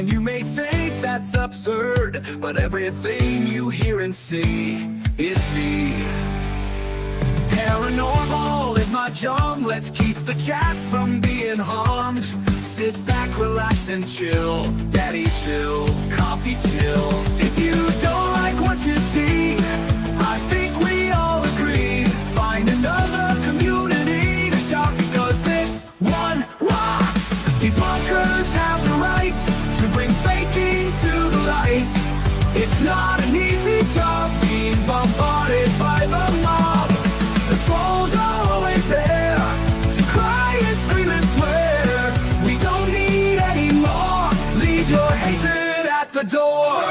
And you may think that's absurd, but everything you hear and see is me. Paranormal is my job, let's keep the chat from being harmed. Sit back, relax and chill, daddy chill, coffee chill. If you don't like what you see, I think we all agree, find another community to shop because this one rocks. Debunkers have the right to bring faking to the light. It's not an easy job being bombarded by the mob. The trolls are always there to cry and scream and swear. We don't need any more. Leave your hatred at the door.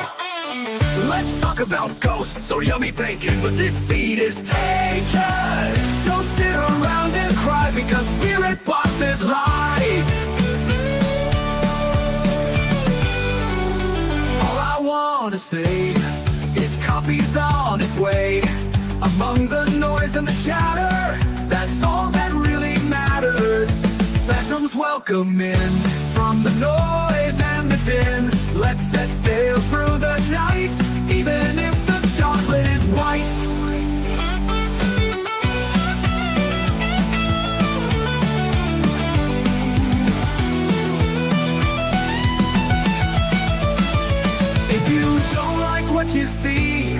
Let's talk about ghosts or yummy bacon, but this seat is taken. Don't sit around and cry because spirit boxes lies. All I wanna say is coffee's on its way. Among the noise and the chatter, that's all that really matters. Phantoms welcome in from the noise and the din. Let's set sail through the night, even if the chocolate is white. If you don't like what you see,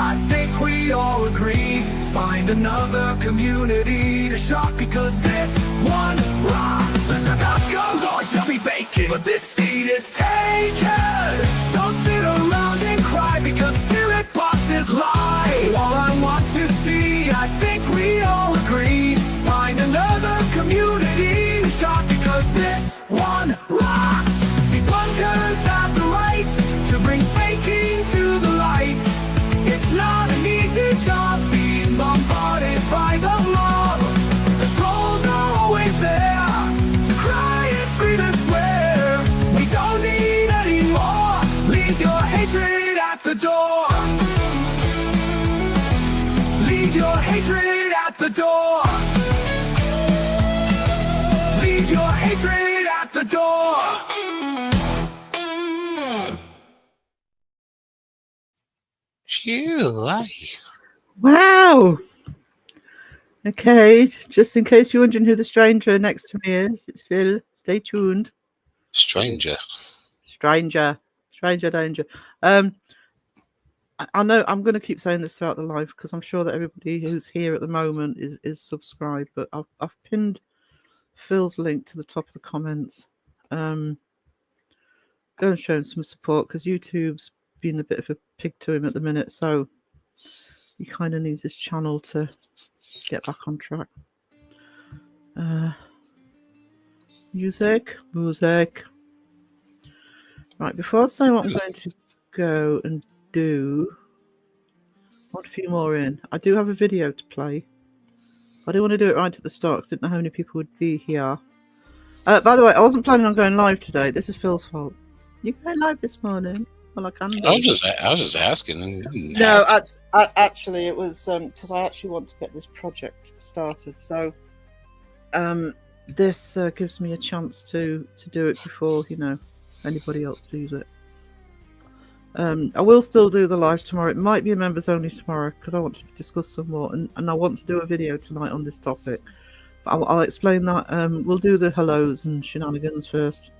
I think we all agree, find another community to shop because this one rocks. Let's not go or yummy bacon, but this seat is taken. Don't sit around and cry because spirit boxes lie. All I want to see, I think we all agree, find another community to shop because this one rocks. Debunkers have the right to bring faking to the light. It's not an easy job being bombarded by the mob. The trolls are always there to cry and scream and swear. We don't need any more. Leave your hatred at the door. Leave your hatred at the door. Leave your hatred at the door. Wow. Okay, just in case you're wondering who the stranger next to me is, it's Phil. Stay tuned. Stranger danger. I know I'm going to keep saying this throughout the live because I'm sure that everybody who's here at the moment is subscribed, but I've pinned Phil's link to the top of the comments. Go and show him some support because YouTube's been a bit of a pig to him at the minute, so he kind of needs his channel to get back on track. Music. Right, before I say what I'm going to go and do, I want a few more in. I do have a video to play. I didn't want to do it right at the start because I didn't know how many people would be here. By the way, I wasn't planning on going live today. This is Phil's fault. You going live this morning? Well, I can. I was just asking. No, actually, it was because I actually want to get this project started. So, this gives me a chance to do it before anybody else sees it. I will still do the live tomorrow. It might be a members only tomorrow because I want to discuss some more, and I want to do a video tonight on this topic. But I'll explain that. We'll do the hellos and shenanigans first.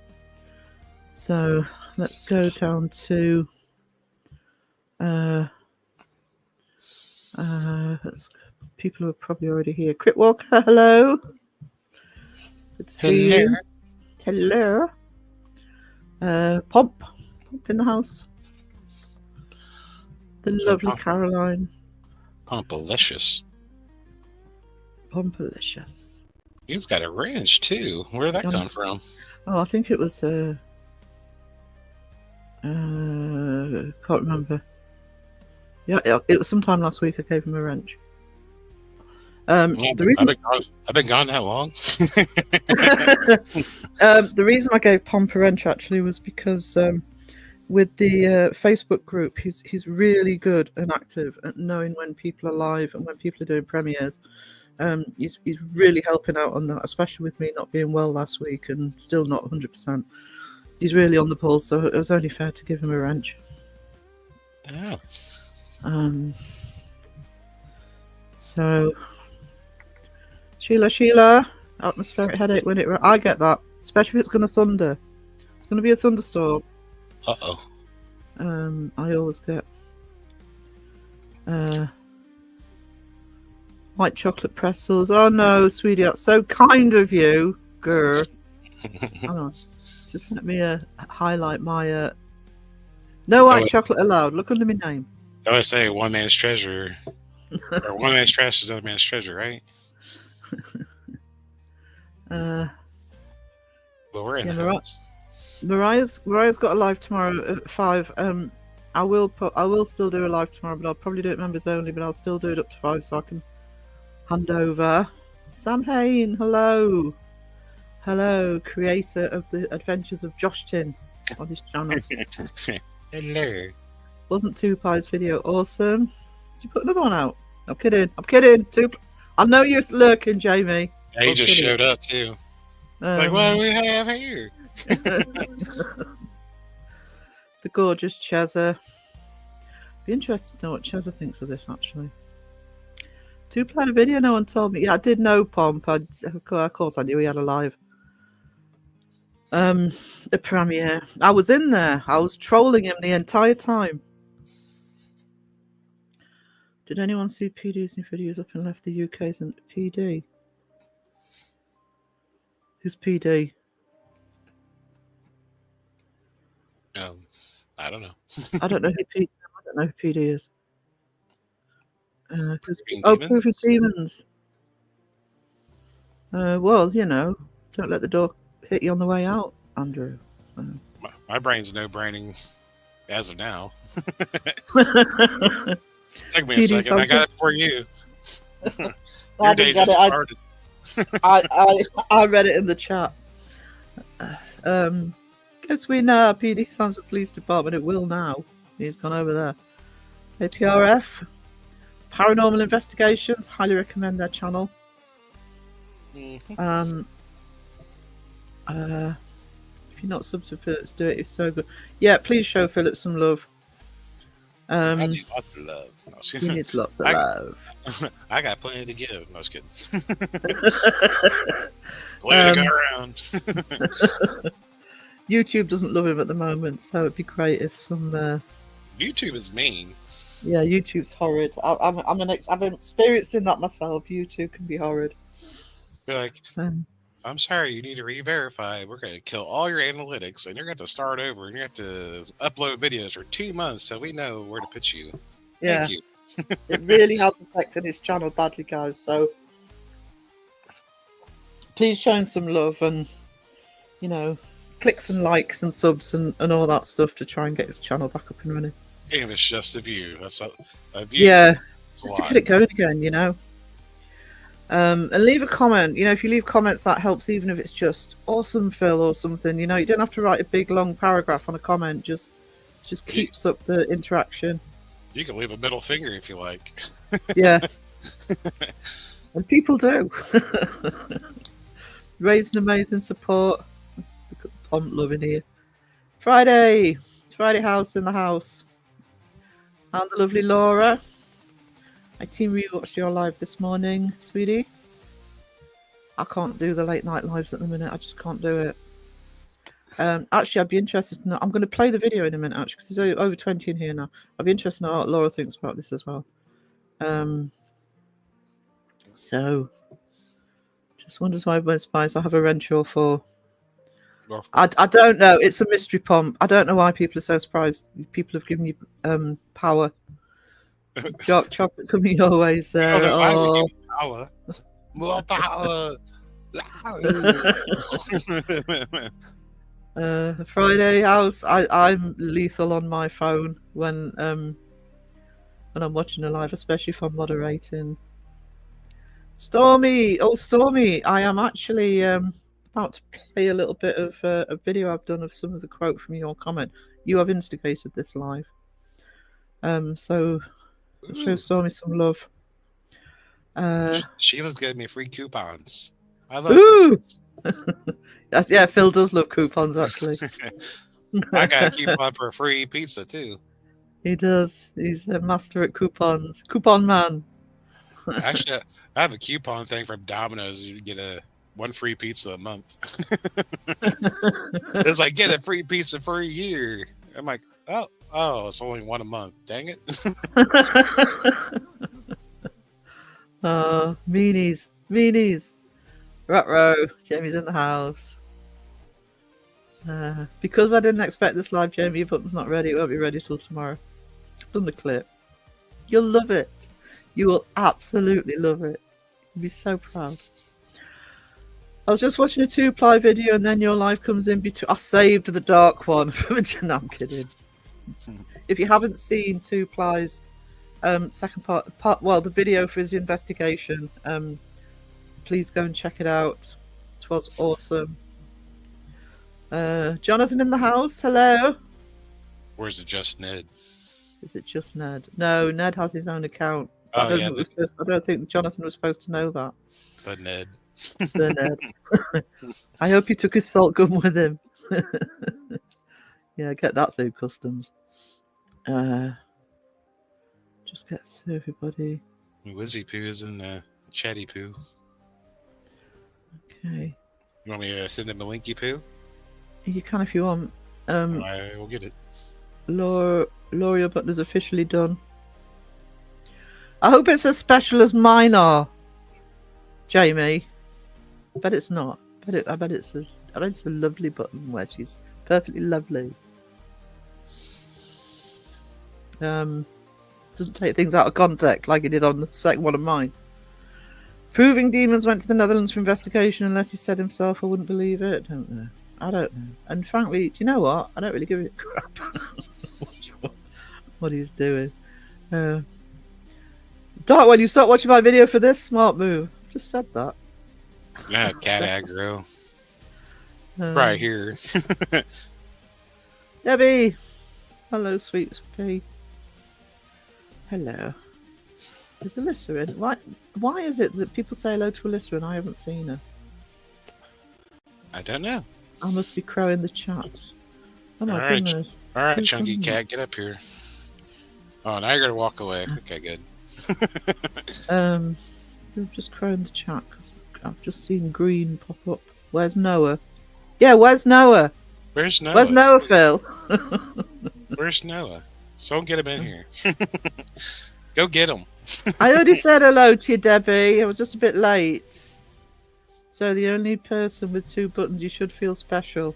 So let's go down to people who are probably already here. Crit Walker, hello. Good to see you. Hello. Pomp in the house. The lovely Caroline. Pompalicious. He's got a ranch too. Where'd that come from? Oh, I think it was can't remember. Yeah, it was sometime last week I gave him a wrench. I've been gone that long. The reason I gave Pomp a wrench actually was because with the Facebook group, he's really good and active at knowing when people are live and when people are doing premieres. He's really helping out on that, especially with me not being well last week and still not 100%. He's really on the pulse, so it was only fair to give him a wrench. Oh. So Sheila, atmospheric headache when I get that, especially if it's going to thunder. It's going to be a thunderstorm. Uh-oh. I always get white chocolate pretzels. Oh no, sweetie, that's so kind of you. Grr. Hang on. Just let me highlight my no white chocolate allowed. Look under my name. I always say one man's treasure, or one man's trash is another man's treasure, right? Well, we're in the house. Mariah's got a live tomorrow at 5. I will still do a live tomorrow, but I'll probably do it members only. But I'll still do it up to 5 so I can hand over. Sam Hain, hello, creator of the Adventures of Josh Tin on his channel. Hello. Wasn't Two Pies video awesome? Did you put another one out? I'm kidding. I know you're lurking, Jamie. Yeah, he just showed up too. Like, what do we have here? The gorgeous Chezza. Be interested to know what Chezza thinks of this, actually. 2-player video, no one told me. Yeah, I did know Pomp. Of course, I knew he had a live. The premiere. I was in there. I was trolling him the entire time. Did anyone see PD's new videos up and left the UK's and PD? Who's PD? I don't know. I don't know who PD is. Proving Proving Demons. Well, don't let the door hit you on the way out, Andrew. My brain's no braining as of now. Took me a second. I got it for you. Your day just started. I read it in the chat. Guess we know PD stands for Police Department. It will now. He's gone over there. APRF. Paranormal Investigations. Highly recommend their channel. Mm-hmm. If you're not subbed to Phillips, do it. It's so good. Yeah, please show Phillips some love. I need lots of love. No, you need lots of love. I got plenty to give. No, I was kidding. Way to go around. YouTube doesn't love him at the moment, so it'd be great if some. YouTube is mean. Yeah, YouTube's horrid. I'm experienced in that myself. YouTube can be horrid. Be like, I'm sorry, you need to re-verify. We're going to kill all your analytics, and you're going to start over, and you have to upload videos for 2 months so we know where to put you. Yeah. Thank you. It really has affected his channel badly, guys. So please show him some love and, clicks and likes and subs and all that stuff to try and get his channel back up and running. Even if it's just a view. That's a view. Yeah, just to get it going again, And leave a comment. If you leave comments, that helps, even if it's just awesome, Phil, or something. You don't have to write a big, long paragraph on a comment. Just keeps up the interaction. You can leave a middle finger if you like. Yeah. And people do. Raising amazing support. Look at the Pomp love in here. Friday House in the house. And the lovely Laura. I team rewatched your live this morning, sweetie. I can't do the late night lives at the minute. I just can't do it. Actually, I'd be interested to know. I'm going to play the video in a minute, actually, because there's over 20 in here now. I'd be interested to know what Laura thinks about this as well. So, just wonders why most spies I have a Renshaw for. I don't know. It's a mystery, Pomp. I don't know why people are so surprised. People have given you power. Chocolate coming your way, Sarah. Oh. Power. More power. Friday house. I'm lethal on my phone when I'm watching a live, especially if I'm moderating. Stormy, I am actually about to play a little bit of a video I've done of some of the quote from your comment. You have instigated this live, so show Stormy some love. Sheila's giving me free coupons. I love coupons. Yes, yeah, Phil does love coupons, actually. I got a coupon for a free pizza too. He does. He's a master at coupons. Coupon man. Actually, I have a coupon thing from Domino's. You get one free pizza a month. It's like get a free pizza for a year. I'm like, oh, it's only one a month. Dang it. Meanies. Ruh-roh. Jamie's in the house. Because I didn't expect this live, Jamie, your button's not ready. It won't be ready till tomorrow. I've done the clip. You'll love it. You will absolutely love it. You'll be so proud. I was just watching a 2-ply video and then your live comes in between. I saved the dark one from a... No, I'm kidding. If you haven't seen 2-ply's second part, well, the video for his investigation, please go and check it out. It was awesome. Jonathan in the house, hello. Or is it just Ned? Is it just Ned? No, Ned has his own account. Oh, I don't think Jonathan was supposed to know that. The Ned. The Ned. I hope he took his salt gun with him. Yeah, get that through customs. Just get through everybody. Wizzy Poo's and Chatty Poo. Okay. You want me to send him a Linky Poo? You can if you want. I will get it. Laura, your button is officially done. I hope it's as special as mine are, Jamie. I bet it's not. I bet it's a lovely button where she's perfectly lovely. Doesn't take things out of context like he did on the second one of mine. Proving Demons went to the Netherlands for investigation. Unless he said himself, I wouldn't believe it. I don't know. And frankly, do you know what? I don't really give a crap what he's doing. Darkwell, you start watching my video for this smart move. I just said that. Yeah, cat aggro. Right here. Debbie. Hello, sweet pea. Hello. Is Alyssa in? Why is it that people say hello to Alyssa and I haven't seen her? I don't know. I must be crowing the chat. Oh my goodness. All right, Chunky Cat, get up here. Oh, now you're going to walk away. Okay, good. I'm just crowing the chat because I've just seen green pop up. Where's Noah? Yeah, where's Noah? Where's Noah? Where's Noah, Phil? Where's Noah? So get him in here. Go get him. I already said hello to you, Debbie. I was just a bit late. So the only person with 2 buttons, you should feel special.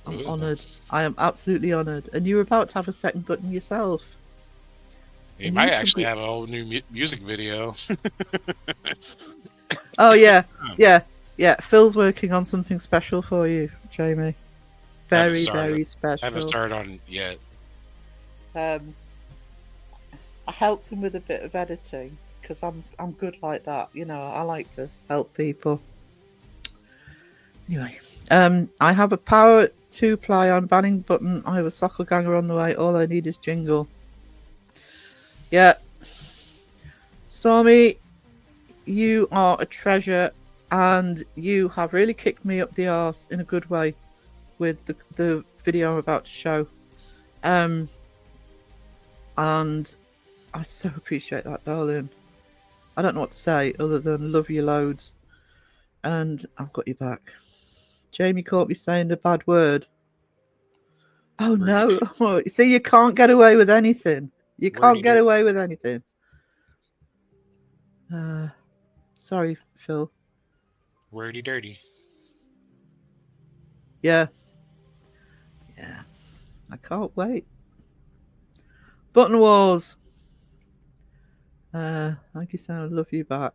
I'm honoured. I am absolutely honoured. And you were about to have a second button yourself. You might actually have a whole new music video. Oh, yeah. Yeah. Phil's working on something special for you, Jamie. Very special. I haven't started on yet. I helped him with a bit of editing because I'm good like that. You know, I like to help people. Anyway, I have a power 2-ply on banning button. I have a soccer ganger on the way. All I need is jingle. Yeah. Stormy, you are a treasure and you have really kicked me up the arse in a good way with the video I'm about to show. And I so appreciate that, darling. I don't know what to say other than love you loads. And I've got you back. Jamie caught me saying the bad word. Oh, no. Oh, see, you can't get away with anything. You can't get away with anything. Sorry, Phil. Wordy dirty. Yeah. I can't wait. Button Wars. Thank you, Sam. I love you back.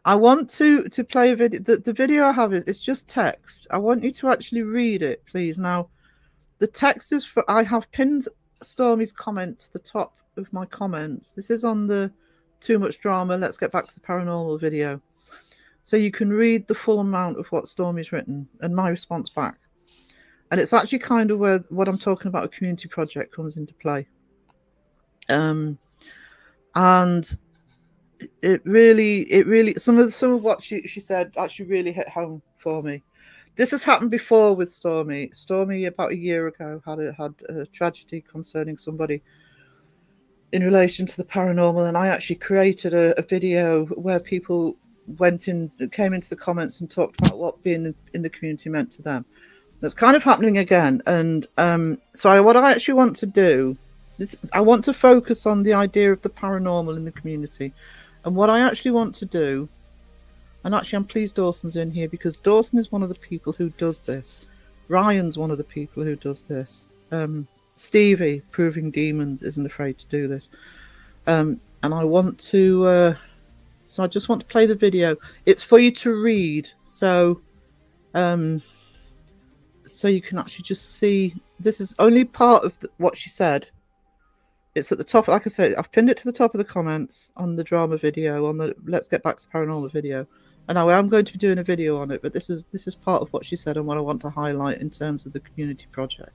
I want to play a video. The video I have is just text. I want you to actually read it, please. Now, the text is for. I have pinned Stormy's comment to the top of my comments. This is on the Too Much Drama. Let's Get Back to the Paranormal video, so you can read the full amount of what Stormy's written and my response back. And it's actually kind of where what I'm talking about, a community project, comes into play. And it really, some of what she said actually really hit home for me. This has happened before with Stormy. Stormy, about a year ago, had a tragedy concerning somebody in relation to the paranormal, and I actually created a video where people came into the comments and talked about what being in the community meant to them. That's kind of happening again, and what I actually want to do is I want to focus on the idea of the paranormal in the community, and what I actually want to do. And actually, I'm pleased Dawson's in here, because Dawson is one of the people who does this. Ryan's one of the people who does this. Stevie, Proving Demons, isn't afraid to do this. And I want to... so I just want to play the video. It's for you to read. So you can actually just see... This is only part of what she said. It's at the top. Like I said, I've pinned it to the top of the comments on the drama video, on the Let's Get Back to Paranormal video. And I am going to be doing a video on it, but this is part of what she said and what I want to highlight in terms of the community project.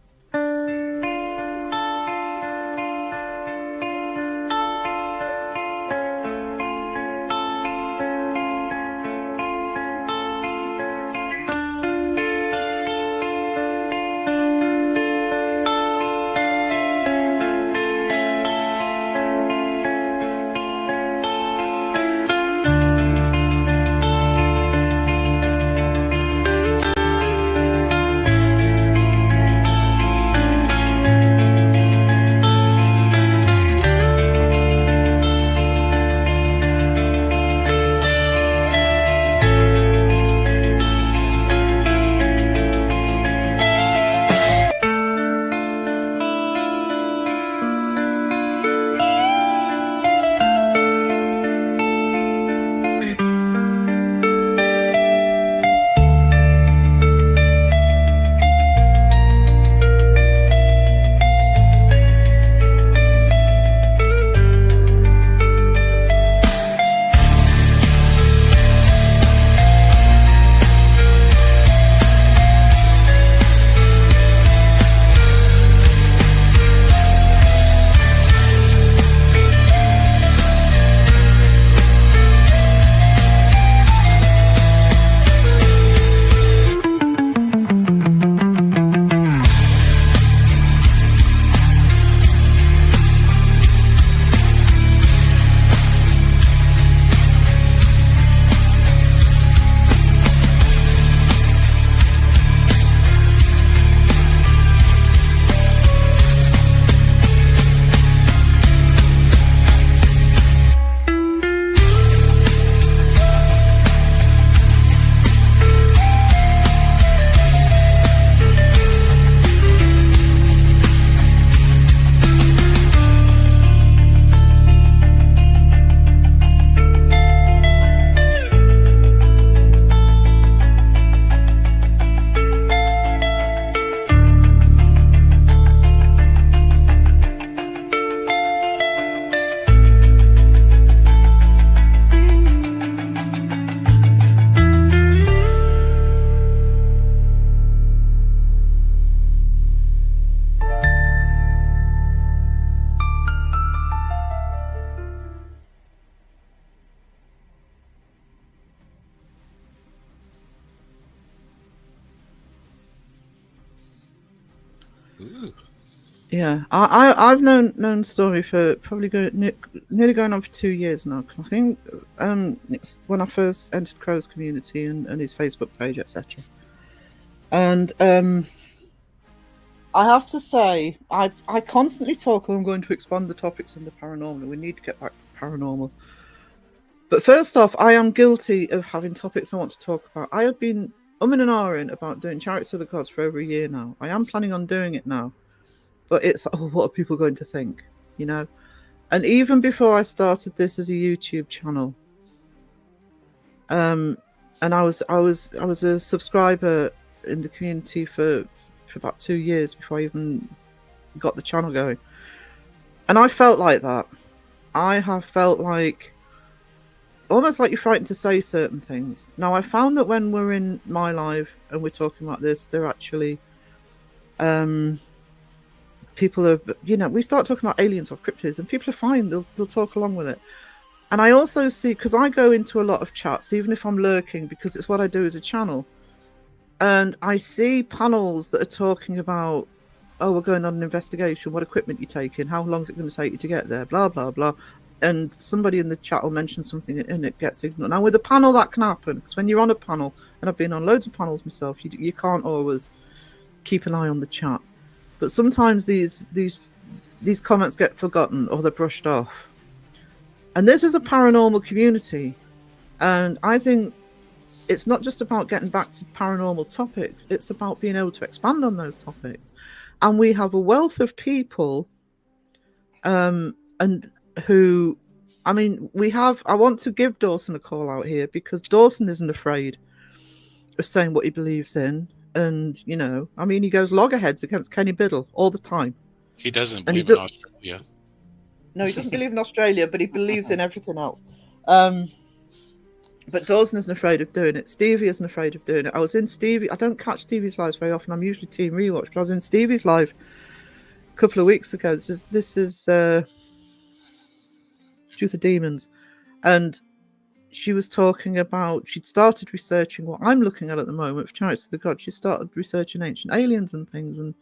Ooh. Yeah, I've known Stormy for probably nearly going on for 2 years now, because I think it's when I first entered Crow's community and his Facebook page, etc. And I have to say, I constantly talk, I'm going to expand the topics in the paranormal. We need to get back to the paranormal. But first off, I am guilty of having topics I want to talk about. I have been umming and ahhing about doing Chariots of the Gods for over a year now. I am planning on doing it now. But it's, oh, what are people going to think, you know? And even before I started this as a YouTube channel, and I was a subscriber in the community for about 2 years before I even got the channel going. And I felt like that. I have felt like, almost like you're frightened to say certain things. Now, I found that when we're in my live and we're talking about this, they're actually... people are, you know, we start talking about aliens or cryptids and people are fine. They'll talk along with it. And I also see, because I go into a lot of chats, even if I'm lurking, because it's what I do as a channel. And I see panels that are talking about, oh, we're going on an investigation, what equipment you're taking, how long is it going to take you to get there, blah, blah, blah. And somebody in the chat will mention something and it gets ignored. Now, with a panel, that can happen, because when you're on a panel, and I've been on loads of panels myself, you can't always keep an eye on the chat. But sometimes these comments get forgotten or they're brushed off. And this is a paranormal community. And I think it's not just about getting back to paranormal topics. It's about being able to expand on those topics. And we have a wealth of people and who, I mean, I want to give Dawson a call out here, because Dawson isn't afraid of saying what he believes in. And, you know, I mean, he goes loggerheads against Kenny Biddle all the time. He doesn't believe in Australia. No, he doesn't believe in Australia, but he believes in everything else. But Dawson isn't afraid of doing it. Stevie isn't afraid of doing it. I was in Stevie. I don't catch Stevie's lives very often. I'm usually Team Rewatch, but I was in Stevie's live a couple of weeks ago. This is Truth of Demons, and she was talking about, she'd started researching what I'm looking at the moment for Chariots of the Gods. She started researching ancient aliens and things, and,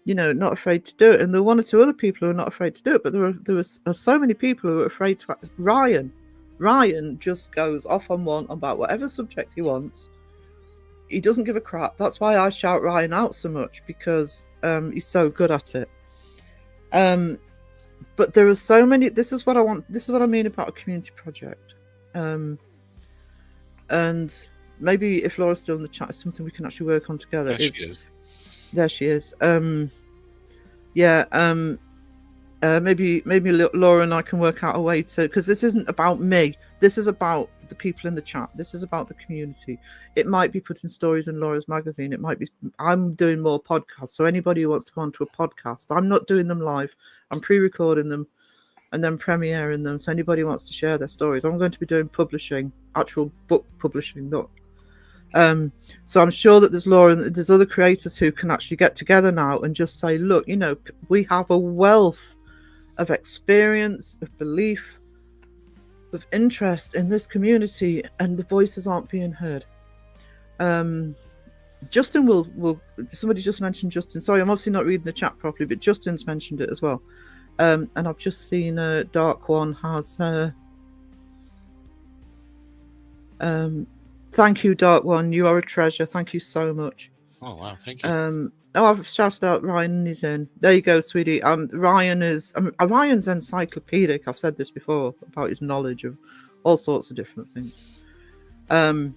you know, not afraid to do it. And there were one or two other people who were not afraid to do it, but there was so many people who were afraid to. Ryan just goes off on one about whatever subject he wants. He doesn't give a crap. That's why I shout Ryan out so much, because he's so good at it. But there are so many. This is what I want. This is what I mean about a community project. And maybe if Laura's still in the chat, it's something we can actually work on together. There she is. There she is. Maybe Laura and I can work out a way to, because this isn't about me. This is about the people in the chat. This is about the community. It might be putting stories in Laura's magazine. It might be, I'm doing more podcasts. So anybody who wants to go onto a podcast, I'm not doing them live. I'm pre-recording them and then premiering them. So anybody who wants to share their stories, I'm going to be doing publishing, actual book publishing, not. So I'm sure that there's Laura and there's other creators who can actually get together now and just say, look, you know, we have a wealth of experience, of belief, of interest in this community, and the voices aren't being heard. Justin will somebody just mentioned Justin. Sorry, I'm obviously not reading the chat properly, but Justin's mentioned it as well. And I've just seen Dark One has thank you, Dark One. You are a treasure. Thank you so much. Oh wow, thank you. I've shouted out Ryan and he's in. There you go, sweetie. Ryan's encyclopedic. I've said this before about his knowledge of all sorts of different things. And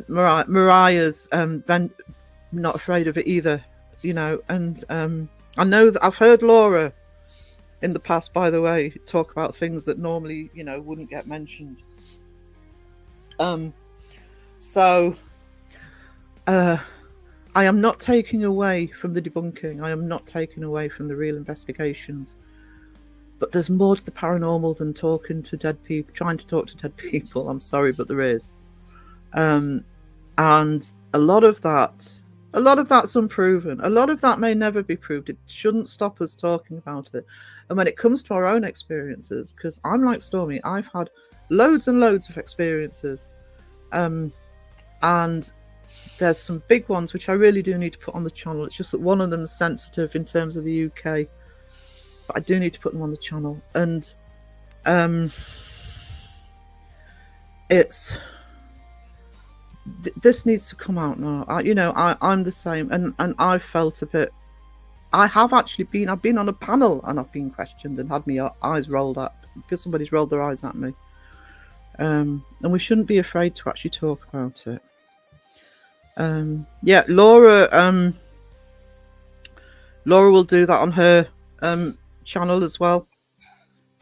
Mariah's not afraid of it either, you know. And I know that I've heard Laura in the past, by the way, talk about things that normally, you know, wouldn't get mentioned. So I am not taking away from the debunking. I am not taking away from the real investigations. But there's more to the paranormal than talking to dead people, trying to talk to dead people. I'm sorry, but there is. And a lot of that's unproven. A lot of that may never be proved. It shouldn't stop us talking about it. And when it comes to our own experiences, because I'm like Stormy, I've had loads and loads of experiences. And there's some big ones which I really do need to put on the channel. It's just that one of them is sensitive in terms of the UK, but I do need to put them on the channel. And this needs to come out now. I'm the same, and I've felt a bit. I've been on a panel and I've been questioned and had my eyes rolled up because somebody's rolled their eyes at me. And we shouldn't be afraid to actually talk about it. Laura will do that on her channel as well.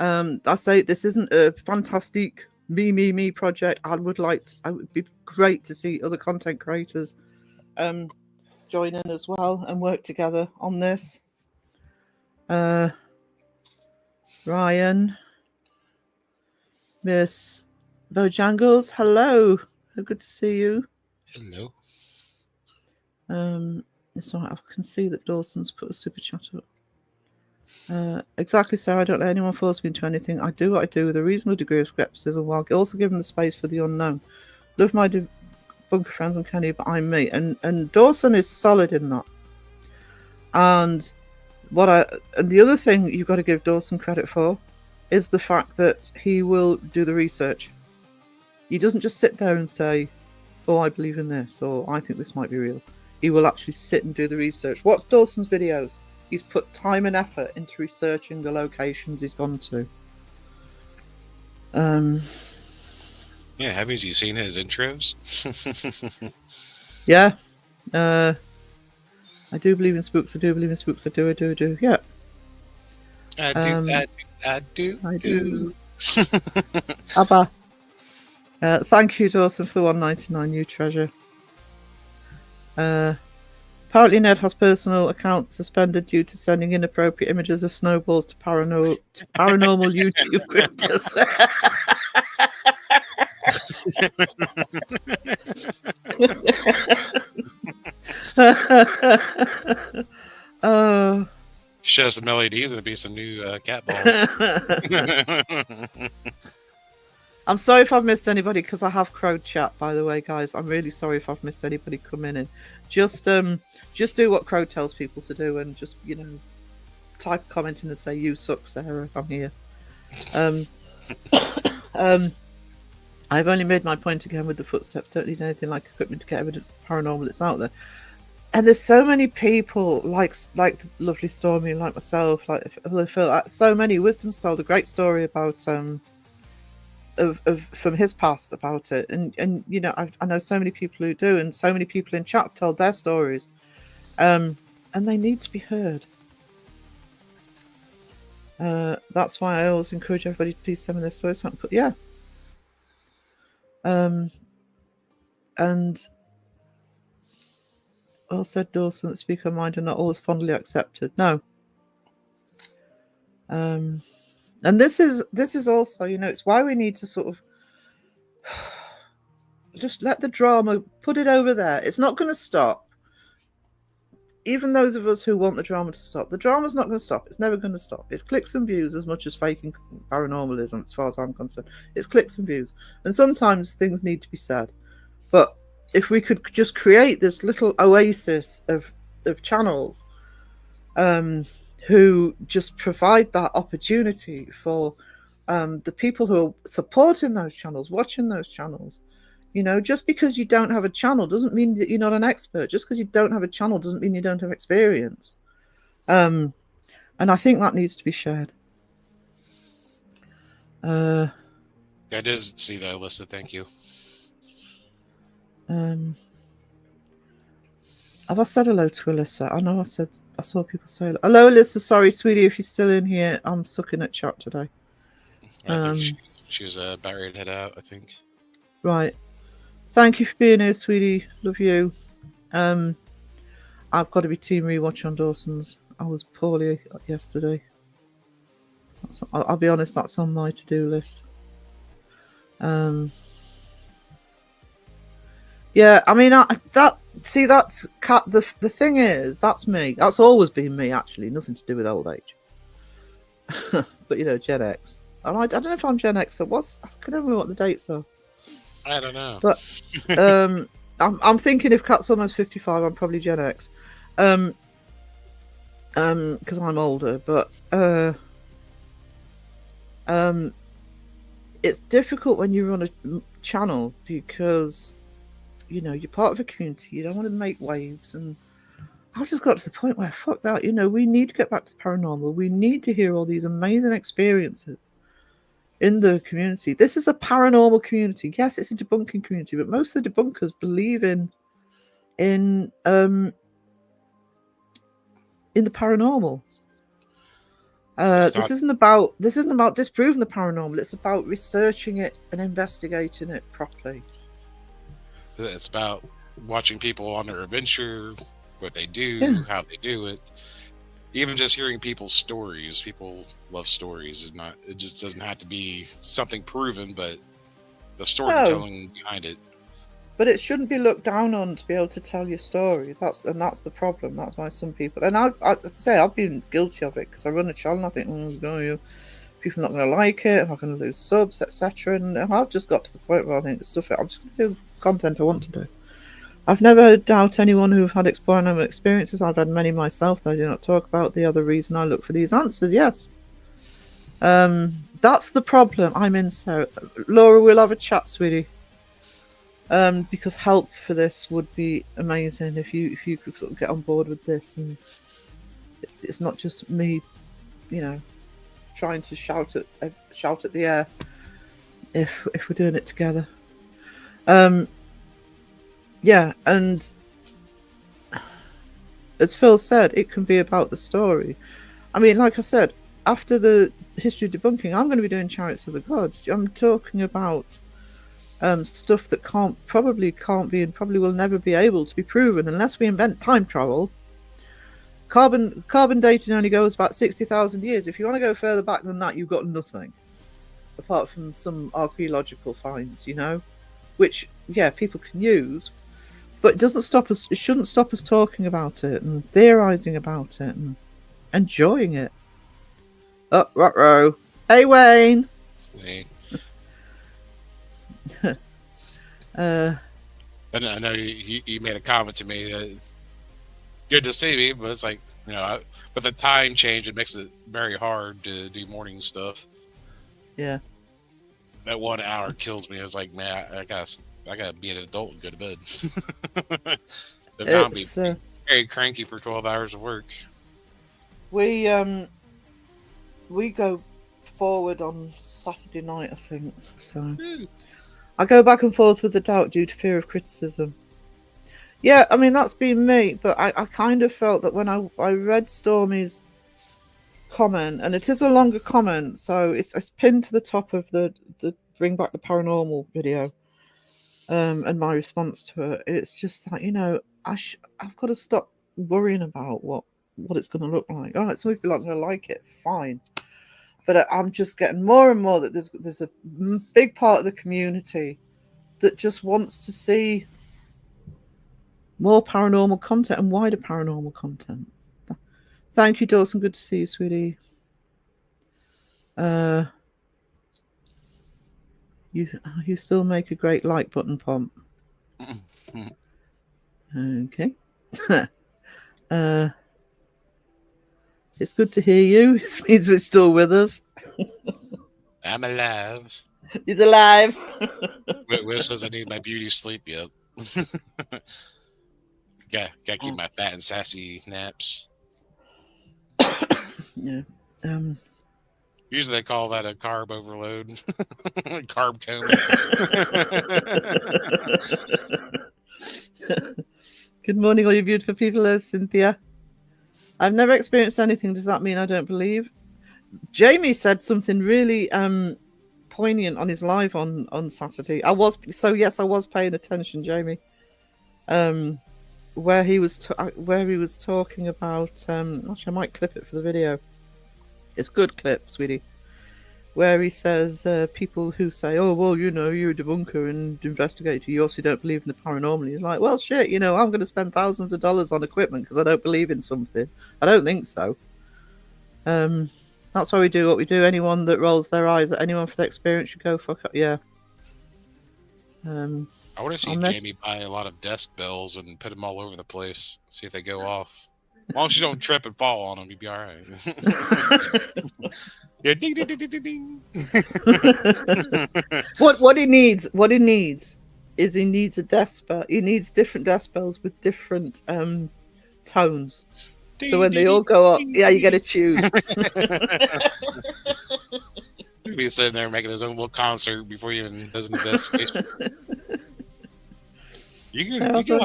I say this isn't a fantastic me project. It would be great to see other content creators join in as well and work together on this. Ryan, Miss Bojangles, hello. Good to see you. Hello. It's all right. I can see that Dawson's put a super chat up. Exactly, so I don't let anyone force me into anything. I do what I do with a reasonable degree of skepticism while also giving the space for the unknown. Love my bunker friends and Kenny, but I'm me. And Dawson is solid in that. And the other thing you've got to give Dawson credit for is the fact that he will do the research. He doesn't just sit there and say, "Oh, I believe in this," or "I think this might be real." He will actually sit and do the research. Watch Dawson's videos. He's put time and effort into researching the locations he's gone to. Yeah, haven't you seen his intros? Yeah. I do believe in spooks. I do believe in spooks. I do. Yeah. I do. Abba. Thank you, Dawson, for the 199, you treasure. Apparently Ned has personal accounts suspended due to sending inappropriate images of snowballs to paranormal YouTube creators. Show some LEDs, there'll be some new cat balls. I'm sorry if I've missed anybody because I have crowd chat, by the way, guys. I'm really sorry if I've missed anybody coming in. Just do what Crow tells people to do and just, type a comment in and say, "You suck, Sarah, I'm here." I've only made my point again with the footsteps. Don't need anything like equipment to get evidence of the paranormal that's out there. And there's so many people like the lovely Stormy, like myself, like Phil. So many. Wisdom's told a great story about from his past about it, and I know so many people who do, and so many people in chat have told their stories, and they need to be heard. That's why I always encourage everybody to please send me their stories. But yeah, and well said, Dawson. That speak our mind are not always fondly accepted. No. And this is also, it's why we need to sort of just let the drama, put it over there. It's not going to stop. Even those of us who want the drama to stop, the drama's not going to stop. It's never going to stop. It's clicks and views as much as faking paranormalism, as far as I'm concerned. It's clicks and views. And sometimes things need to be said. But if we could just create this little oasis of channels who just provide that opportunity for the people who are supporting those channels, watching those channels. Just because you don't have a channel doesn't mean that you're not an expert. Just because you don't have a channel doesn't mean you don't have experience. And I think that needs to be shared. I did see that, Alyssa. Thank you. Have I said hello to Alyssa? I know I saw people say hello, Alyssa. Sorry, sweetie, if you're still in here. I'm sucking at chat today. I think she was about ready to head out, I think. Right. Thank you for being here, sweetie. Love you. I've got to be team rewatch on Dawson's. I was poorly yesterday. I'll be honest, that's on my to-do list. Yeah, I mean, that's the thing is, that's me. That's always been me, actually. Nothing to do with old age. But, Gen X. I don't know if I'm Gen X. I can't remember what the dates are. I don't know. But I'm thinking if Kat's almost 55, I'm probably Gen X. Because I'm older. But it's difficult when you run a channel because you're part of a community. You don't want to make waves, and I just got to the point where fuck that. We need to get back to the paranormal. We need to hear all these amazing experiences in the community. This is a paranormal community. Yes, it's a debunking community, but most of the debunkers believe in the paranormal. This isn't about disproving the paranormal. It's about researching it and investigating it properly. It's about watching people on their adventure, what they do, how they do it. Even just hearing people's stories. People love stories. It just doesn't have to be something proven, but the storytelling behind it. But it shouldn't be looked down on to be able to tell your story. That's the problem. That's why some people, and I've been guilty of it because I run a channel and I think, people are not going to like it. I'm not going to lose subs, etc. And I've just got to the point where I think I'm just going to do content I want to do. I've never doubt anyone who've had paranormal experiences. I've had many myself that I do not talk about. The other reason I look for these answers, yes. That's the problem I'm in. So, Laura, we'll have a chat, sweetie. Because help for this would be amazing if you could sort of get on board with this, and it's not just me, trying to shout at the air. If we're doing it together, yeah, and as Phil said, it can be about the story. I mean, like I said, after the history of debunking, I'm going to be doing Chariots of the Gods. I'm talking about stuff that probably can't be and probably will never be able to be proven unless we invent time travel. Carbon dating only goes about 60,000 years. If you want to go further back than that, you've got nothing apart from some archaeological finds, which people can use, but it doesn't stop us. It shouldn't stop us talking about it and theorizing about it and enjoying it. Oh, ruh-roh. Hey, Wayne. I know you made a comment to me that good to see me, but it's like, with the time change, it makes it very hard to do morning stuff. Yeah. That 1 hour kills me. I was like, man, I gotta be an adult and go to bed. If not, I'll be very cranky for 12 hours of work. We go forward on Saturday night, I think. So I go back and forth with the doubt due to fear of criticism. Yeah, I mean, that's been me, but I kind of felt that when I read Stormy's comment, and it is a longer comment, so it's pinned to the top of the Bring Back the Paranormal video, and my response to it. It's just like, I've got to stop worrying about what it's going to look like. All right, some people aren't going to like it, fine. But I'm just getting more and more that there's a big part of the community that just wants to see more paranormal content and wider paranormal content. Thank you, Dawson. Good to see you, sweetie. You still make a great like button, Pomp. Okay. It's good to hear you. It means we're still with us. I'm alive. He's alive. Will says I need my beauty sleep yet. Gotta keep my fat and sassy naps. Yeah. Usually they call that a carb overload. Carb coma. Good morning, all you beautiful people. Cynthia. I've never experienced anything. Does that mean I don't believe? Jamie said something really poignant on his live on Saturday. I was paying attention, Jamie. Where he was talking about. Actually, I might clip it for the video. It's a good clip, sweetie. Where he says people who say, "Oh, well, you're a debunker and investigator. You obviously don't believe in the paranormal." He's like, "Well, shit, I'm going to spend thousands of dollars on equipment because I don't believe in something. I don't think so." That's why we do what we do. Anyone that rolls their eyes at anyone for the experience should go fuck up. Yeah. I want to see Jamie buy a lot of desk bells and put them all over the place. See if they go off. As long as you don't trip and fall on them, you'll be all right. Yeah, ding, ding, ding, ding, ding, ding. What he needs is he needs a desk bell. He needs different desk bells with different tones. Ding, so when ding, they all go up, yeah, you get a tune. He'll be sitting there making his own little concert before he even does an investigation. You get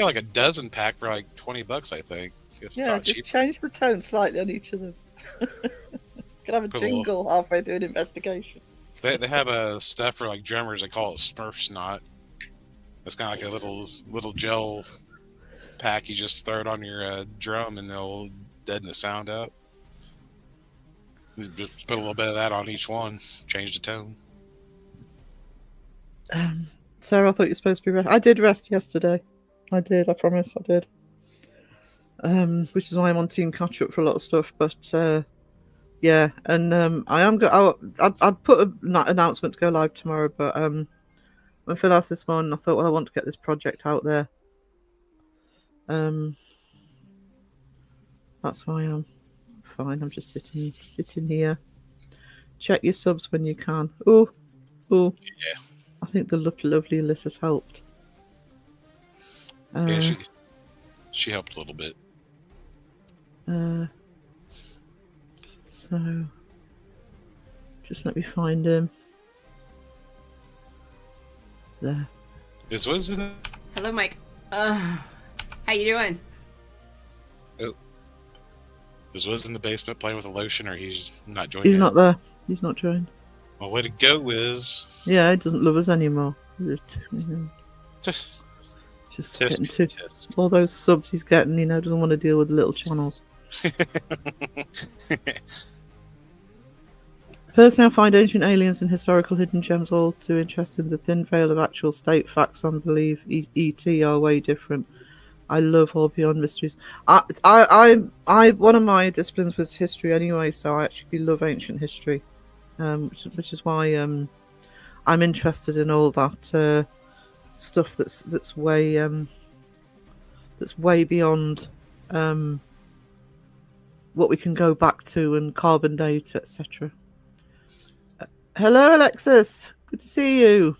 like a dozen pack for like $20, I think. It's just cheap. Change the tone slightly on each of them. Could have a jingle halfway through an investigation. They have a stuff for like drummers. They call it Smurf Snot. It's kind of like a little gel pack. You just throw it on your drum and they'll deaden the sound out. Just put a little bit of that on each one. Change the tone. Sarah, I thought you were supposed to be rest. I did rest yesterday. I did. I promise. I did. Which is why I'm on team catch up for a lot of stuff. But yeah, and I am. I'd put an announcement to go live tomorrow. But when Phil asked this morning, I thought, well, I want to get this project out there. That's why I'm fine. I'm just sitting here. Check your subs when you can. Oh, Yeah. I think the lovely Alyssa's helped. Yeah, she helped a little bit. So just let me find him. There. Is Winston? Hello, Mike. How you doing? Oh, is Wiz in the basement playing with a lotion, or he's not joining? He's not there. He's not joined. Well, way to go, Wiz. Yeah, he doesn't love us anymore. Just Test getting me, to test all those subs he's getting. Doesn't want to deal with the little channels. me. Personally, I find ancient aliens and historical hidden gems all too interesting. The thin veil of actual state facts on belief ET are way different. I love all beyond mysteries. I one of my disciplines was history anyway, so I actually love ancient history, which is why I'm interested in all that stuff that's way beyond what we can go back to and carbon date, etc. Hello, Alexis. Good to see you.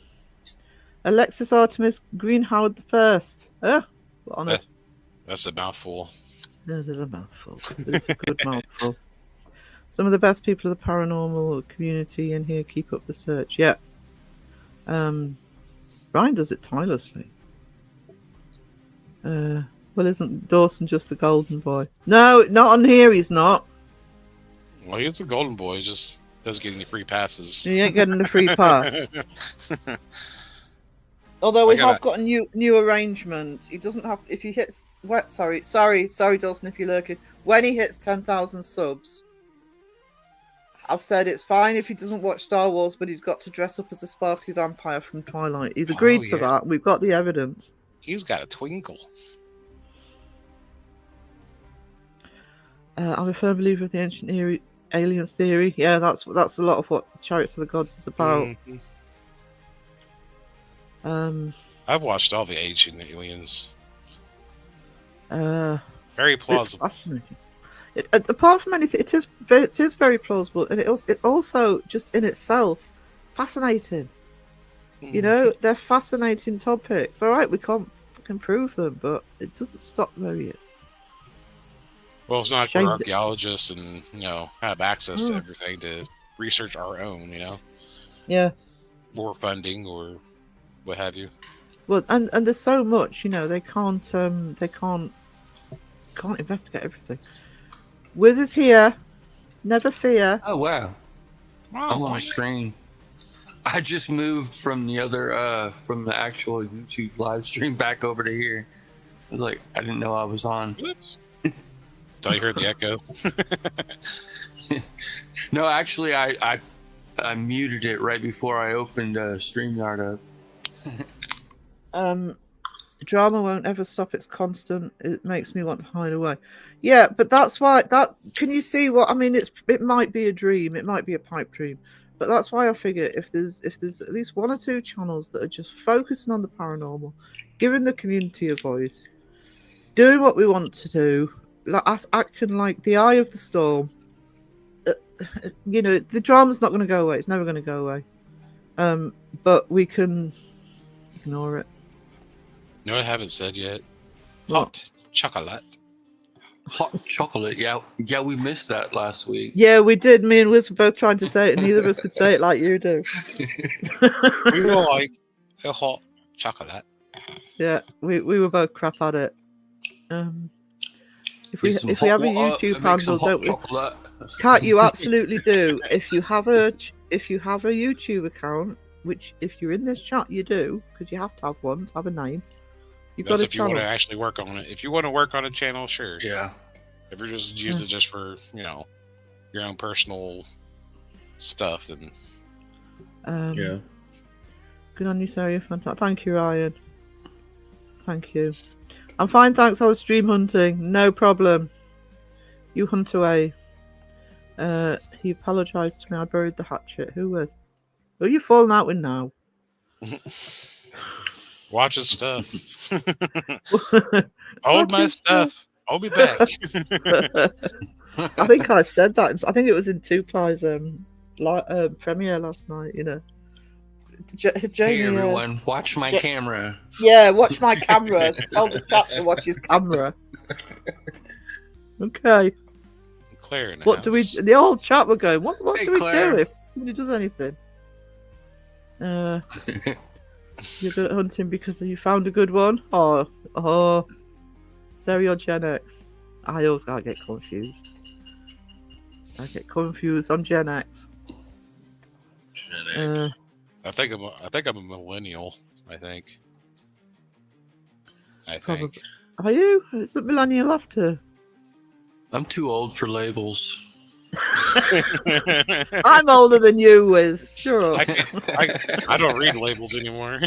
Alexis Artemis Green Howard the First. Oh, what on it? That's a mouthful. It is a mouthful. It is a good mouthful. Some of the best people of the paranormal community in here. Keep up the search. Yeah. Brian does it tirelessly. Well, isn't Dawson just the golden boy? No, not on here. He's not. Well, he's a golden boy. He just doesn't get any free passes. He ain't getting a free pass. Although we have got a new arrangement. He doesn't have to, if he hits sorry Dawson, if you're lurking. When he hits 10,000 subs, I've said it's fine if he doesn't watch Star Wars, but he's got to dress up as a sparkly vampire from Twilight. He's agreed to that. We've got the evidence. He's got a twinkle. I'm a firm believer of the ancient aliens theory. Yeah, that's a lot of what Chariots of the Gods is about. Mm-hmm. I've watched all the ancient aliens. Very plausible. It's fascinating. Apart from anything, it is very plausible, and it's also just in itself fascinating. They're fascinating topics. All right, we can't fucking prove them, but it doesn't stop where he is. Well, it's not like we're archaeologists and have access to everything to research our own. Yeah. For funding or what have you. Well, and there's so much. They can't investigate everything. Wiz is here. Never fear. Oh wow! I'm on my screen. I just moved from the other from the actual YouTube live stream back over to here. I was like, I didn't know I was on. Oops. Thought you heard the echo. No, actually, I muted it right before I opened StreamYard up. Drama won't ever stop. It's constant. It makes me want to hide away. Yeah, but that's why can you see what I mean? It might be a dream. It might be a pipe dream. But that's why I figure if there's at least one or two channels that are just focusing on the paranormal, giving the community a voice, doing what we want to do, like us acting like the eye of the storm, the drama's not going to go away. It's never going to go away. But we can ignore it. No, I haven't said yet. What? Hot chocolate. Hot chocolate, yeah, we missed that last week. Yeah, we did. Me and Wiz were both trying to say it, and neither of us could say it like you do. We were like a hot chocolate. Yeah, we were both crap at it. If we have a YouTube handle, don't we? Chocolate. Can't you absolutely do? If you have a YouTube account, which if you're in this chat you do, because you have to have one to have a name. That's if you want to actually work on it. If you want to work on a channel, sure. Yeah. If you're just using it just for your own personal stuff, then yeah. Good on you, Sarah. You're fantastic. Thank you, Ryan. Thank you. I'm fine, thanks. I was stream hunting. No problem. You hunt away. He apologised to me. I buried the hatchet. Who with? Who are you falling out with now? Watch his stuff. Hold my stuff. I'll be back. I think I said that. I think it was in Two Ply's premiere last night. You know, Jamie. Hey everyone, watch my camera. Yeah, watch my camera. Tell the chat to watch his camera. Okay. Claire in the What house. do we? The old chat were going. What Hey, do we Claire. do if somebody does anything? You're good at hunting because you found a good one. Oh, Sarah, you're Gen X. I always gotta get confused. I'm Gen X. I think I'm a millennial. I think. Probably. Are you? It's a millennial after. I'm too old for labels. I'm older than you, Wiz. Sure. I don't read labels anymore.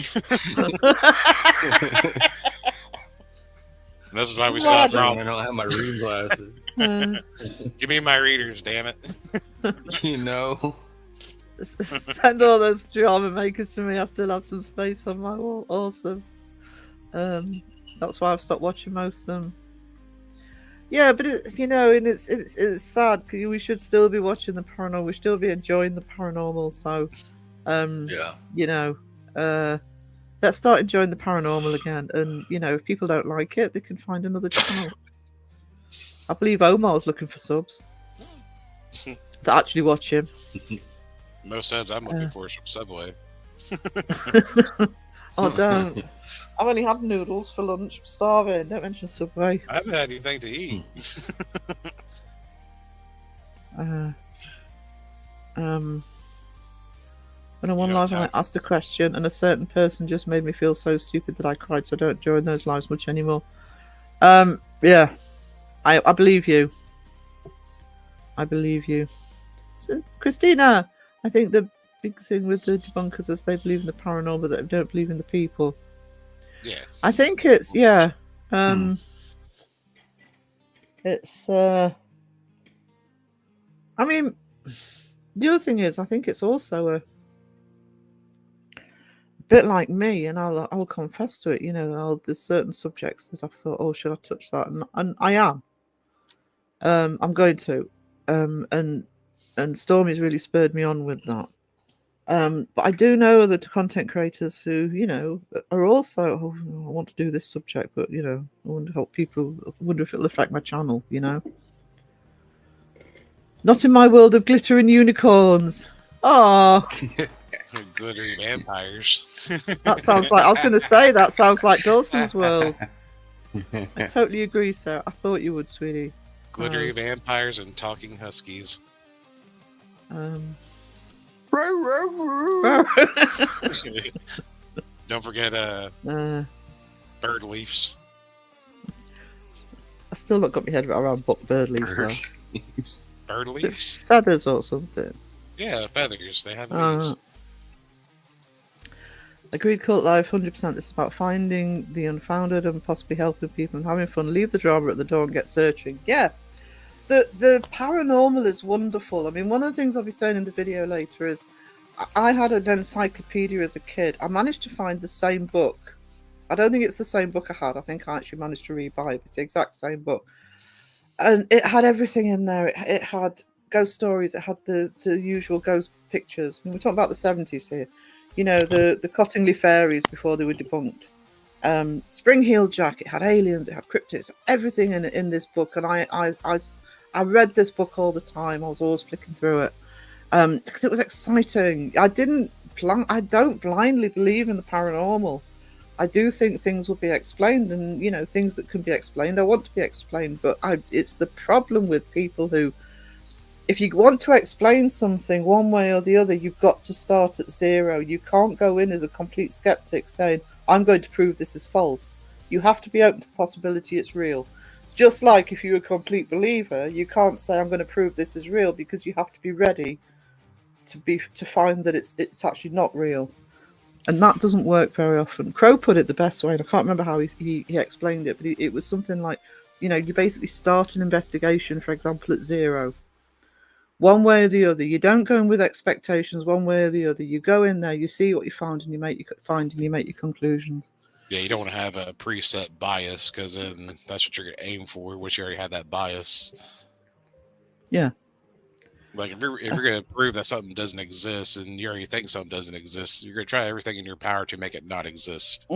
This is why we saw a I problem. don't have my reading glasses. Give me my readers, damn it. You know. Send all those drama makers to me. I still have some space on my wall. Awesome. That's why I've stopped watching most of them. Yeah, but and it's sad because we should still be watching the paranormal. We should still be enjoying the paranormal. So, Yeah. let's start enjoying the paranormal again. And if people don't like it, they can find another channel. I believe Omar's looking for subs to actually watch him. Most times I'm looking for some Subway. Oh, don't. I've only had noodles for lunch. I'm starving. Don't mention Subway. I haven't had anything to eat. When I won You got live, I asked a question, and a certain person just made me feel so stupid that I cried. So I don't join those lives much anymore. Yeah, I believe you. I believe you, Christina. I think the big thing with the debunkers is they believe in the paranormal, but they don't believe in the people. Yeah. I think it's it's I mean, the other thing is I think it's also a bit like me, and I'll confess to it. There's certain subjects that I've thought, oh, should I touch that? And I am. I'm going to. And Stormy's really spurred me on with that. But I do know that content creators who, are also, oh, I want to do this subject, but, I wonder how people, I wonder if it'll affect my channel, Not in my world of glitter and unicorns. Oh, Glittery vampires. that sounds like, I was going to say, that sounds like Dawson's World. I totally agree, Sarah. I thought you would, sweetie. Glittery vampires and talking huskies. Don't forget bird leaves. I still not got my head around bird leaves. Though. Bird Is it leaves? feathers or something? Yeah, feathers. They have leaves. Agreed, Cult Life, 100%. This is about finding the unfounded and possibly helping people and having fun. Leave the drama at the door and get searching. Yeah, the paranormal is wonderful. I mean, one of the things I'll be saying in the video later is I had an encyclopedia as a kid. I managed to find the same book. I don't think it's the same book I had. I think I actually managed to rebuy it. It's the exact same book. And it had everything in there. It had ghost stories. It had the usual ghost pictures. I mean, we're talking about the 70s here. The Cottingley fairies before they were debunked. Spring Heel Jack. It had aliens. It had cryptids. Everything in this book. And I read this book all the time. I was always flicking through it because it was exciting. I don't blindly believe in the paranormal. I do think things will be explained, and things that can be explained, I want to be explained. But it's the problem with people who, if you want to explain something one way or the other, you've got to start at zero. You can't go in as a complete skeptic saying, I'm going to prove this is false. You have to be open to the possibility it's real. Just like if you're a complete believer, you can't say, I'm going to prove this is real, because you have to be ready to find that it's actually not real. And that doesn't work very often. Crow put it the best way, and I can't remember how he explained it, but it was something like, you basically start an investigation, for example, at 0. One way or the other. You don't go in with expectations one way or the other. You go in there, you see what you found, and you make your conclusions. Yeah, you don't want to have a preset bias, because then that's what you're going to aim for, which you already have that bias. Yeah. Like if you're going to prove that something doesn't exist and you already think something doesn't exist, you're going to try everything in your power to make it not exist.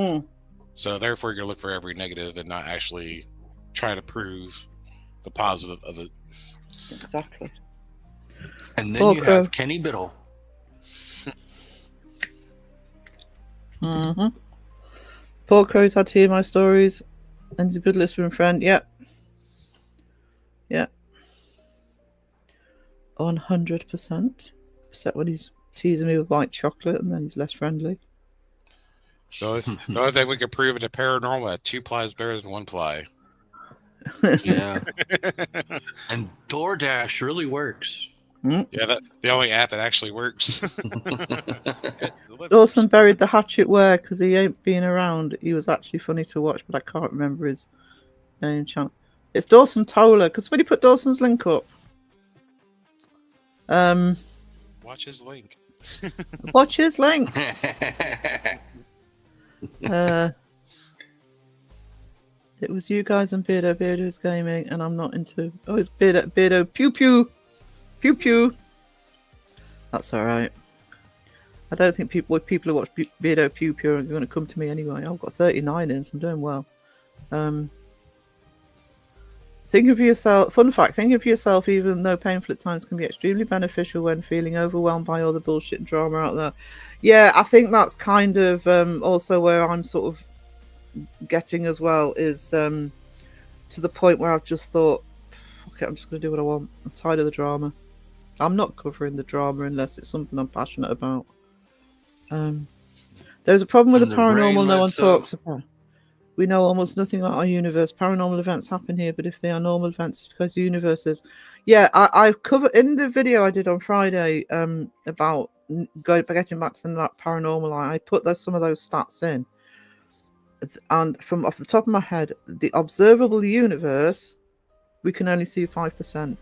So therefore, you're going to look for every negative and not actually try to prove the positive of it. Exactly. And then you have Kenny Biddle. Poor Crow's had to hear my stories, and he's a good listening friend. Yep. 100%. Except when he's teasing me with white chocolate, and then he's less friendly. The only thing we could prove in the paranormal that 2 ply is better than 1 ply. Yeah. And DoorDash really works. Yeah, the only app that actually works. Dawson buried the hatchet where, because he ain't been around. He was actually funny to watch, but I can't remember his name. It's Dawson Toller, because when you put Dawson's link up. Watch his link. Watch his link. It was you guys and Beardo. Beardo's gaming, and I'm not into. Oh, it's Beardo. Pew pew, pew pew. That's all right. I don't think people who watch Beardo Pew Pew are going to come to me anyway. I've got 39 in, so I'm doing well. Think of yourself. Fun fact: think of yourself, even though painful at times, can be extremely beneficial when feeling overwhelmed by all the bullshit and drama out there. Yeah, I think that's kind of also where I'm sort of getting as well, is to the point where I've just thought, okay, I'm just going to do what I want. I'm tired of the drama. I'm not covering the drama unless it's something I'm passionate about. There's a problem with the paranormal no one talks about. We know almost nothing about our universe. Paranormal events happen here, but if they are normal events, it's because the universe is. Yeah, I covered in the video I did on Friday about getting back to the paranormal. I put some of those stats in, and from off the top of my head, the observable universe, we can only see 5%.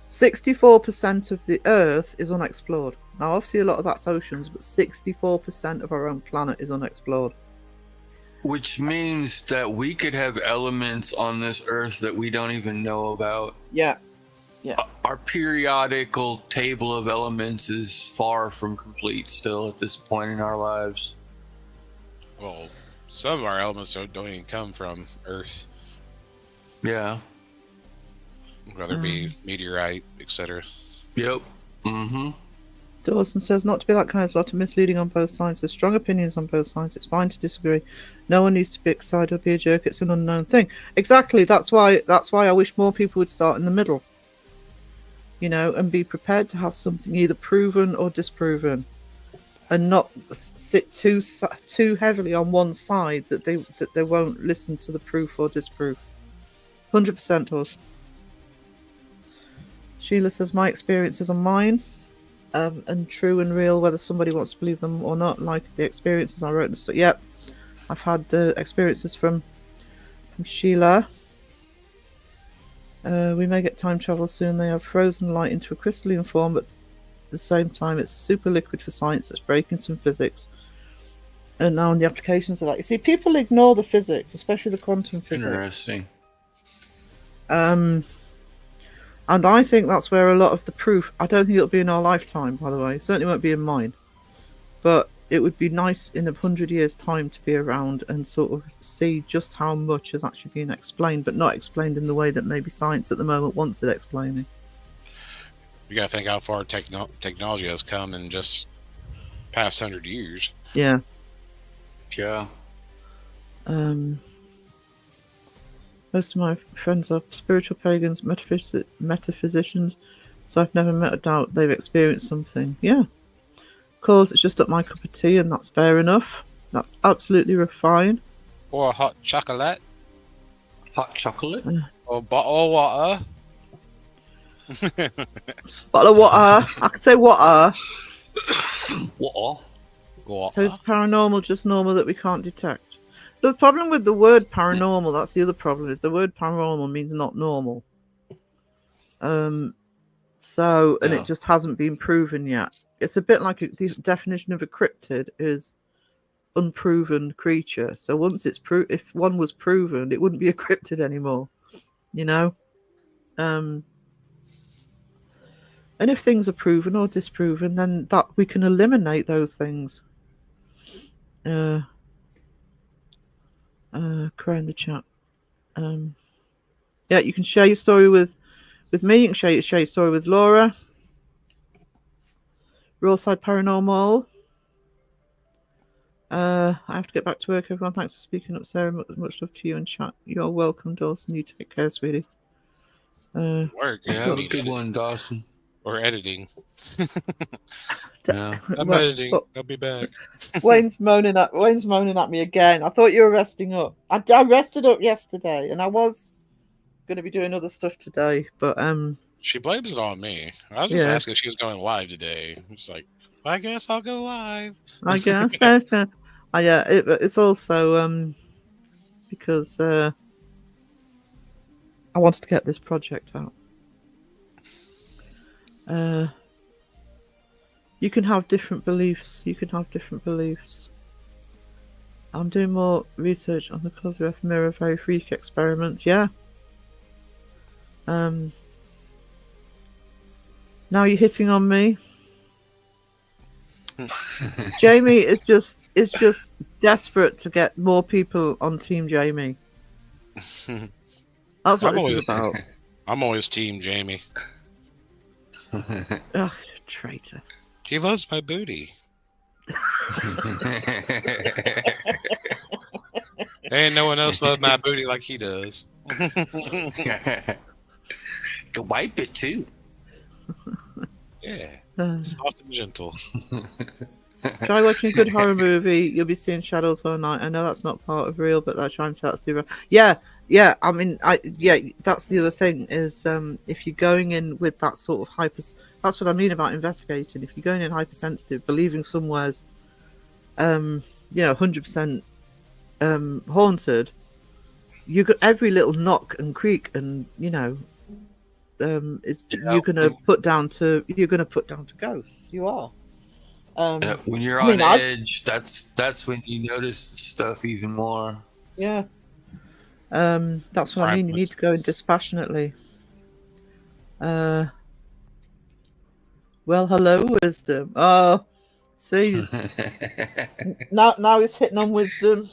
64% of the Earth is unexplored. Now, obviously, a lot of that's oceans, but 64% of our own planet is unexplored. Which means that we could have elements on this Earth that we don't even know about. Yeah. Our periodical table of elements is far from complete still at this point in our lives. Well, some of our elements don't even come from Earth. Yeah. Whether it be meteorite, etc. Yep. Dawson says, not to be that kind, there's a lot of misleading on both sides. There's strong opinions on both sides. It's fine to disagree. No one needs to be excited or be a jerk. It's an unknown thing. Exactly. That's why I wish more people would start in the middle. And be prepared to have something either proven or disproven, and not sit too heavily on one side that they won't listen to the proof or disproof. 100%, Dawson. Sheila says, my experiences are mine. And true and real, whether somebody wants to believe them or not, like the experiences I wrote and stuff. Yep, I've had experiences from Sheila. We may get time travel soon. They have frozen light into a crystalline form, but at the same time, it's a super liquid for science that's breaking some physics. And now on the applications of that, you see, people ignore the physics, especially the quantum physics. Interesting. And I think that's where a lot of the proof, I don't think it'll be in our lifetime, by the way. It certainly won't be in mine. But it would be nice in 100 years' time to be around and sort of see just how much has actually been explained, but not explained in the way that maybe science at the moment wants it explaining. You got to think how far technology has come in just past 100 years. Yeah. Yeah. Most of my friends are spiritual pagans, metaphysicians, so I've never met a doubt they've experienced something. Yeah. Of course, it's just up my cup of tea, and that's fair enough. That's absolutely fine. Or a hot chocolate. Hot chocolate? Or a bottle of water. Bottle of water. I could say water. Water. Well, So is paranormal just normal that we can't detect? The problem with the word paranormal, that's the other problem, is the word paranormal means not normal. So, and Yeah. it just hasn't been proven yet. It's a bit like the definition of a cryptid is unproven creature. So once it's if one was proven, it wouldn't be a cryptid anymore, you know? And if things are proven or disproven, then that we can eliminate those things. Cry in the chat. Yeah, you can share your story with me. You can share your story with Laura. Rawside Paranormal. I have to get back to work, everyone. Thanks for speaking up, Sarah. Much love to you and chat. You're welcome, Dawson. You take care, sweetie. work. Yeah, have a good one, Dawson. Or editing. Yeah. I'm editing. I'll be back. Wayne's moaning at me again. I thought you were resting up. I rested up yesterday, and I was going to be doing other stuff today, but She blames it on me. I was just asking if she was going live today. She's like, I guess I'll go live. I guess. Yeah, it's also because I wanted to get this project out. You can have different beliefs. I'm doing more research on the Cosgrove Mirror Very Freak experiments. Yeah. Now you're hitting on me. Jamie is just desperate to get more people on Team Jamie. That's what this is about. I'm always Team Jamie. Ugh, traitor. He loves my booty. Ain't no one else love my booty like he does. To wipe it too. Yeah. Soft and gentle. Try watching a good horror movie. You'll be seeing shadows all night. I know that's not part of real, but that trying to tell us to. Yeah. I mean, that's the other thing is if you're going in with that sort of that's what I mean about investigating. If you're going in hypersensitive, believing somewhere's 100% haunted, you got every little knock and creak, and you're gonna put down to ghosts. You are. When you're on edge, that's when you notice stuff even more. Yeah. That's what I mean. You need to go in dispassionately. Well, hello, wisdom. Oh, see, now he's hitting on wisdom.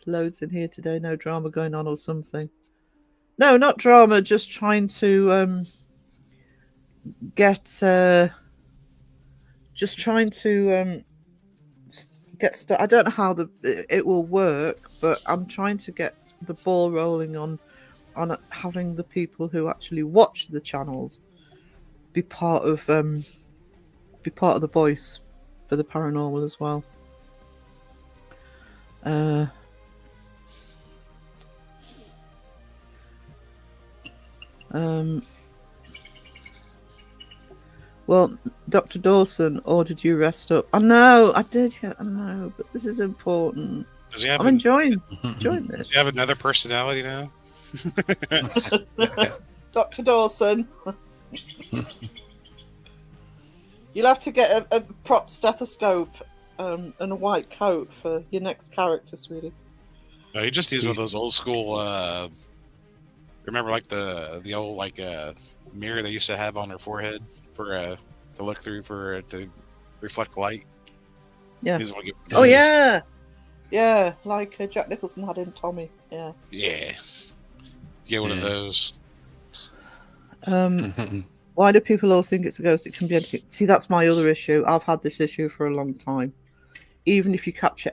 Loads in here today. No drama going on or something. No, not drama. Just trying to get started. I don't know how it will work, but I'm trying to get the ball rolling on having the people who actually watch the channels be part of the voice for the paranormal as well. Well, Dr. Dawson, or did you rest up? I know, I did. I know, but this is important. I'm enjoying this. Does he have another personality now? Dr. Dawson. You'll have to get a prop stethoscope and a white coat for your next character, sweetie. No, he just used one of those old school. Remember, like the old mirror they used to have on her forehead for to look through to reflect light. Yeah. Oh yeah, yeah. Like Jack Nicholson had in Tommy. Yeah. Yeah. Get one of those. Why do people always think it's a ghost? It can be anything. See, that's my other issue. I've had this issue for a long time. Even if you capture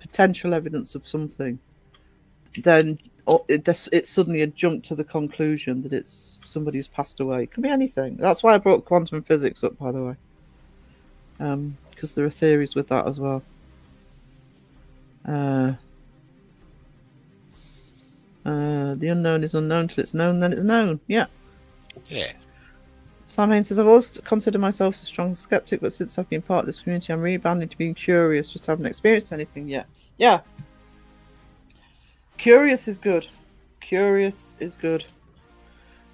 potential evidence of something, then it's suddenly a jump to the conclusion that it's somebody who's passed away. It can be anything. That's why I brought quantum physics up, by the way, because there are theories with that as well. The unknown is unknown till it's known, then it's known. Yeah. Yeah. Sam Hain says, I've always considered myself a strong skeptic, but since I've been part of this community, I'm rebounding to being curious, just haven't experienced anything yet. Yeah. Curious is good. Curious is good.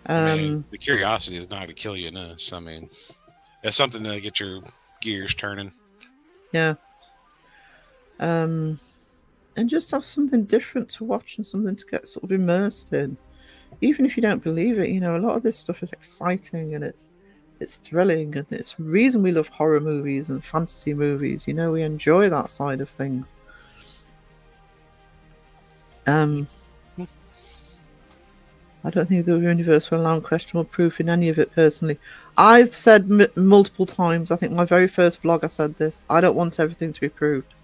I mean, the curiosity is not going to kill you in this. I mean, it's something to get your gears turning. Yeah. And just have something different to watch and something to get sort of immersed in. Even if you don't believe it, you know, a lot of this stuff is exciting and it's thrilling, and it's the reason we love horror movies and fantasy movies. You know, we enjoy that side of things. I don't think the universe will allow questionable proof in any of it personally. I've said multiple times, I think my very first vlog I said this, I don't want everything to be proved.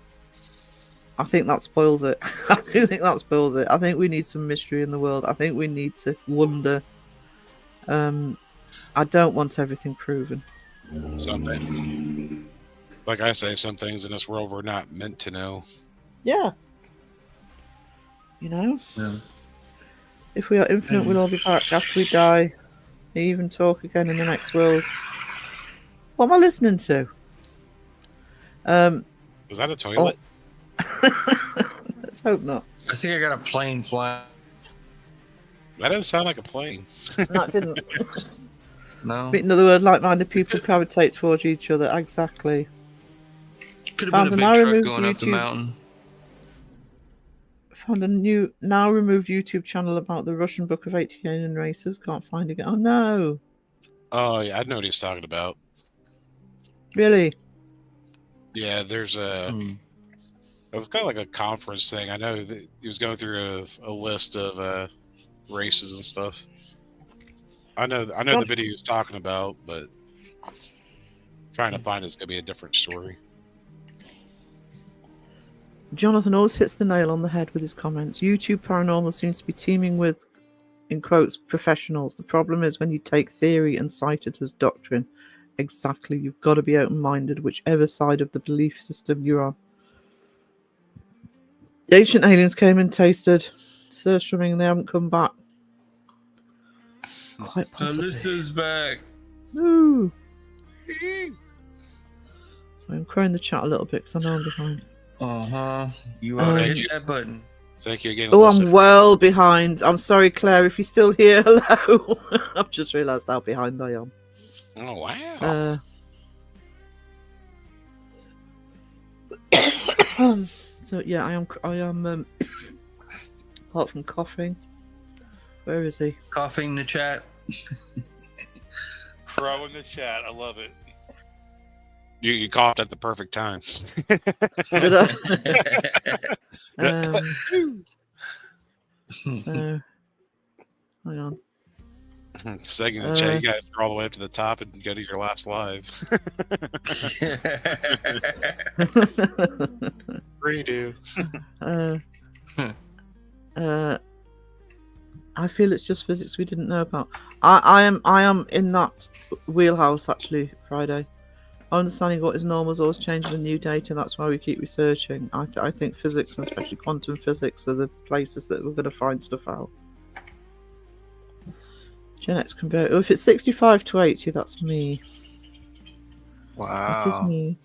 I think that spoils it. I do think that spoils it. I think we need some mystery in the world. I think we need to wonder. I don't want everything proven. Something. Like I say, some things in this world we're not meant to know. Yeah. You know? Yeah. If we are infinite, we'll all be back after we die. Even talk again in the next world. What am I listening to? Was that a toilet? Let's hope not. I think I got a plane flying. That didn't sound like a plane. No, it didn't. No. In other words, like-minded people gravitate towards each other. Exactly. Could have Found been a a now big truck removed going up the YouTube. mountain. Found a new, now removed YouTube channel about the Russian Book of 88 races. Can't find it again. Oh no. Oh, yeah, I know what he's talking about. Really? Yeah, there's a... It was kind of like a conference thing. I know that he was going through a list of races and stuff. I know the video he was talking about, but trying to find it's going to be a different story. Jonathan always hits the nail on the head with his comments. YouTube Paranormal seems to be teeming with, in quotes, professionals. The problem is when you take theory and cite it as doctrine. Exactly. You've got to be open-minded, whichever side of the belief system you're on. The ancient aliens came and tasted Surströmming and they haven't come back. Quite possibly. Alyssa's back. Woo. So I'm crowing the chat a little bit because I know I'm behind. You already hit that button. Thank you again, Oh, Alyssa. I'm well behind. I'm sorry, Claire, if you're still here. Hello. I've just realised how behind I am. Oh, wow. So yeah, I am. Apart from coughing, where is he? Coughing the chat. Bro in the chat, I love it. You coughed at the perfect time. Did I? So, hang on. Second in the chat, you guys are all the way up to the top and go to your last live. Redo. I feel it's just physics we didn't know about. I am in that wheelhouse actually. Friday, understanding what is normal is always changing with new data. That's why we keep researching. I think physics, and especially quantum physics, are the places that we're going to find stuff out. Gen X convert. Oh, if it's 65 to 80, that's me. Wow. That is me.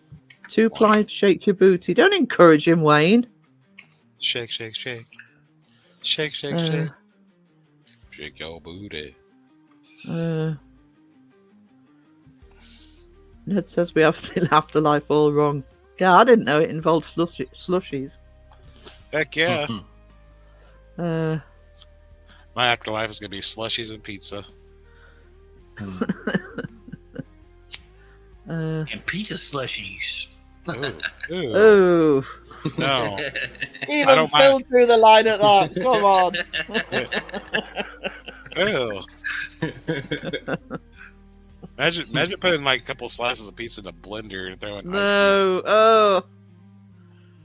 Two-ply, shake your booty. Don't encourage him, Wayne. Shake, shake, shake. Shake, shake, shake. Shake your booty. Ned says we have the afterlife all wrong. Yeah, I didn't know it involved slushies. Heck yeah. Uh, My afterlife is going to be slushies and pizza. And pizza slushies. Ooh. Ooh. Oh, No. even don't Phil mind. through the line at that. Come on. Ew. Imagine putting like a couple slices of pizza in a blender and throwing ice cream. No. Oh.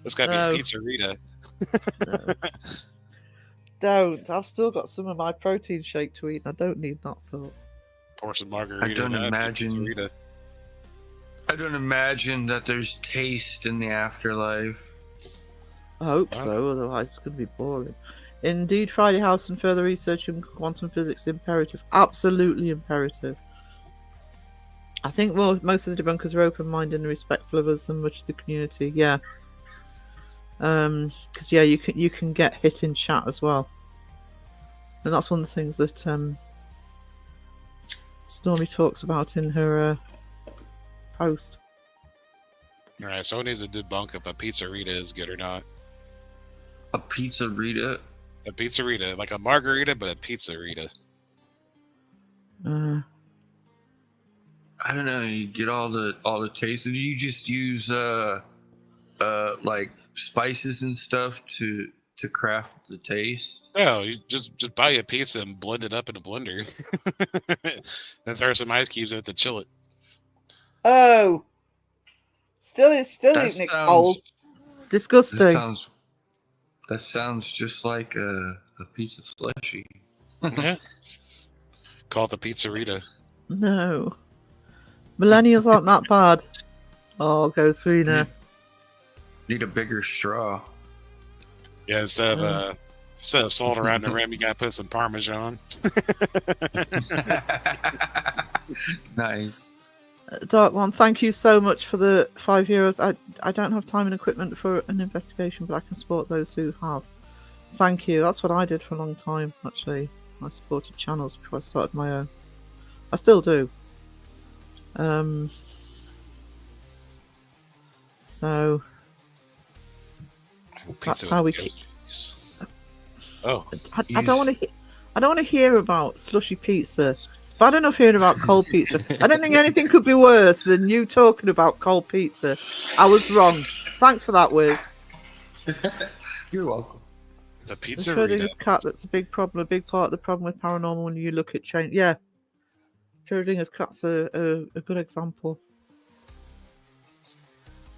It's got to No. be a pizzeria. No. Don't. I've still got some of my protein shake to eat. I don't need that thought. Pour some margarita. I don't in that imagine- pizzeria. I don't imagine that there's taste in the afterlife. I hope Wow. so. Otherwise, it's going to be boring. Indeed, Friday House and further research in quantum physics imperative. Absolutely imperative. I think most of the debunkers are open-minded and respectful of us than much of the community. Yeah. Because you can get hit in chat as well, and that's one of the things that Stormy talks about in her post. All right, someone needs to debunk if a pizzerita is good or not. A pizzerita? A pizzerita, like a margarita, but a pizzerita. Uh, I don't know. You get all the taste. Do you just use like spices and stuff to craft the taste? No, you just buy a pizza and blend it up in a blender. Then throw some ice cubes in it to chill it. oh, still That eating it sounds- cold. Disgusting. That sounds just like a pizza slushy. Yeah. Call it the pizzerita. No, millennials aren't that bad. Oh, go Serena. Need a bigger straw. Yeah, instead of salt around the rim, you gotta put some Parmesan. Nice. Dark One, thank you so much for the €5. I don't have time and equipment for an investigation, but I can support those who have. Thank you. That's what I did for a long time, actually. I supported channels before I started my own. I still do. So that's Pizza how we with keep. goat. Oh, I don't want to. I don't want to hear about slushy pizza. It's bad enough hearing about cold pizza. I don't think anything could be worse than you talking about cold pizza. I was wrong. Thanks for that, Wiz. You're welcome. the The pizzerita. Schrödinger's cat, that's a big problem. A big part of the problem with paranormal when you look at change. Yeah. Schrödinger's cat's a good example.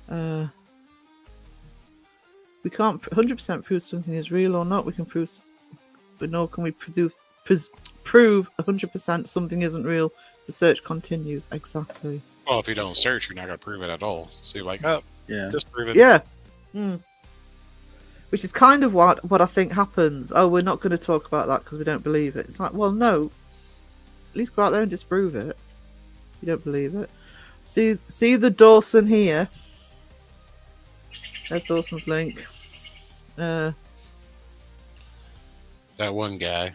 We can't 100% prove something is real or not. We can prove, but nor can we prove 100% something isn't real. The search continues. Exactly. Well, if you don't search, you're not gonna prove it at all. So you're like, oh, Yeah. disprove it. Yeah. Which is kind of what I think happens. Oh, we're not going to talk about that because we don't believe it. It's like, well, no. At least go out there and disprove it. You don't believe it. See the Dawson here. There's Dawson's link. That one guy.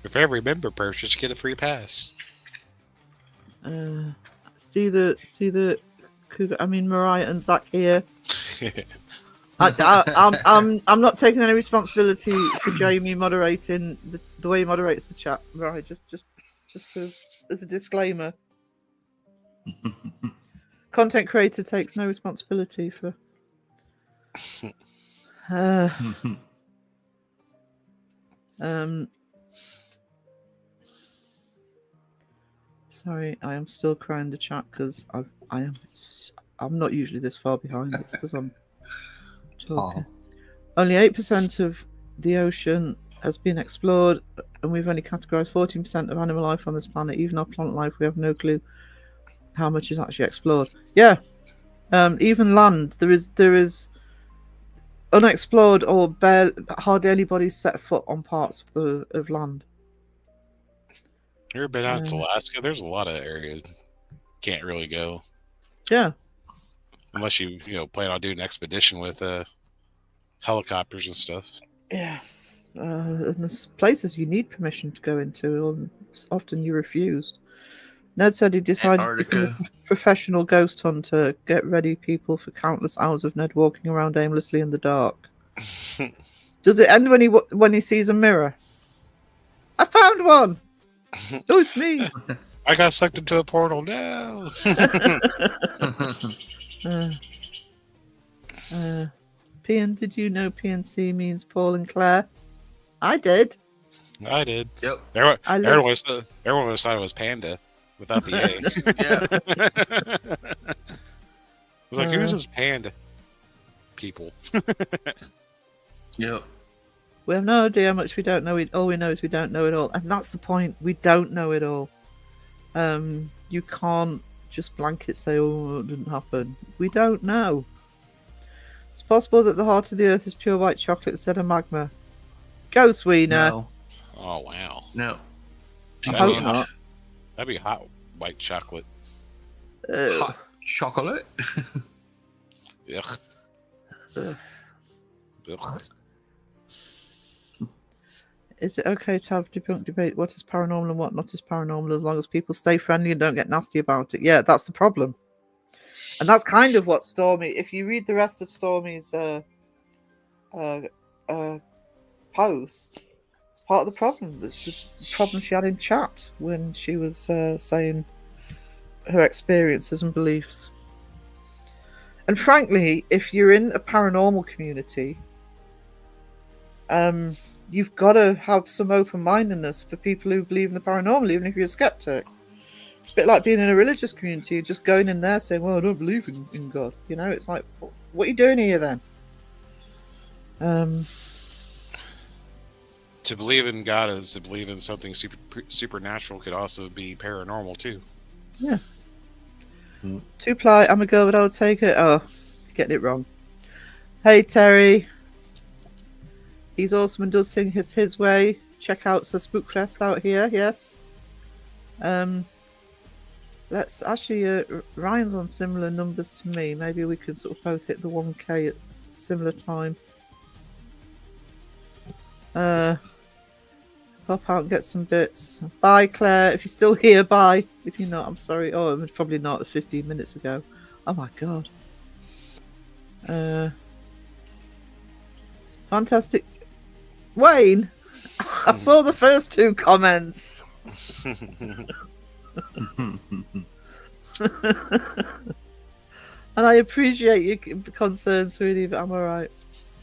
If every member purchase, you get a free pass. See the cougar. I mean, Mariah and Zach here. I'm not taking any responsibility for Jamie moderating the way he moderates the chat. Right, just as a disclaimer. Content creator takes no responsibility for. Sorry, I am still crying the chat because I'm not usually this far behind. It's because I'm talking. Only 8% of the ocean has been explored, and we've only categorized 14% of animal life on this planet. Even our plant life, we have no clue how much is actually explored. Yeah, even land, there is unexplored or hardly anybody set foot on parts of land. You ever been out to Alaska? There's a lot of areas can't really go. Yeah. Unless you plan on doing an expedition with helicopters and stuff. Yeah. And there's places you need permission to go into, and often you refused. Ned said he decided to become a professional ghost hunter. Get ready, people, for countless hours of Ned walking around aimlessly in the dark. Does it end when he sees a mirror? I found one! Oh, it's me! I got sucked into a portal now! Pian, did you know PNC means Paul and Claire? I did. I did. Yep. Everyone was thought it was Panda without the A. Yeah. I was like, who's this Panda? People. Yep. We have no idea how much we don't know. All we know is we don't know it all. And that's the point. We don't know it all. You can't just blanket say, oh, it didn't happen. We don't know. It's possible that the heart of the Earth is pure white chocolate instead of magma. Go, Sweena. No, Oh wow, no. I Do you That'd hope be want not. that'd be hot white chocolate. hot chocolate? Ugh. Ugh. Ugh. Is it okay to have debunked debate what is paranormal and what not is paranormal as long as people stay friendly and don't get nasty about it? Yeah, that's the problem. And that's kind of what Stormy, if you read the rest of Stormy's post, it's part of the problem. The problem she had in chat when she was saying her experiences and beliefs. And frankly, if you're in a paranormal community, you've got to have some open-mindedness for people who believe in the paranormal, even if you're a skeptic. It's a bit like being in a religious community. You're just going in there saying, well, I don't believe in God. You know, it's like, what are you doing here then? To believe in God is to believe in something supernatural. Could also be paranormal too. Yeah. Two-ply, I'm a girl, but I would take it. Oh, getting it wrong. Hey, Terry. He's awesome and does things his way. Check out the Spookfest out here, yes. Let's actually, Ryan's on similar numbers to me. Maybe we can sort of both hit the 1K at similar time. Pop out and get some bits. Bye, Claire. If you're still here, bye. If you're not, I'm sorry. Oh, it was probably not 15 minutes ago. Oh my god. Fantastic. Wayne, I saw the first two comments. And I appreciate your concerns, sweetie, but I'm alright.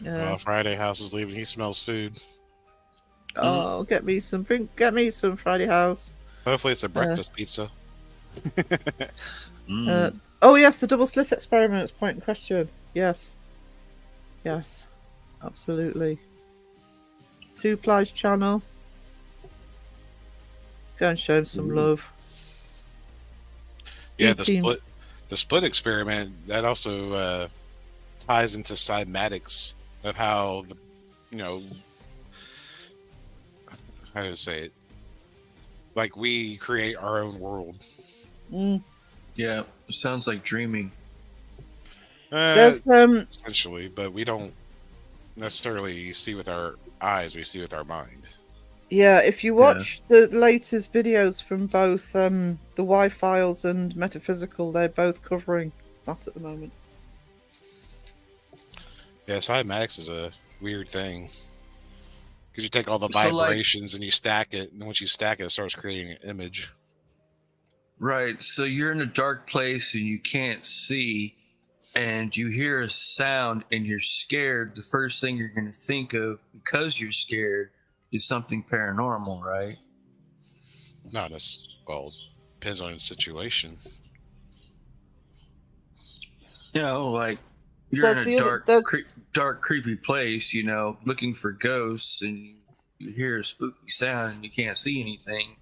Well, Friday House is leaving. He smells food. Oh, get me some Friday House. Hopefully, it's a breakfast pizza. Oh yes, the double slit experiment is point in question. Yes, absolutely. Two Plies channel. Go and show him some love. Yeah, Team. the split experiment that also ties into cymatics of how how to say it, like we create our own world. Yeah, it sounds like dreaming. There's Essentially, but we don't necessarily see with our eyes, we see with our mind. yeah, if you watch the latest videos from both the Y-Files and Metaphysical, they're both covering that at the moment. Yeah, cymatics is a weird thing because you take all the So, like- vibrations and you stack it, and once you stack it, it starts creating an image. Right. So you're in a dark place and you can't see, and you hear a sound and you're scared. The first thing you're going to think of, because you're scared, is something paranormal, right? Not as well, depends on the situation. You know, like you're There's in the a other- dark, creepy place, you know, looking for ghosts, and you hear a spooky sound and you can't see anything.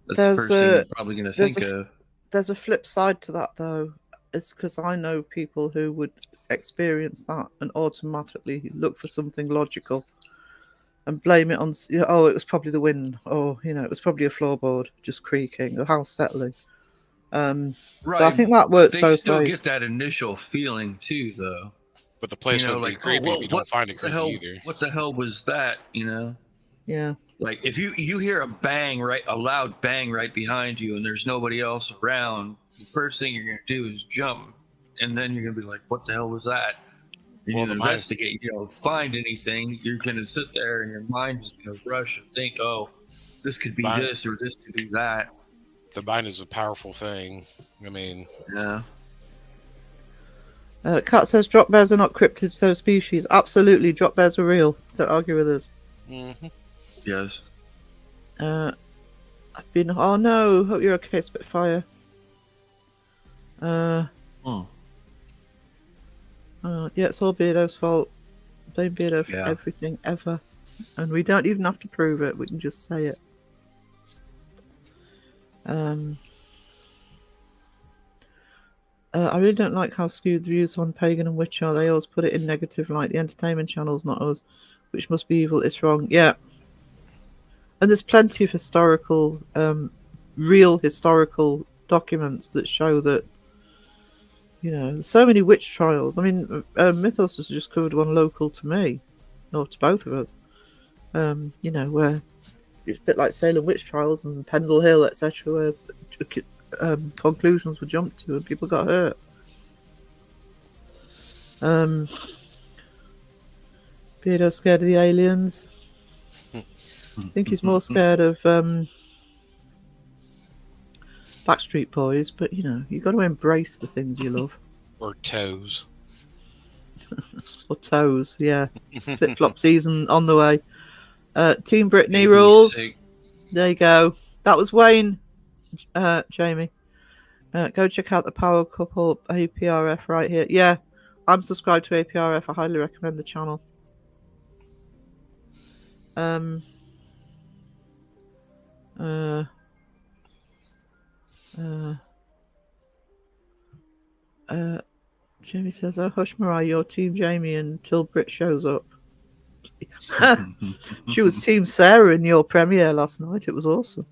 That's the There's first thing you're probably going to there's think a- of. There's a flip side to that, though. It's because I know people who would experience that and automatically look for something logical and blame it on, oh, it was probably the wind, or, it was probably a floorboard just creaking, the house settling. So I think that works They both still ways. get that initial feeling too, though. But the place You know, would be like, creepy if you don't find it what the creepy hell? either. What the hell was that? You know, Yeah. like if you hear a loud bang right behind you, and there's nobody else around, the first thing you're gonna do is jump, and then you're gonna be like, "What the hell was that?" And Well, you the mind- investigate. You don't find anything. You're gonna sit there, and your mind is gonna rush and think, "Oh, this could be Mind- this or this could be that." The mind is a powerful thing. I mean, Yeah. Kat says drop bears are not cryptids, they're species. Absolutely, drop bears are real. Don't argue with us. Yes. I've been. Oh no, hope you're okay, Spitfire. Yeah, it's all Beardo's fault. Blame Beardo for Yeah. everything ever, and we don't even have to prove it. We can just say it. I really don't like how skewed the views on Pagan and Witch are. They always put it in negative light. The entertainment channel's not us, which must be evil. It's wrong. Yeah. And there's plenty of historical, real historical documents that show that, you know, there's so many witch trials. I mean, Mythos has just covered one local to me, or to both of us. You know, where it's a bit like Salem witch trials and Pendle Hill, etc., where conclusions were jumped to and people got hurt. Beardo scared of the aliens. I think he's more scared of Backstreet Boys, but you know, you got to embrace the things you love. Or toes. Or toes, yeah. Flip flop season on the way. Team Brittany Maybe rules. sick. There you go. That was Wayne, Jamie. Go check out the Power Couple APRF right here. Yeah, I'm subscribed to APRF. I highly recommend the channel. Jamie says, "Oh, hush, Mariah, you're Team Jamie until Brit shows up." She was Team Sarah in your premiere last night. It was awesome.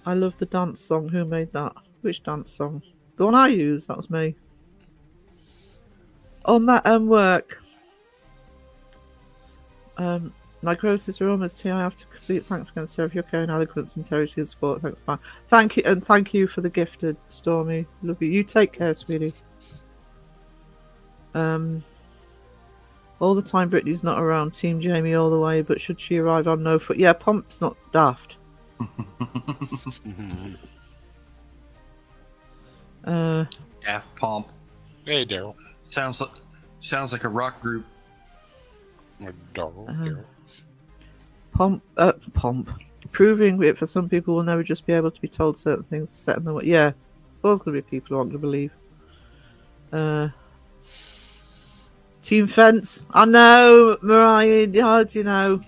I love the dance song. Who made that? Which dance song? The one I used. That was me. On that work. My grosses are almost here. I have to sleep. Thanks again, Sarah, for your care and eloquence and territory and support. Thanks, bye. Thank you, and thank you for the gifted, Stormy. Love you. You take care, sweetie. All the time Brittany's not around, Team Jamie all the way, but should she arrive on no foot? Yeah, Pomp's not daft. Daft Pomp. Hey, Daryl. Sounds like a rock group. Or Daryl. Pomp. Proving it for some people will never just be able to be told certain things to set in the way. Yeah, there's always going to be people who aren't going to believe. Team Fence. I know, Mariah. How do you know?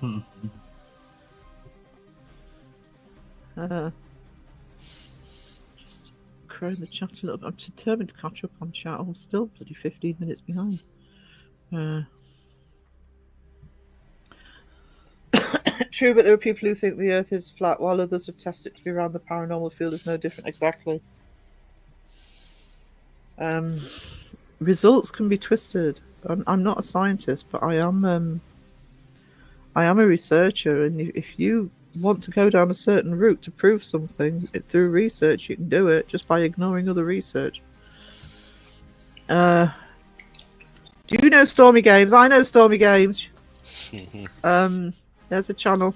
Just crowing the chat a little bit. I'm determined to catch up on chat. I'm still bloody 15 minutes behind. True, but there are people who think the Earth is flat, while others have tested it to be around. The paranormal field is no different. Exactly. Results can be twisted. I'm not a scientist, but I am a researcher, and if you want to go down a certain route to prove something through research, you can do it just by ignoring other research. Do you know Stormy Games? I know Stormy Games. There's a channel.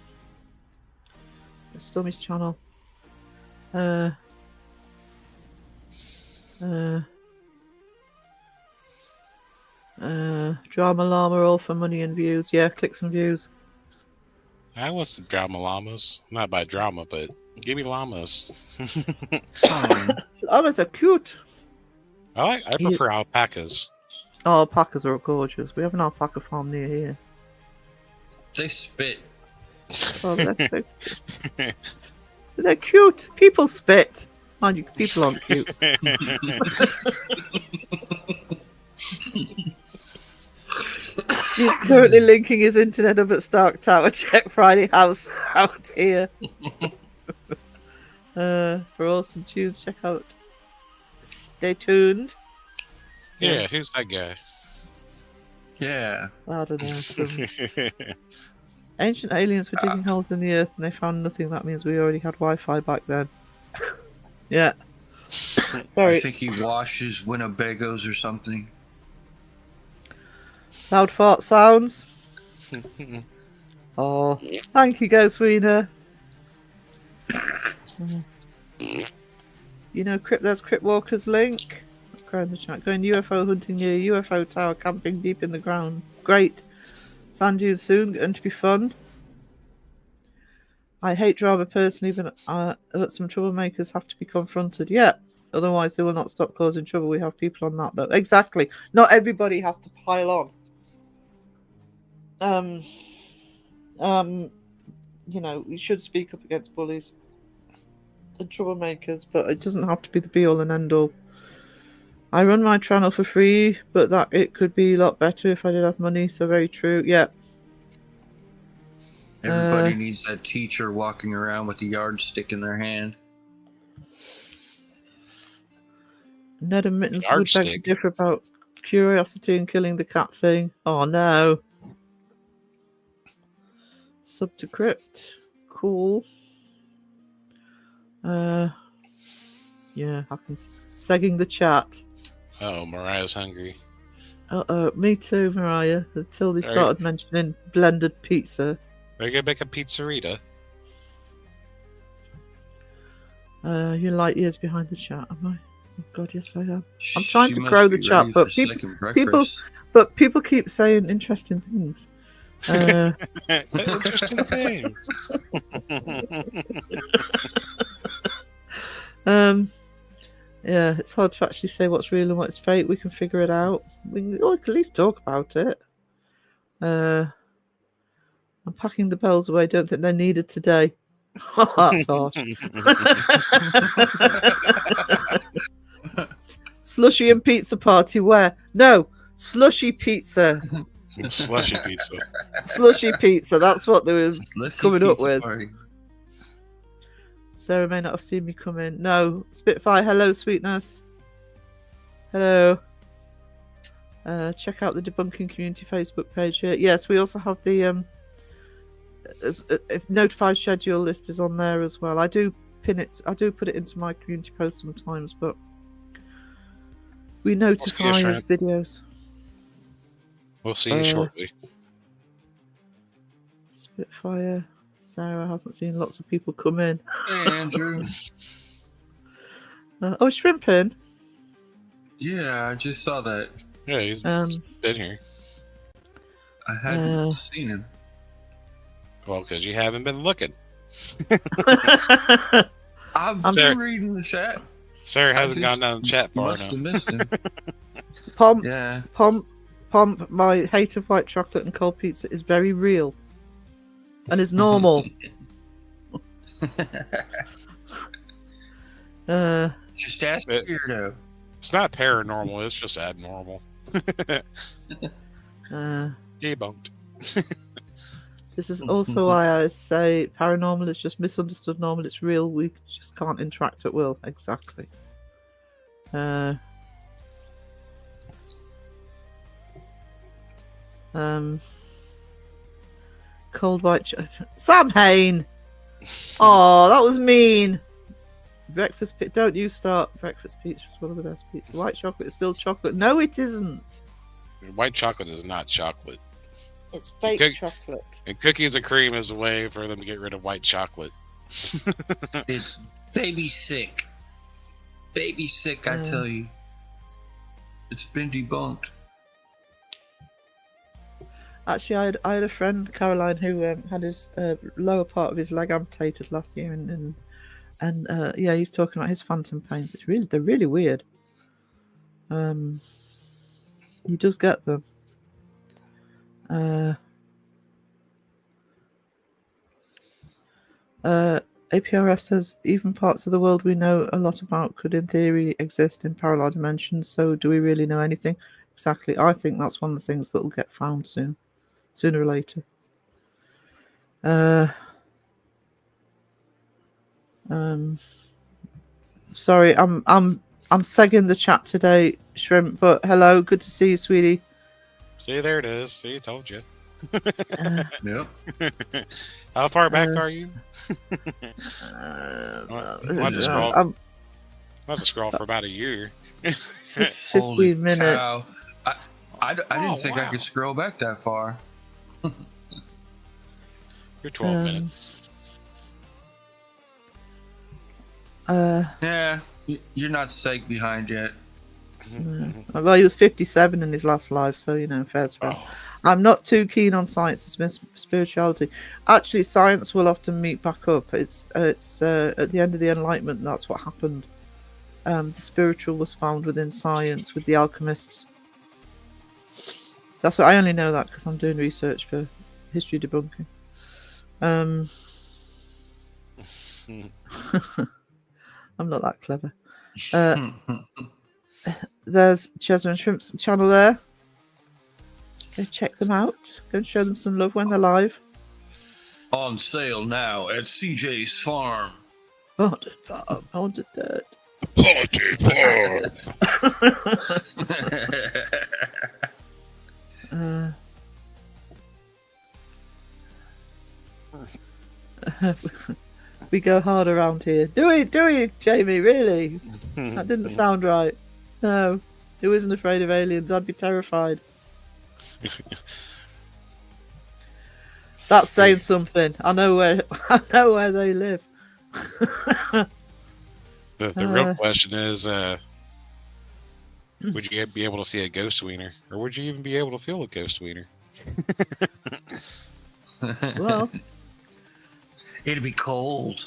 There's Stormy's channel. Drama Llama, all for money and views. Yeah, clicks and views. I want some drama llamas. Not by drama, but give me llamas. Llamas are cute. I prefer alpacas. Oh, alpacas are gorgeous. We have an alpaca farm near here. They spit. Oh, they're cute. People spit. Mind you, people aren't cute. He's currently linking his internet up at Stark Tower. Check Friday House out here. For awesome tunes, check out. Stay tuned. Yeah, who's that guy? Yeah. I don't know. Ancient aliens were digging holes in the earth and they found nothing. That means we already had Wi-Fi back then. Yeah. Sorry. I think he washes Winnebagos or something. Loud fart sounds. Oh, thank you, Ghost Wiener. You know, there's Crypt Walker's link. Go in the chat. Going UFO hunting near UFO tower, camping deep in the ground. Great. Sand dunes soon, going to be fun. I hate drama personally, but some troublemakers have to be confronted. Yeah, otherwise they will not stop causing trouble. We have people on that though. Exactly. Not everybody has to pile on. You know, we should speak up against bullies. the troublemakers, but it doesn't have to be the be all and end all. I run my channel for free, but that it could be a lot better if I did have money. So very true. Yeah. Everybody needs that teacher walking around with the yardstick in their hand. Ned and Mittens would beg to Yardstick? differ about curiosity and killing the cat thing. Oh no. Sub to crypt. Cool. Yeah, happens. Segging the chat. Oh, Mariah's hungry. Me too, Mariah. Until they Right. started mentioning blended pizza. We're gonna make a pizzerita. You're light years behind the chat, am I? Oh God, yes I am. I'm trying to grow the chat, but but people keep saying interesting things. Interesting things. Yeah, it's hard to actually say what's real and what's fake. We can figure it out. We can at least talk about it. I'm packing the bells away. Don't think they're needed today. That's harsh. Slushy and pizza party where? No, slushy pizza. Slushy pizza. Slushy pizza. That's what they were coming up with. Party. Sarah may not have seen me come in. No, Spitfire. Hello, sweetness. Hello. Check out the Debunking Community Facebook page here. Yes, we also have the notified schedule list is on there as well. I do pin it. I do put it into my community post sometimes, but we notify Shrimp. of videos. We'll see you shortly. Spitfire. Sarah hasn't seen lots of people come in. Hey, Andrew. Shrimping. Yeah, I just saw that. Yeah, he's been here. I hadn't seen him. Well, because you haven't been looking. I've Sarah- been reading the chat. Sarah hasn't just gone down the chat far Must have enough. missed him. Pomp, Yeah. pomp. My hate of white chocolate and cold pizza is very real, and is normal. Just ask But- Weirdo. It's not paranormal, it's just abnormal. Debunked. This is also why I say paranormal is just misunderstood normal. It's real. We just can't interact at will. Exactly. Cold white. Sam Hain. Oh, that was mean. Breakfast pizza. Don't you start. Breakfast pizza is one of the best pizza. White chocolate is still chocolate. No, it isn't. White chocolate is not chocolate. It's fake Okay. chocolate. And cookies and cream is a way for them to get rid of white chocolate. It's baby sick. Baby sick, I tell you. It's been debunked. Actually, I had a friend, Caroline, who had his lower part of his leg amputated last year, and yeah, he's talking about his phantom pains. They're really weird. He does get them. APRF says even parts of the world we know a lot about could, in theory, exist in parallel dimensions. So, do we really know anything? Exactly. I think that's one of the things that will get found soon, sooner or later. Sorry, I'm segging the chat today, Shrimp. But hello, good to see you, sweetie. See, there it is. See, I told you. Yep. How far back are you? I'll have to scroll. I'll have to scroll for about a year. 15 minutes. Cow. I didn't think I wow. could scroll back that far. You're 12 minutes. Yeah, you're not psyched behind yet. Well, he was 57 in his last life, so you know, fair's fair. Oh, I'm not too keen on science to dismiss spirituality. Actually, science will often meet back up. It's at the end of the Enlightenment. That's what happened. The spiritual was found within science with the alchemists. That's what I only know that because I'm doing research for history debunking. I'm not that clever. There's Chesma and Shrimp's channel there. Go check them out. Go and show them some love when they're live. On sale now at CJ's Farm. Haunted farm, haunted dirt. We go hard around here. Do it, Jamie, really? That didn't sound right. No, who isn't afraid of aliens? I'd be terrified. That's saying something. I know where they live. The real question is, would you be able to see a ghost wiener, or would you even be able to feel a ghost wiener? Well, It'd be cold.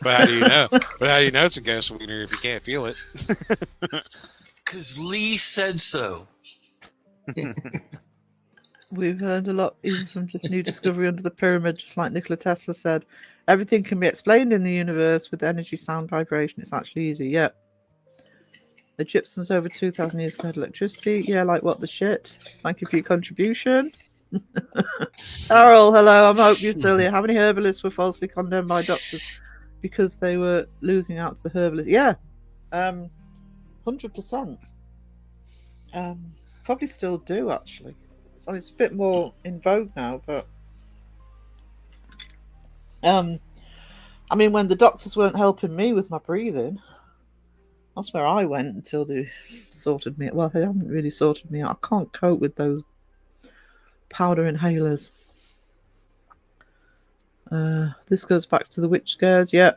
But how do you know? But how do you know it's a ghost wiener if you can't feel it? Because Lee said so. we've learned a lot even from just new discovery under the pyramid, just like Nikola Tesla said. Everything can be explained in the universe with energy, sound, vibration. It's actually easy. Yeah. Egyptians over 2,000 years ago had electricity. Yeah, like what the shit? Thank you for your contribution. Errol, hello. I hope you're still here. How many herbalists were falsely condemned by doctors because they were losing out to the herbalists? Yeah, 100%. Probably still do, actually. So it's a bit more in vogue now, but I mean, when the doctors weren't helping me with my breathing, that's where I went until they sorted me. Well, they haven't really sorted me out. I can't cope with those powder inhalers. This goes back to the witch scares. Yeah,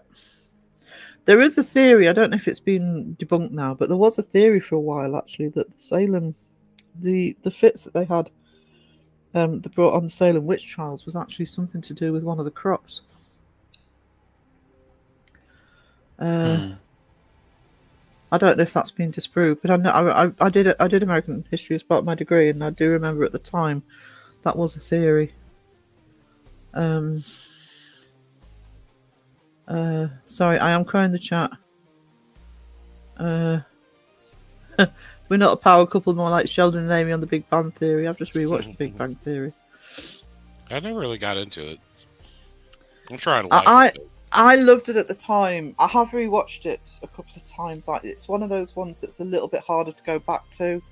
there is a theory. I don't know if it's been debunked now, but there was a theory for a while actually that the Salem, the fits that they had, that brought on the Salem witch trials was actually something to do with one of the crops. I don't know if that's been disproved, but I know I did American history as part of my degree, and I do remember at the time that was a theory. Sorry, I am crying in the chat. We're not a power couple, more like Sheldon and Amy on The Big Bang Theory. I've just rewatched The Big Bang Theory. I never really got into it. I'm trying to like it. I loved it at the time. I have rewatched it a couple of times. Like, it's one of those ones that's a little bit harder to go back to.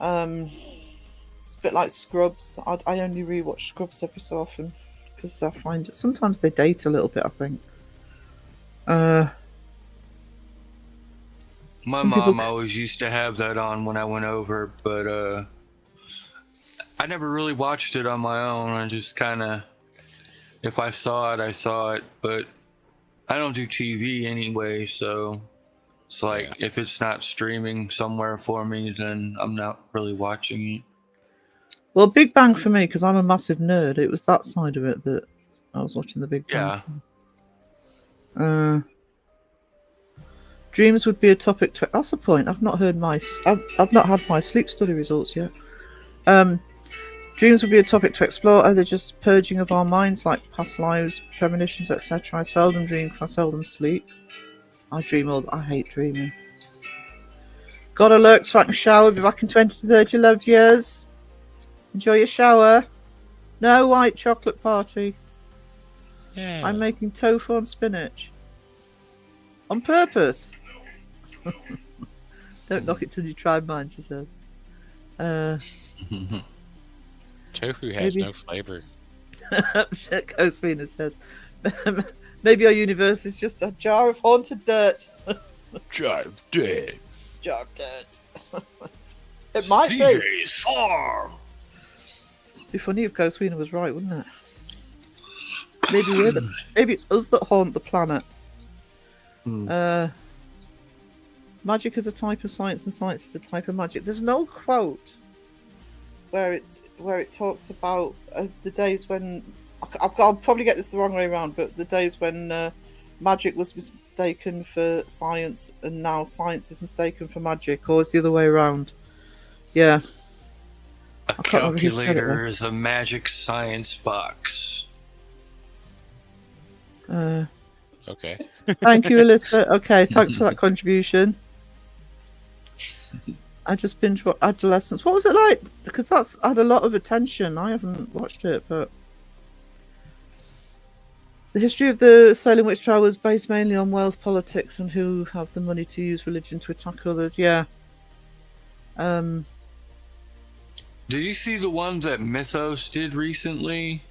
It's a bit like Scrubs. I only rewatch Scrubs every so often because I find it sometimes they date a little bit. I think. My mom always used to have that on when I went over, but I never really watched it on my own. I just kind of, if I saw it, I saw it, but I don't do TV anyway, so it's like if it's not streaming somewhere for me, then I'm not really watching it. Well, Big Bang for me, because I'm a massive nerd, it was that side of it that I was watching the Big Bang. Yeah. Dreams would be a topic to. That's the point. I've not had my sleep study results yet. Dreams would be a topic to explore. Are they just purging of our minds, like past lives, premonitions, etc.? I seldom dream because I seldom sleep. I dream all. I hate dreaming. Gotta lurk so I can shower. Be back in 20 to 30 loved years. Enjoy your shower. No white chocolate party. Yeah. I'm making tofu and spinach. On purpose. Don't knock it till you try mine, she says. Tofu has maybe. no flavor. Ghost Venus says, maybe our universe is just a jar of haunted dirt. Jar of dirt. Jar of dirt. It might be. CJ's Farm. It'd be funny if Ghost Venus was right, wouldn't it? Maybe it's us that haunt the planet. Magic is a type of science, and science is a type of magic. There's an old quote where it talks about the days when I'll probably get this the wrong way around, but the days when magic was mistaken for science, and now science is mistaken for magic, or it's the other way around. Yeah. A calculator is a magic science box. Okay. Thank you, Alyssa. Okay, thanks for that contribution. I just binge watched Adolescence. What was it like? Because that's had a lot of attention. I haven't watched it, but the history of the Salem witch trial was based mainly on wealth politics and who have the money to use religion to attack others. Yeah. Did you see the ones that Mythos did recently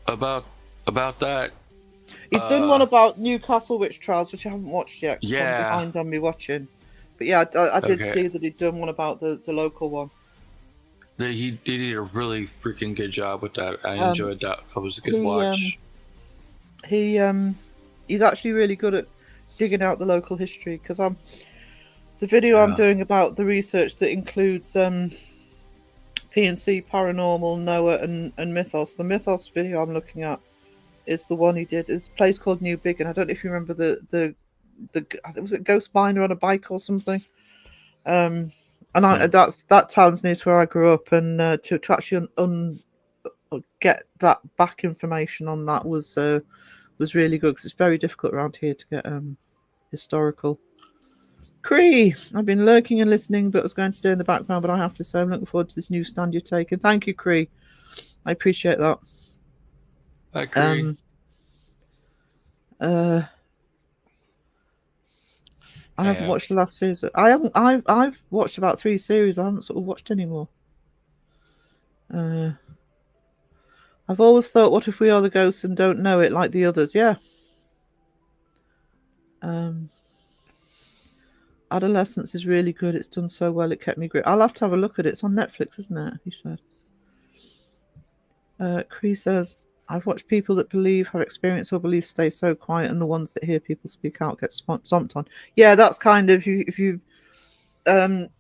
about that? He's done one about Newcastle witch trials, which I haven't watched yet. 'Cause Yeah. I'm behind on me watching. But yeah, I did Okay. see that he'd done one about the local one. He did a really freaking good job with that. I enjoyed that. It was a good watch. He's actually really good at digging out the local history, because the video I'm Yeah. doing about the research that includes PNC, Paranormal, Noah, and Mythos. The Mythos video I'm looking at is the one he did. It's a place called New Biggin. I don't know if you remember the was it Ghost Miner on a bike or something. And that town's near to where I grew up, and to actually get that back information on that was really good, because it's very difficult around here to get historical. Cree, I've been lurking and listening, but I was going to stay in the background. But I have to say, I'm looking forward to this new stand you're taking. Thank you, Cree. I appreciate that. I agree. I haven't watched the last series. I've watched about 3 series. I haven't sort of watched any more. I've always thought, what if we are the ghosts and don't know it like the others? Yeah. Adolescence is really good. It's done so well. It kept me gripped. I'll have to have a look at it. It's on Netflix, isn't it? He said. Cree says, I've watched people that believe, have experience or belief stay so quiet, and the ones that hear people speak out get stomped on. Yeah, that's kind of, if you heard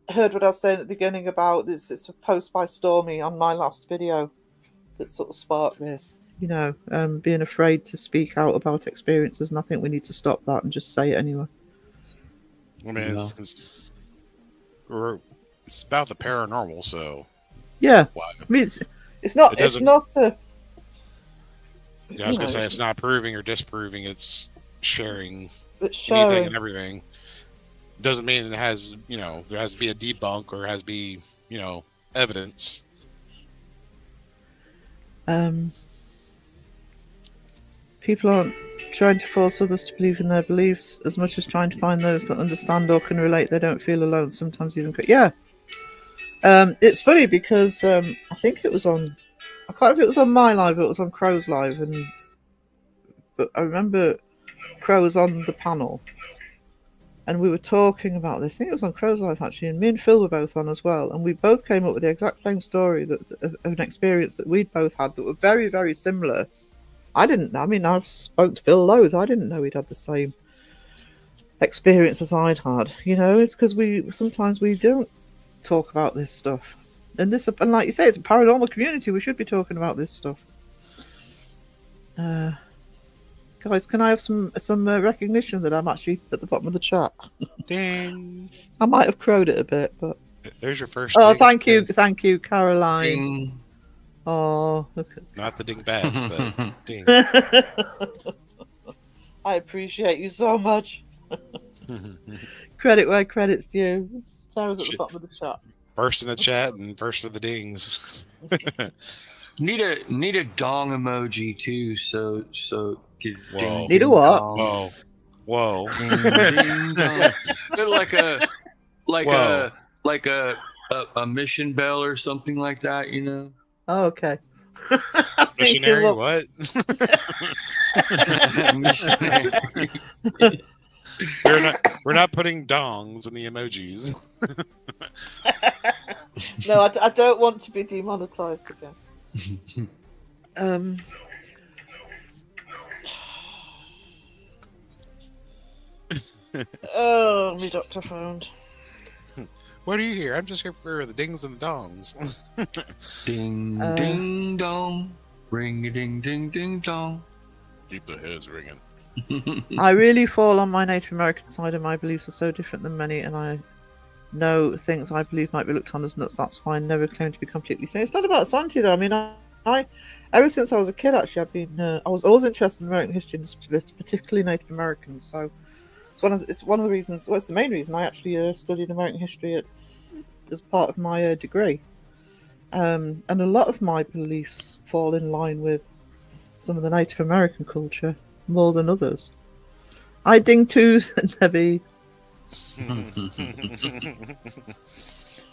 what I was saying at the beginning about this, it's a post by Stormy on my last video that sort of sparked this, being afraid to speak out about experiences, and I think we need to stop that and just say it anyway. I mean, it's about the paranormal, so yeah. why? I mean, it's not a, Yeah, I was gonna say it's not proving or disproving. It's sharing anything and everything. Doesn't mean it has, there has to be a debunk or has to be, evidence. People aren't trying to force others to believe in their beliefs as much as trying to find those that understand or can relate. They don't feel alone. Sometimes even it's funny because I think it was on, I can't remember if it was on my live or it was on Crow's live, but I remember Crow was on the panel and we were talking about this. I think it was on Crow's live actually, and me and Phil were both on as well, and we both came up with the exact same story of an experience that we'd both had that were very, very similar. I've spoke to Phil loads. I didn't know he'd had the same experience as I'd had. It's because sometimes we don't talk about this stuff. And like you say, it's a paranormal community. We should be talking about this stuff. Guys, can I have some recognition that I'm actually at the bottom of the chat? Ding. I might have crowed it a bit, but There's your first. oh, ding. thank you, Caroline. Ding. Oh, look at Not the ding bats, but ding. I appreciate you so much. Credit where credit's due. Sarah's at the bottom of the chat. First in the chat and first with the dings. Need a dong emoji too, so get Whoa. ding, Need a ding, what? dong. Whoa. Ding, ding, dong. like a mission bell or something like that, Oh, okay. Missionary, what? Missionary. We're not putting dongs in the emojis. No, I don't want to be demonetized again. Oh, me doctor phoned. What are you here? I'm just here for the dings and the dongs. Ding ding dong. Ring a ding ding ding dong. Keep the heads ringing. I really fall on my Native American side, and my beliefs are so different than many, and I know things I believe might be looked on as nuts. That's fine. Never claim to be completely sane. It's not about sanity, though. I mean, I Ever since I was a kid, actually, I was always interested in American history, and particularly Native Americans. So it's one of the reasons. Well, it's the main reason I actually studied American history as part of my degree. And a lot of my beliefs fall in line with some of the Native American culture more than others. I ding tooth and heavy.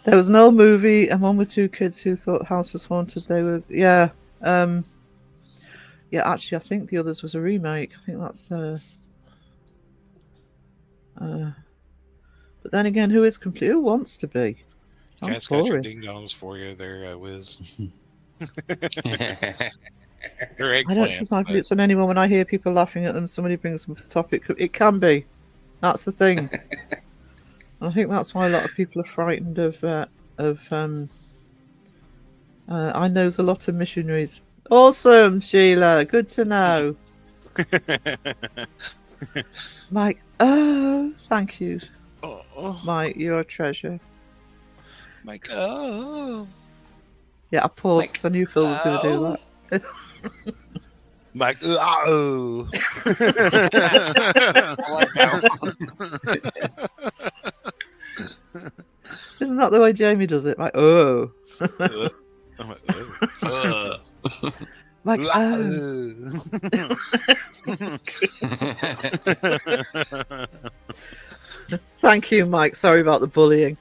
There was an old movie, a mom with two kids who thought the house was haunted. They were, yeah. Actually, I think the others was a remake. I think that's. But then again, who wants to be? Sounds Cat's got your boring. ding dongs for you there, Wiz. They're I don't think eggplants. my But views on anyone when I hear people laughing at them. Somebody brings up the topic. It can be. That's the thing. I think that's why a lot of people are frightened of. I know a lot of missionaries. Awesome, Sheila. Good to know. Mike. Oh, thank you, oh, Mike. You're a treasure. Mike. Oh, Yeah, I paused because I knew Phil was going to do that. Mike. Oh. Isn't that the way Jamie does it? Like, oh. I'm like, oh. Like, oh. Thank you, Mike. Sorry about the bullying.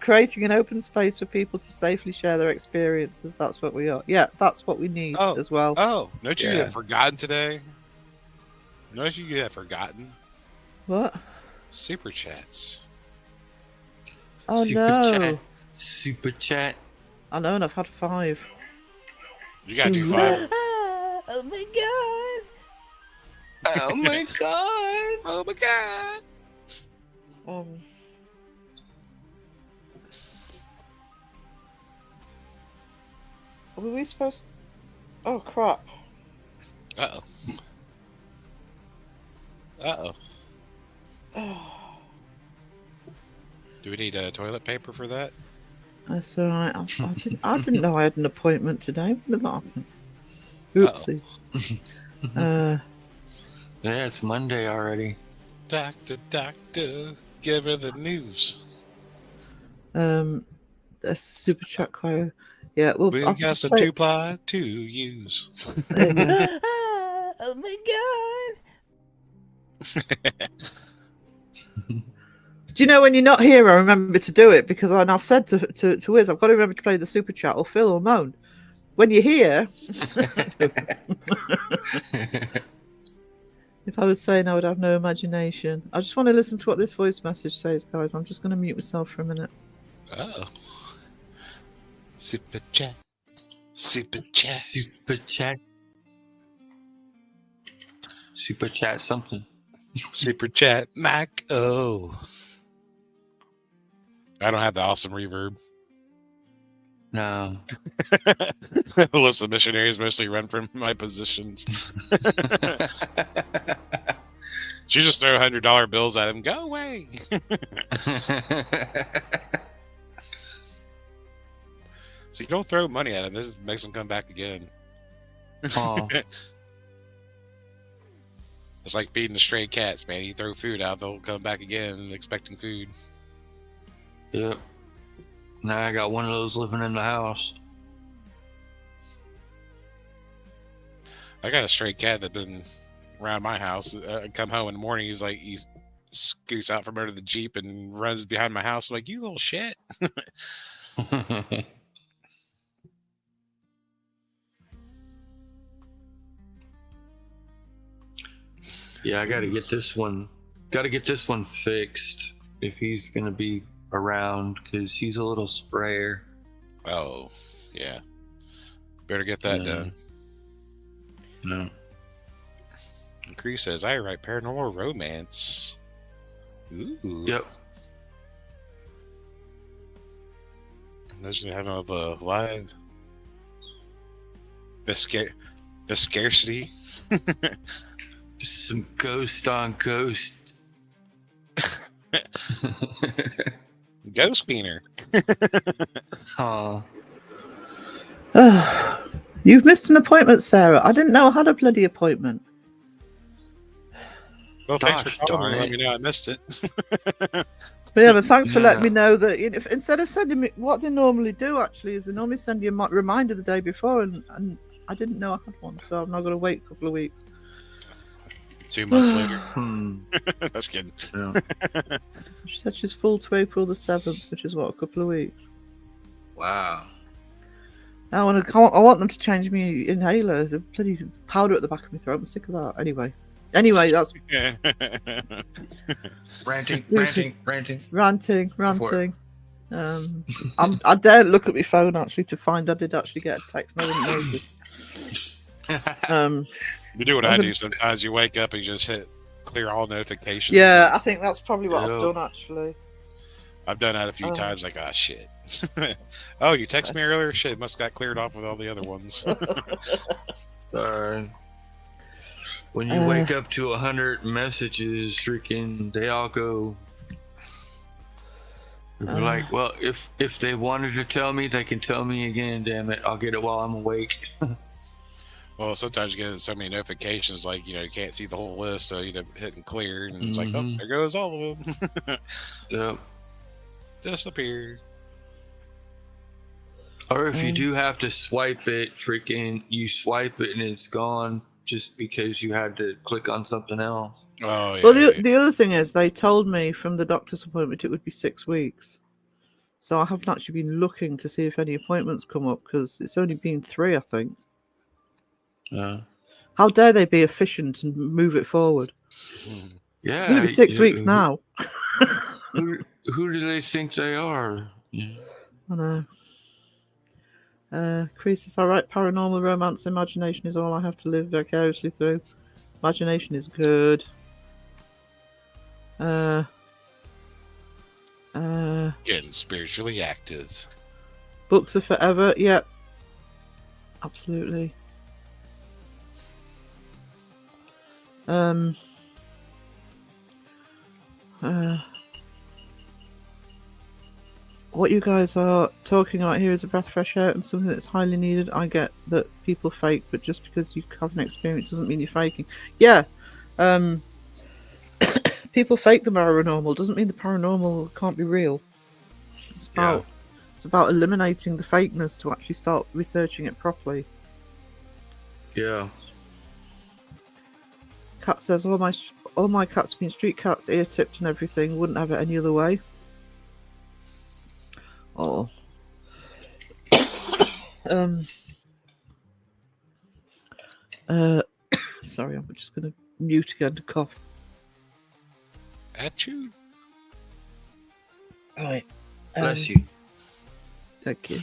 Creating an open space for people to safely share their experiences. That's what we are. Yeah, that's what we need as well. Oh, don't you Yeah. have forgotten today? Don't you have forgotten? What? Super chats. Oh, Super no. chat. Super chat. I know, and I've had 5. You gotta do 5. Oh, my God. Oh my god. Oh my god. Were we supposed... Oh, crap. Uh oh. Do we need toilet paper for that? That's all right. I didn't know I had an appointment today. When did that happen? Oopsie. Yeah, it's Monday already. Doctor, give her the news. A super chat choir. Yeah, well, We I'll got just some play- 2-ply to use. There you go. Oh my God. Do you know when you're not here, I remember to do it because I've said to Wiz, I've got to remember to play the super chat or Phil or Moan. When you're here, if I was saying I would have no imagination. I just want to listen to what this voice message says, guys. I'm just going to mute myself for a minute. Oh. Super chat. Super chat. Super chat. Super chat something. Super chat. Mac. Oh. I don't have the awesome reverb. No. Listen, missionaries mostly run from my positions. She just throw $100 bills at him. Go away. So you don't throw money at him. This makes him come back again. Oh. It's like feeding the stray cats, man. You throw food out, they'll come back again expecting food. Yep. Now I got one of those living in the house. I got a stray cat that's been around my house. I come home in the morning, he scoots out from under the Jeep and runs behind my house. I'm like, you little shit. Yeah, I gotta get this one. Gotta get this one fixed if he's gonna be around, because he's a little sprayer. Oh, yeah. Better get that done. No. And Cree says, I write paranormal romance. Ooh. Yep. Imagine having all the live. The scarcity. Some ghost on ghost. Ghost beaner. Aw. You've missed an appointment, Sarah. I didn't know I had a bloody appointment. Well, thanks for Gosh calling darn me. Let it. me know I missed it. But yeah, but thanks for letting me Yeah. know that instead of sending me what they normally do actually is they normally send you a reminder the day before, and I didn't know I had one, so I'm not going to wait a couple of weeks. 2 months later. Hmm. That's kidding. Yeah. She said she's full to April the 7th, which is what, a couple of weeks. Wow. I want them to change me inhaler. The bloody powder at the back of my throat. I'm sick of that. Anyway, that's Ranting, Stupid. ranting. ranting. for it. I daren't look at my phone actually to find I did actually get a text. And I didn't notice. You do what I'm I gonna- do sometimes. You wake up and you just hit clear all notifications. Yeah, I think that's probably what Yeah. I've done actually. I've done that a few Oh. times. Like, ah, shit. Oh, you texted me earlier? Shit, must have got cleared off with all the other ones. Sorry. When you wake up to 100 messages, freaking, they all go. You're like, well, if they wanted to tell me, they can tell me again. Damn it, I'll get it while I'm awake. Well, sometimes you get so many notifications, like, you can't see the whole list, so you end up hitting clear, and it's like, oh, Mhm. there goes all of them. Yep. Disappeared. Or if you Um, do have to swipe it, freaking, you swipe it and it's gone just because you had to click on something else. Oh, yeah. Well, yeah. the other thing is they told me from the doctor's appointment it would be 6 weeks. So I haven't actually been looking to see if any appointments come up because it's only been 3, I think. How dare they be efficient and move it forward? Mhm. Yeah. It's going to be 6 weeks now. Who do they think they are? Yeah. I know. Chris, it's all right. Paranormal romance imagination is all I have to live vicariously through. Imagination is good. Getting spiritually active. Books are forever. Yep. Absolutely. What you guys are talking about here is a breath of fresh air and something that's highly needed. I get that people fake, but just because you have an experience doesn't mean you're faking. Yeah. People fake the paranormal doesn't mean the paranormal can't be real. It's about eliminating the fakeness to actually start researching it properly. Yeah. Cat says all my cats being street cats, ear tipped and everything. Wouldn't have it any other way. Oh. Sorry, I'm just gonna mute again to cough. At you. Right. Bless you. Thank you.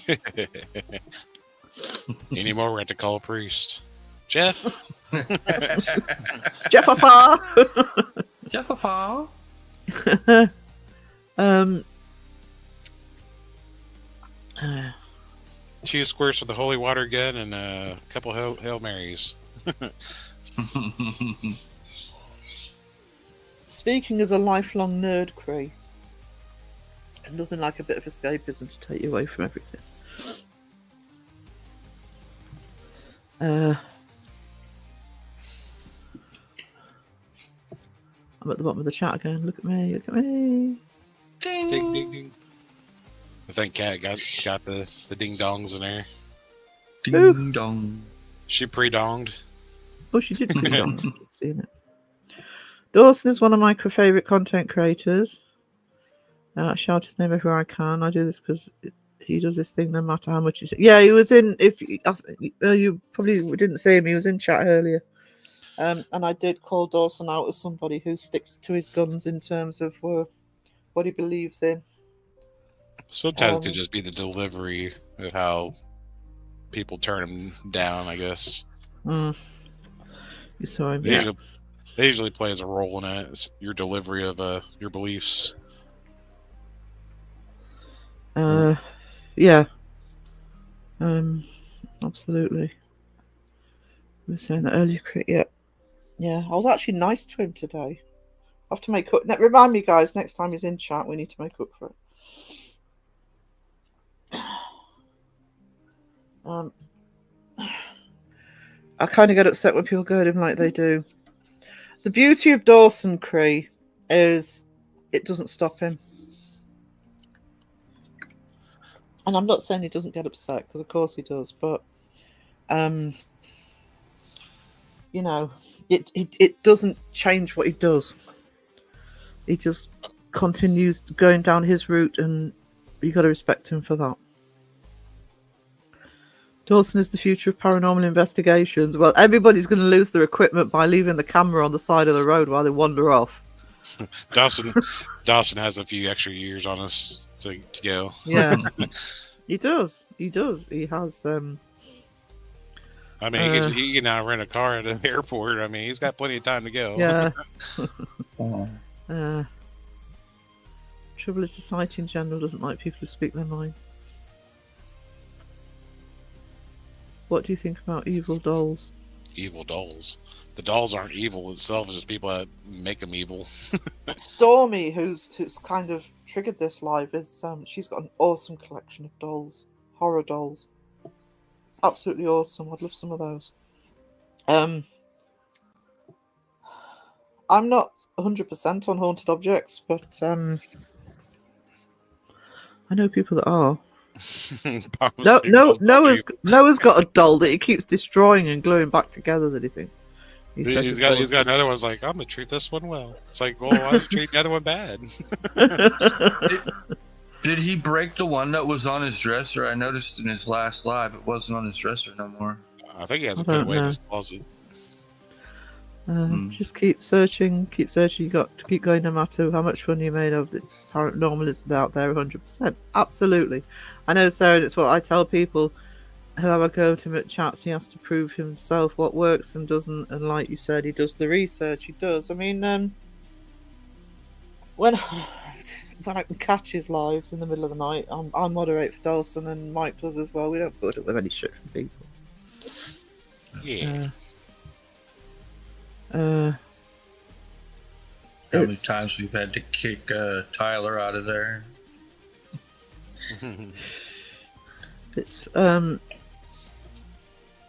Any more? We have to call a priest. Jeff? Jeffafa! Jeffafa. Two squares for the holy water gun and a couple Hail Marys. Speaking as a lifelong nerd, Cree, nothing like a bit of escapism to take you away from everything. I'm at the bottom of the chat again. Look at me, look at me. Ding, ding, ding. I think Kat got the ding dongs in there. Ding dong. She pre-donged. Oh, she did put it on. I've seen it. Dawson is one of my favourite content creators. I shout his name everywhere I can. I do this because he does this thing no matter how much. Yeah, he was in. If you probably didn't see him, he was in chat earlier. And I did call Dawson out as somebody who sticks to his guns in terms of what he believes in. Sometimes it could just be the delivery of how people turn him down, I guess. You saw him. They usually plays a role in it. It's your delivery of your beliefs. Yeah. Absolutely. We were saying that earlier. Yeah. I was actually nice to him today. I have to make up. Remind me, guys, next time he's in chat, we need to make up for it. I kind of get upset when people go at him like they do. The beauty of Dawson Cree is it doesn't stop him. And I'm not saying he doesn't get upset, because of course he does, but you know, it doesn't change what he does. He just continues going down his route, and you got to respect him for that. Dawson is the future of paranormal investigations. Well, everybody's going to lose their equipment by leaving the camera on the side of the road while they wander off. Dawson has a few extra years on us to go. Yeah, he does. He does. He has. I mean, he can now rent a car at an airport. I mean, he's got plenty of time to go. Yeah. Trouble is, society in general doesn't like people who speak their mind. What do you think about evil dolls? Evil dolls. The dolls aren't evil itself. It's just people that make them evil. Stormy, who's kind of triggered this live, is she's got an awesome collection of dolls, horror dolls. Absolutely awesome. I'd love some of those. I'm not 100% on haunted objects, but I know people that are. Noah's got a doll that he keeps destroying and gluing back together. That he thinks he's got another one's like, I'm gonna treat this one well. It's like, well, I'm treating the other one bad. Did he break the one that was on his dresser? I noticed in his last live it wasn't on his dresser no more. I think he has to put it away in his closet. Just keep searching. You got to keep going no matter how much fun you made of the paranormal is out there 100%. Absolutely. I know, Sarah, that's what I tell people. Whoever go to him at chats, he has to prove himself what works and doesn't. And like you said, he does the research. He does. I mean, when I can catch his lives in the middle of the night, I moderate for Dawson, and Mike does as well. We don't put up with any shit from people. Yeah. How many times we've had to kick Tyler out of there? It's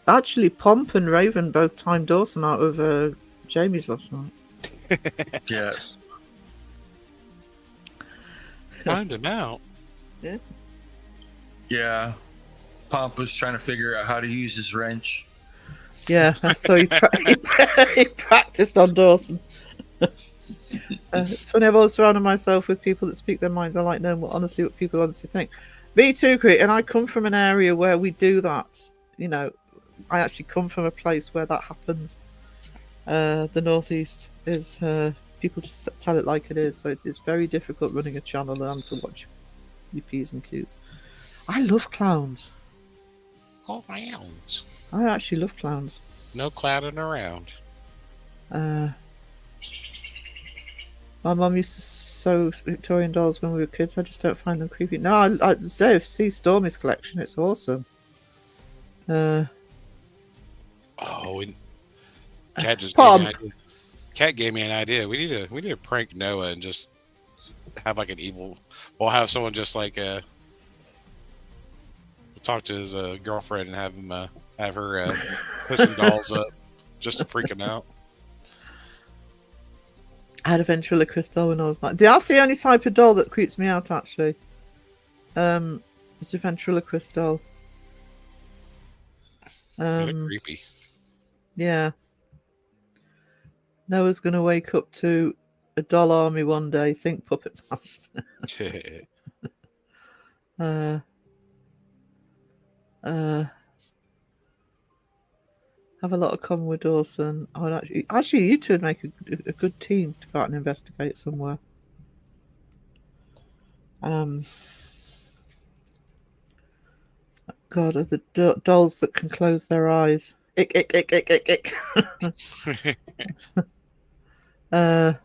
actually Pomp and Raven both timed Dawson out of Jamie's last night. Yeah. Timed him out. Yeah. Yeah. Pomp was trying to figure out how to use his wrench. Yeah, so he practiced on Dawson. It's funny, I've always surrounded myself with people that speak their minds. I like knowing what people honestly think. Me too, Crete, and I come from an area where we do that. You know, I actually come from a place where that happens. The Northeast is people just tell it like it is, so it's very difficult running a channel and to watch your P's and Q's. I love clowns. Oh, clowns. I actually love clowns. No clowning around. My mum used to sew Victorian dolls when we were kids. I just don't find them creepy. No, I'd say see Stormy's collection. It's awesome. Oh, and Cat just Pom. gave me an idea. Cat gave me an idea. We need to prank Noah and just have like an evil. We'll have someone just like talk to his girlfriend and have him have her put some dolls up just to freak him out. I had a ventriloquist doll when I was like, that's the only type of doll that creeps me out actually. It's a ventriloquist doll. They're creepy. Yeah. Noah's gonna wake up to a doll army one day. Think Puppet Master. Have a lot of common with Dawson. I would actually, you two would make a good team to go out and investigate somewhere. God, are the dolls that can close their eyes. Ick, ick, ick, ick, ick, ick. I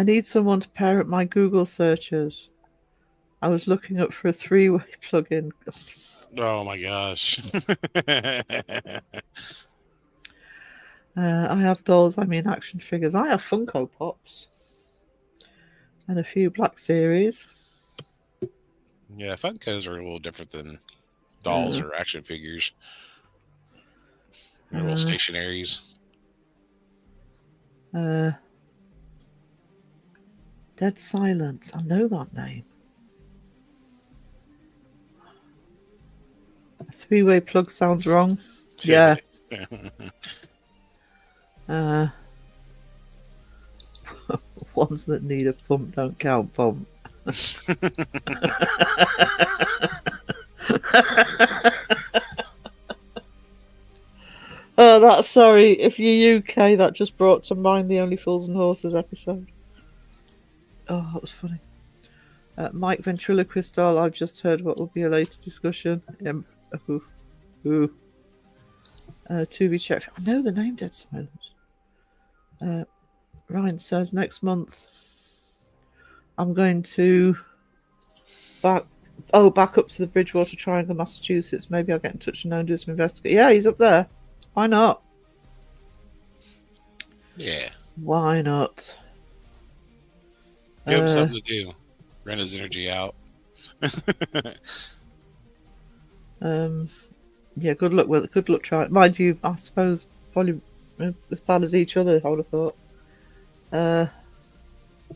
need someone to pair up my Google searches. I was looking up for a 3-way plugin. Oh my gosh. I have dolls, I mean action figures. I have Funko Pops. And a few Black Series. Yeah, Funkos are a little different than dolls or action figures. Little stationaries. Dead Silence. I know that name. A three-way plug sounds wrong. Yeah. Ones that need a pump don't count pump. Oh, that's sorry. If you're UK, that just brought to mind the Only Fools and Horses episode. Oh, that was funny. Mike Ventriloquist doll, I've just heard what will be a later discussion. To be checked. I know the name Dead Silence. Ryan says next month I'm going to back up to the Bridgewater Triangle, Massachusetts. Maybe I'll get in touch and know and do some investigation. Yeah, he's up there. Why not? Yeah. Why not? Give him something to do. Rent his energy out. Yeah, good luck with it. Good luck trying. Mind you, I suppose probably as bad as each other, I would have thought.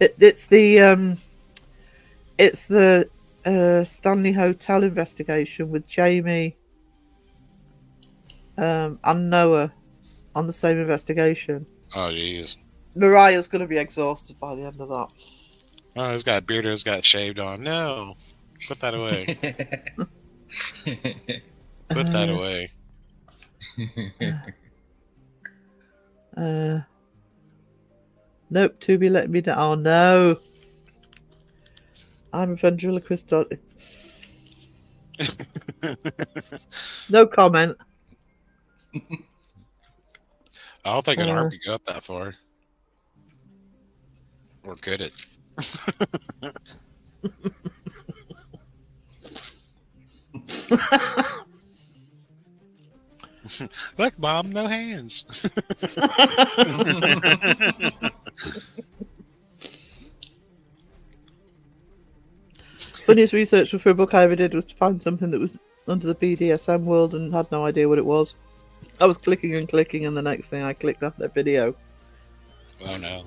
It's the Stanley Hotel investigation with Jamie and Noah on the same investigation. Oh, jeez. Mariah's going to be exhausted by the end of that. Oh, he's got a beard. He's got shaved on. No. Put that away. Put that away. Nope, Tubi let me down. Oh, no. I'm a ventriloquist. No comment. I don't think an arm could go up that far. Or could it? Look, Mom, no hands. Funniest research for a book I ever did was to find something that was under the BDSM world and had no idea what it was. I was clicking and clicking, and the next thing I clicked after that video. Oh no.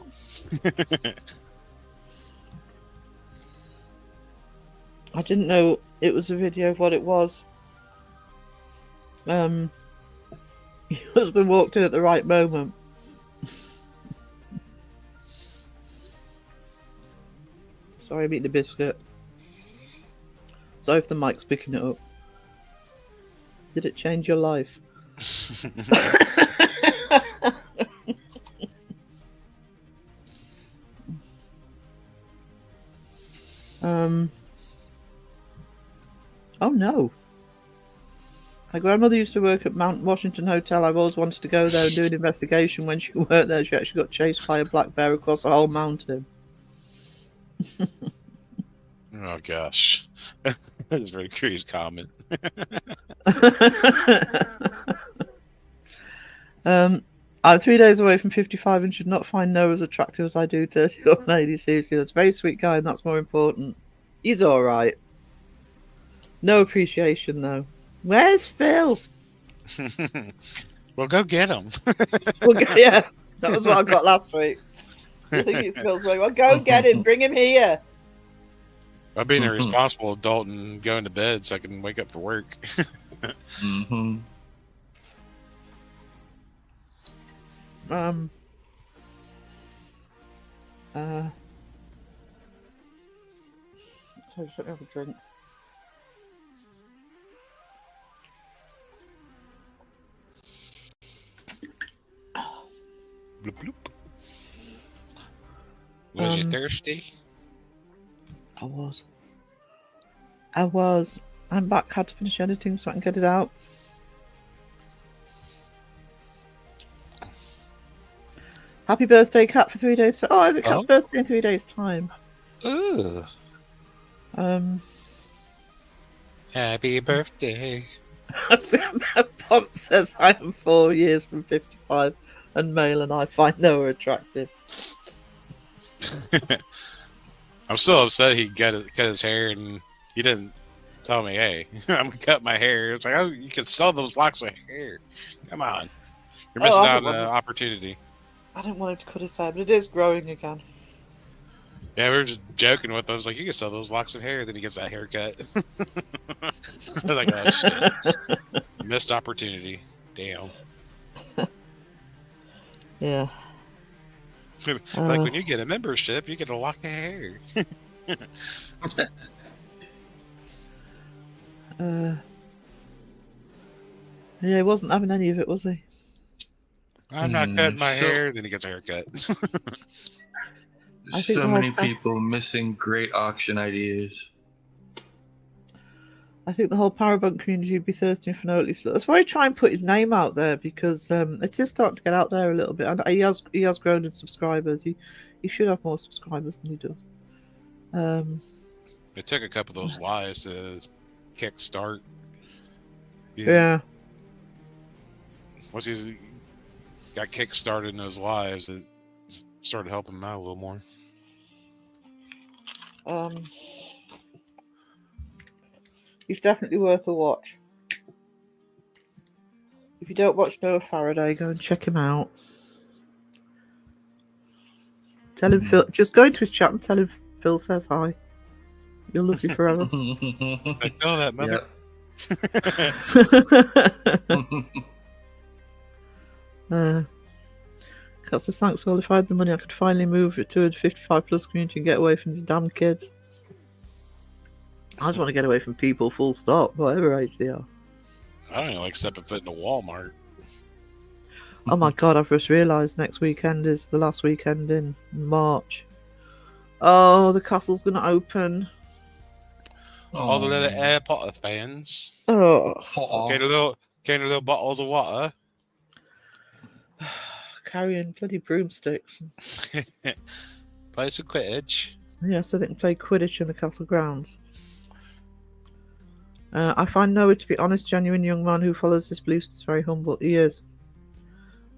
I didn't know it was a video of what it was. Your husband walked in at the right moment. Sorry, I'm eating a biscuit. Sorry if the mic's picking it up. Did it change your life? Oh no. My grandmother used to work at Mount Washington Hotel. I've always wanted to go there and do an investigation. When she worked there, she actually got chased by a black bear across the whole mountain. Oh gosh. That is a very curious comment. I'm 3 days away from 55 and should not find Noah as attractive as I do 30-year-old lady. Seriously, that's a very sweet guy and that's more important. He's alright. No appreciation though. Where's Phil? Well, go get him. Yeah, that was what I got last week. I think it's Phil's way. Well, go get him. Bring him here. I'm being a responsible adult and going to bed so I can wake up for work. Mm-hmm. Sorry, just let me have a drink. Bloop, bloop. Was you thirsty? I was. I'm back. Had to finish editing so I can get it out. Happy birthday, Cat, for 3 days. Oh, is it Cat's birthday in 3 days' time? Ooh. Happy birthday. Pomp says I am 4 years from 55 and male, and I find Noah attractive. I'm still upset he cut his hair and he didn't tell me, hey, I'm gonna cut my hair. It's like, oh, you can sell those locks of hair. Come on, you're missing I out didn't on an want opportunity. I didn't want him to cut his hair, but it is growing again. Yeah, we were just joking with him. I was like, you can sell those locks of hair. Then he gets that haircut. I was like, oh shit, missed opportunity. Damn. Yeah. Like when you get a membership, you get a lock of hair. Yeah, he wasn't having any of it, was he? I'm not cutting my So- hair. Then he gets a haircut. I think So the whole many thing- people missing great auction ideas. I think the whole Parabunk community would be thirsting for Noah Slow. That's why I try and put his name out there, because it is starting to get out there a little bit. And he has grown in subscribers. He should have more subscribers than he does. It took a couple of those lives to kickstart. Yeah. Once he got kickstarted in those lives, it started helping him out a little more. He's definitely worth a watch. If you don't watch Noah Faraday, go and check him out. Tell him Phil. Just go into his chat and tell him Phil says hi. You'll love you forever. Like, oh, that mother. Cat says, thanks, Well, if I had the money, I could finally move it to a 55 plus community and get away from these damn kids. I just want to get away from people, full stop, whatever age they are. I don't even like stepping foot into Walmart. Oh my god, I've just realised next weekend is the last weekend in March. Oh, the castle's going to open. All the little Harry Potter fans. Oh, Can a little bottles of water. carrying bloody broomsticks. Play some Quidditch. Yeah, so they can play Quidditch in the castle grounds. I find Noah to be honest, genuine young man who follows his beliefs is very humble. He is.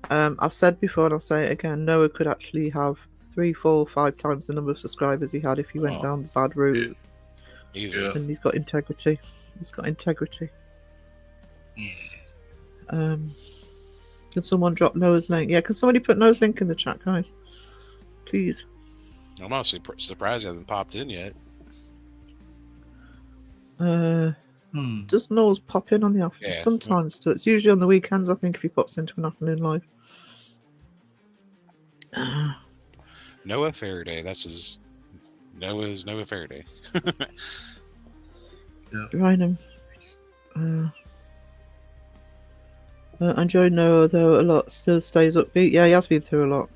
I've said before and I'll say it again, Noah could actually have 3, 4, 5 times the number of subscribers he had if he went down the bad route. Easy. Yeah. And he's got integrity. Can someone drop Noah's link? Yeah, can somebody put Noah's link in the chat, guys? Please. I'm honestly surprised he hasn't popped in yet. Does Noah's pop in on the afternoon? Yeah. Sometimes. So it's usually on the weekends, I think, if he pops into an afternoon live. Noah Faraday. That's his. Noah's Noah Faraday. Ryan, enjoy Noah though a lot. Still stays upbeat. Yeah, he has been through a lot.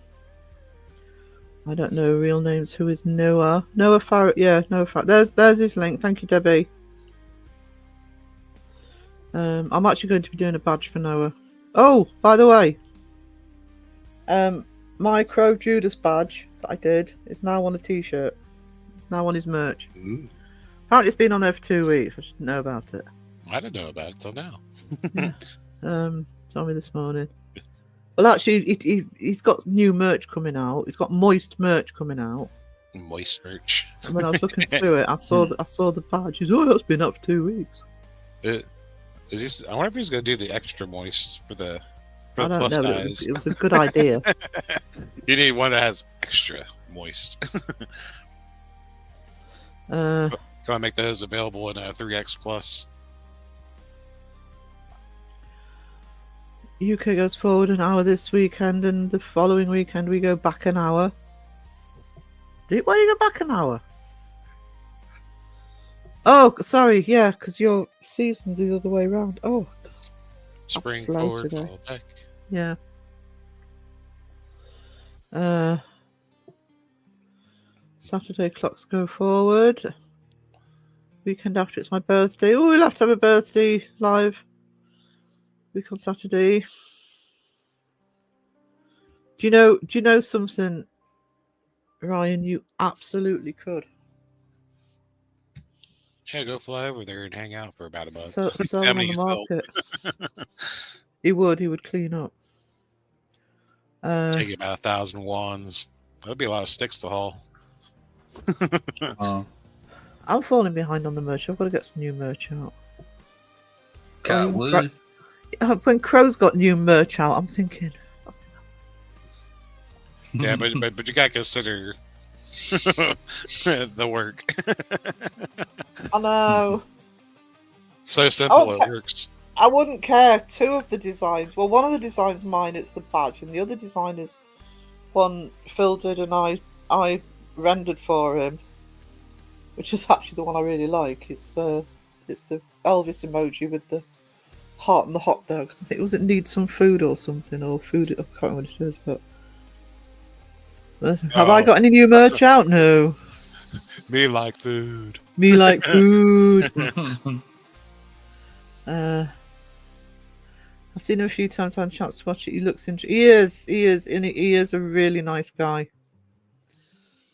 I don't know real names. Who is Noah? Noah Farrell. Yeah, Noah Farrell. There's his link. Thank you, Debbie. I'm actually going to be doing a badge for Noah. Oh, by the way, my Crow Judas badge that I did is now on a t-shirt. It's now on his merch. Ooh. Apparently, it's been on there for 2 weeks. I didn't know about it. I didn't know about it till now. Told me this morning. Well, actually, he's got new merch coming out. He's got moist merch coming out. Moist merch. And when I was looking through it, I saw the badge. He's that's been up for 2 weeks. I wonder if he's going to do the extra moist for the I don't plus know. size. It was a good idea. You need one that has extra moist. Go and make those available in a 3X plus. UK goes forward an hour this weekend, and the following weekend we go back an hour. Why do you go back an hour? Oh, sorry, yeah, because your season's the other way around. Oh, God. Spring slow forward, today. fall back. Yeah. Saturday clocks go forward. Weekend after it's my birthday. Oh, we'll have to have a birthday live week on Saturday. Do you know something, Ryan? You absolutely could. Yeah, go fly over there and hang out for about a month. Sell Tell them on me the you still- market. He would clean up. Take about 1,000 wands. That'd be a lot of sticks to haul. I'm falling behind on the merch. I've got to get some new merch out. Cat even wood. When Crow's got new merch out, I'm thinking, Yeah, but you gotta consider the work. I know. So simple Okay. it works. I wouldn't care. Two of the designs. Well, one of the designs mine. It's the badge, and the other design is one Phil did, and I rendered for him, which is actually the one I really like. It's the Elvis emoji with the heart and the hot dog. I think it need some food or something, or food. I can't remember what it says, but have I Oh. got any new merch out? No. Me like food. Me like food. I've seen him a few times. I had a chance to watch it. He looks interesting. He is a really nice guy.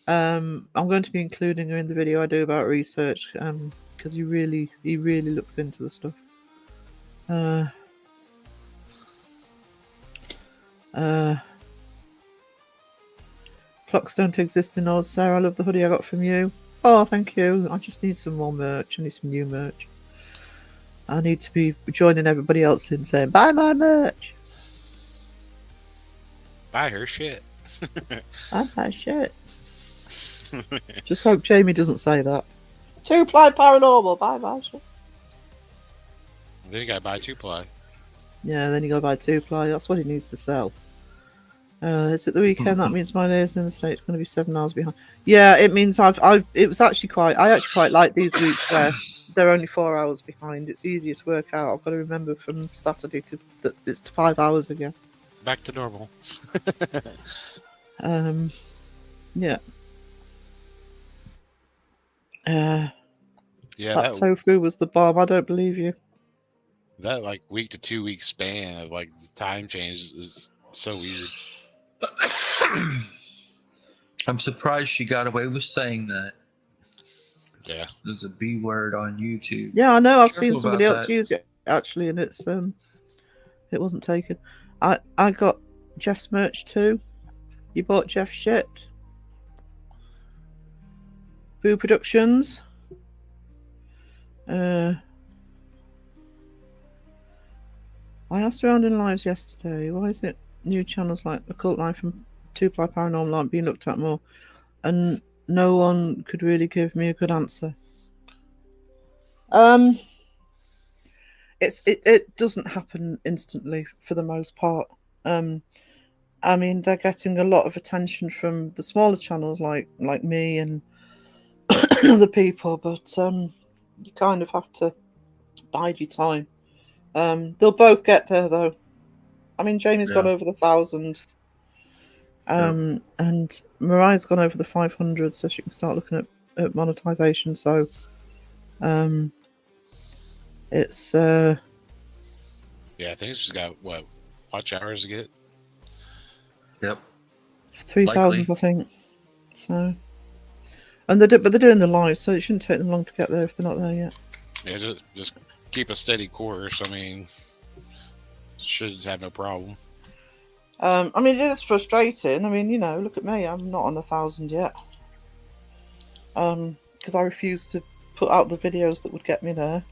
I'm going to be including her in the video I do about research, because he really looks into the stuff. Clocks don't exist in Oz. Sarah, I love the hoodie I got from you. Oh, thank you. I just need some more merch. I need some new merch. I need to be joining everybody else in saying, buy my merch. Buy her shit. Buy my shit. Just hope Jamie doesn't say that. 2-ply paranormal, buy my shit. Then you gotta buy 2-ply. Yeah, then you gotta buy 2-ply. That's what he needs to sell. Is it the weekend? That means my days in the States going to be 7 hours behind. Yeah, it means I actually quite like these weeks where they're only 4 hours behind. It's easier to work out. I've got to remember from Saturday that it's 5 hours again. Back to normal. Yeah. Yeah, That tofu was the bomb. I don't believe you. that like week to 2 week span of like the time change is so weird. I'm surprised she got away with saying that. Yeah. There's a B word on YouTube. Yeah, I know. I've Careful seen somebody about else that. use it actually, and it wasn't taken. I got Jeff's merch too. You bought Jeff's shit. Boo Productions. I asked around in lives yesterday, why is it new channels like Occult Life and 2-ply Paranormal aren't being looked at more? And no one could really give me a good answer. It doesn't happen instantly for the most part. I mean, they're getting a lot of attention from the smaller channels like me and other people, but you kind of have to bide your time. They'll both get there though. I mean, Jamie's gone over the 1,000. And Mariah's gone over the 500, so she can start looking at monetization. So it's Yeah, I think she's got what watch hours to get. Yep. 3,000, Likely. I think. So, and they're doing the live, so it shouldn't take them long to get there if they're not there yet. Yeah, just keep a steady course. I mean, should have no problem. I mean, it is frustrating. I mean, you know, look at me. I'm not on 1,000 yet. Because I refuse to put out the videos that would get me there.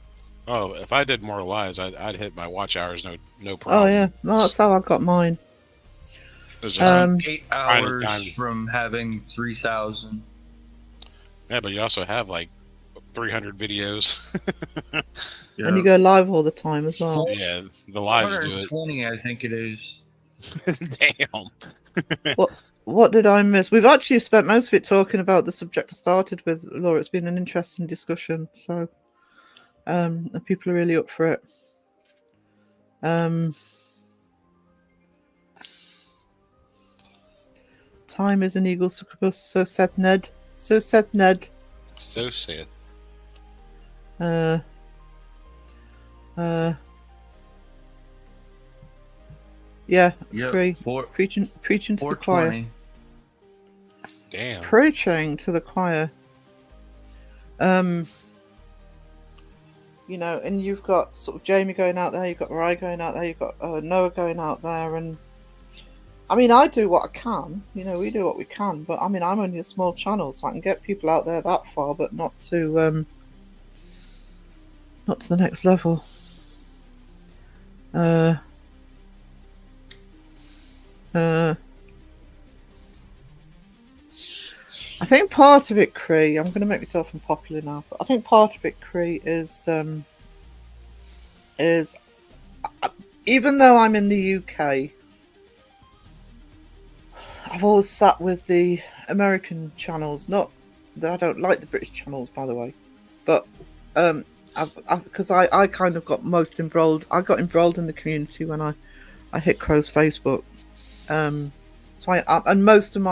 Oh, if I did more lives, I'd hit my watch hours no problem. Oh yeah, no, that's how I got mine. It's just, 8 finding hours time. from having 3,000. yeah, but you also have like 300 videos. And you go live all the time as well. Yeah, the lives do it. 120, I think it is. Damn. What did I miss? We've actually spent most of it talking about the subject I started with, Laura. It's been an interesting discussion, so and people are really up for it. Time is an eagle succubus, so said Ned. So said Ned. So sad. Yeah, Yep. agree. Four- Preaching to the choir. 420. Damn. Preaching to the choir. You know, and you've got sort of Jamie going out there, you've got Mariah going out there, you've got Noah going out there, and I mean, I do what I can. You know, we do what we can. But I mean, I'm only a small channel, so I can get people out there that far, but not to the next level. I think part of it, Cree, I'm going to make myself unpopular now, but I think part of it, Cree, is even though I'm in the UK, I've always sat with the American channels. Not that I don't like the British channels, by the way, but because I kind of got most embroiled. I got embroiled in the community when I hit Crow's Facebook. So and most of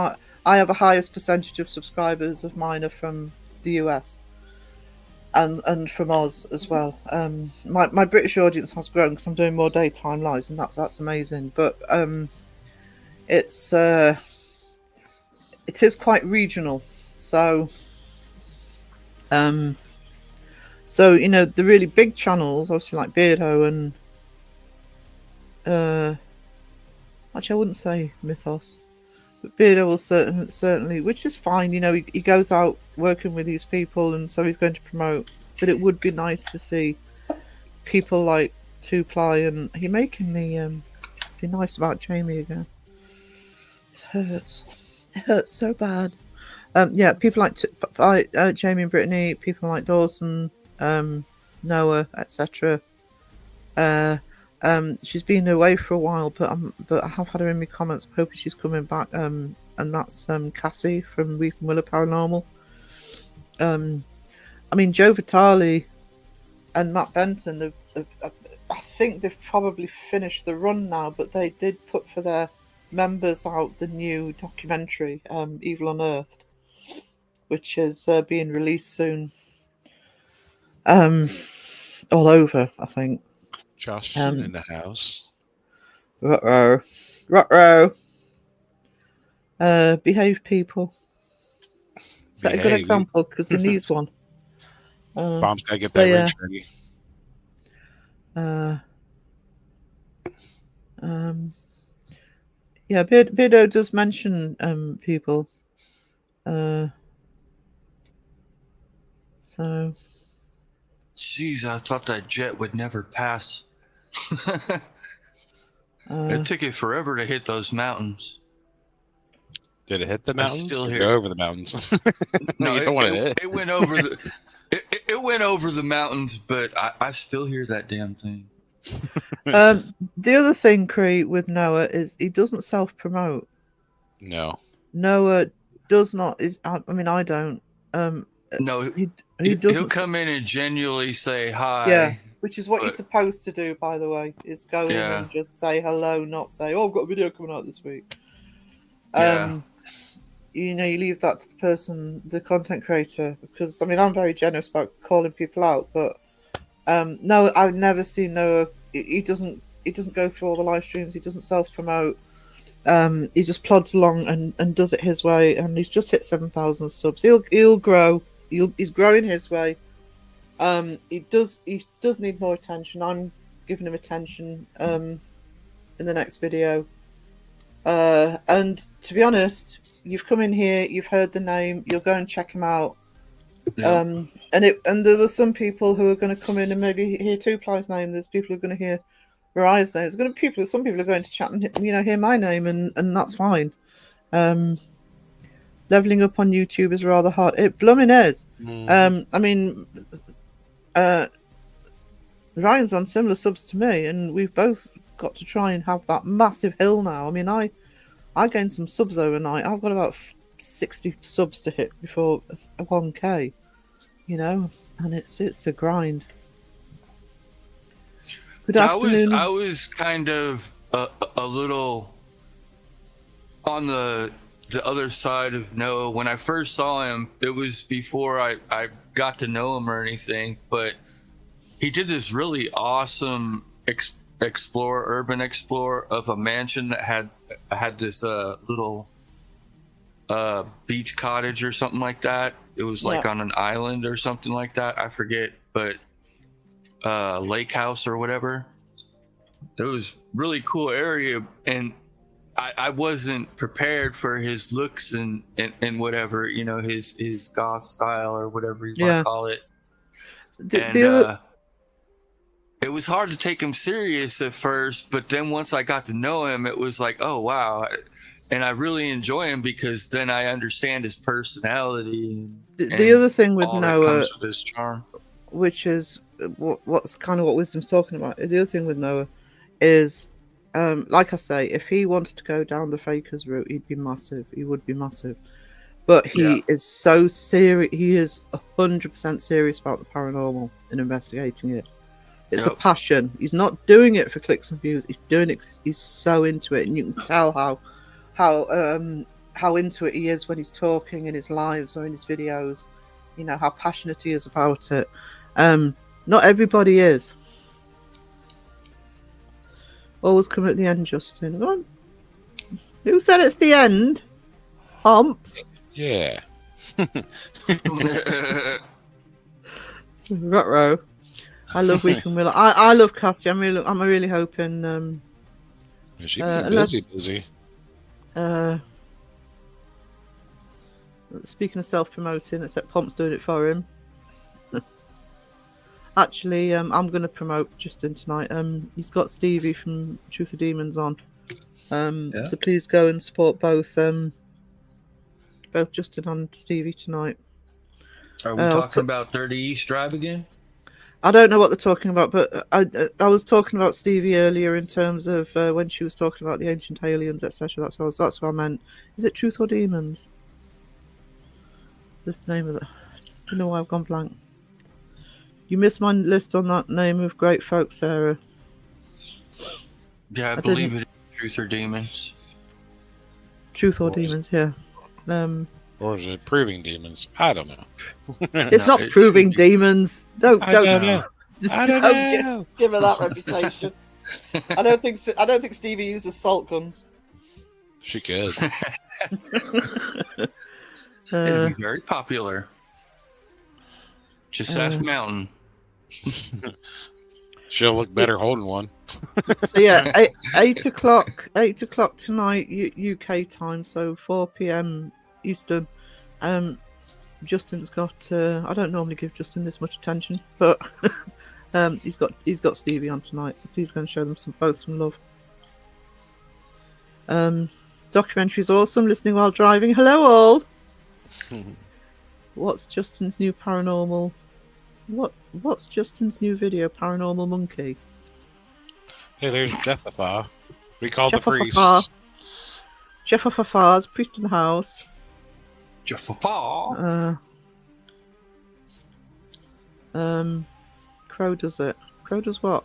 I have a highest percentage of subscribers of mine are from the US and from Oz as well. My British audience has grown because I'm doing more daytime lives, and that's amazing. But it is quite regional. So you know, the really big channels, obviously like Beardo and actually I wouldn't say Mythos. But Beardo will certainly, which is fine, you know, he goes out working with these people, and so he's going to promote. But it would be nice to see people like 2ply, and he making me be nice about Jamie again. This hurts. It hurts so bad. Yeah, people like Jamie and Brittany, people like Dawson, Noah, etc. She's been away for a while, but I have had her in my comments. I'm hoping she's coming back. And that's Cassie from We From Willow Paranormal. I mean, Joe Vitale and Matt Benton I think they've probably finished the run now, but they did put for their members out the new documentary, Evil Unearthed, which is being released soon. All over, I think. Josh in the house. Ruh-roh. Behave, people. Is that a good example? Because he needs one. Mom's gotta get that wrench ready. Yeah, Beardo does mention people. So. Jeez, I thought that jet would never pass. It took it forever to hit those mountains. Did it hit the mountains? Still Or here. go over the mountains. No, you don't want to hit. It went over the. It went over the mountains, but I still hear that damn thing. The other thing, Cree, with Noah is he doesn't self-promote. No. Noah does not. I mean, I don't. No, he doesn't. He'll come in and genuinely say hi. Yeah, which is what you're supposed to do, by the way, is go in and just say hello, not say, "Oh, I've got a video coming out this week." You know, you leave that to the person, the content creator, because I mean, I'm very generous about calling people out, but no, I've never seen Noah. He doesn't go through all the live streams. He doesn't self-promote. He just plods along and does it his way, and he's just hit 7,000 subs. He'll grow. He's growing his way. He does need more attention. I'm giving him attention in the next video. And to be honest, you've come in here, you've heard the name, you'll go and check him out. Yeah. And there were some people who are going to come in and maybe hear 2ply's name. There's people who are going to hear Mariah's name. Some people are going to chat and hear my name, and that's fine. Leveling up on YouTube is rather hard. It blooming is. I mean, Ryan's on similar subs to me, and we've both got to try and have that massive hill now. I mean, I gained some subs overnight. I've got about 60 subs to hit before 1K, you know, and it's a grind. Good afternoon. I was kind of a little on the other side of Noah. When I first saw him, it was before I got to know him or anything, but he did this really awesome urban explorer of a mansion that had this little beach cottage or something like that. It was like on an island or something like that. I forget, but lake house or whatever. It was really cool area, and I wasn't prepared for his looks and whatever, you know, his goth style or whatever you want Yeah. to call it. And The other, it was hard to take him serious at first, but then once I got to know him, it was like, oh wow, and I really enjoy him because then I understand his personality. the other thing with all that Noah, comes with his charm. which is what's kind of what Wisdom's talking about. The other thing with Noah is, like I say, if he wanted to go down the fakers route, he'd be massive. He would be massive. But he is so serious. He is 100% serious about the paranormal and investigating it. It's a passion. He's not doing it for clicks and views. He's doing it because he's so into it, and you can tell how into it he is when he's talking in his lives or in his videos. You know how passionate he is about it. Not everybody is. Always come at the end, Justin. Go on. Who said it's the end? Pomp. Yeah. Ruh-roh. I love Weekend Will. I love Cassie. I'm really hoping. She's unless- busy. Speaking of self-promoting, except Pomp's doing it for him. Actually, I'm going to promote Justin tonight. He's got Stevie from Truth of Demons on. So please go and support both Justin and Stevie tonight. Are we talking about Dirty East Drive again? I don't know what they're talking about, but I was talking about Stevie earlier in terms of when she was talking about the ancient aliens, etc. That's what I meant. Is it Truth or Demons? The name of it. I don't know why I've gone blank. You missed my list on that name of great folk, Sarah. Yeah, I believe it is Truth or Demons. Truth or Demons, yeah. Or is it Proving Demons? I don't know. It's not Proving Demons. Don't I don't know. Give her that reputation. I don't think Stevie uses salt guns. She could. It'd be very popular. Just ask Mountain. She'll look better holding one. So yeah, 8 o'clock tonight UK time, so 4 p.m. Eastern. Justin's got. I don't normally give Justin this much attention, but he's got Stevie on tonight, so please go and show them both some love. Documentary is awesome. Listening while driving. Hello all. What's Justin's new paranormal? What's Justin's new video? Paranormal Monkey. Hey, there's Jephatha. We call the Jephatha. priest. Jephatha's priest in the house. Jephatha. Crow does it. Crow does what?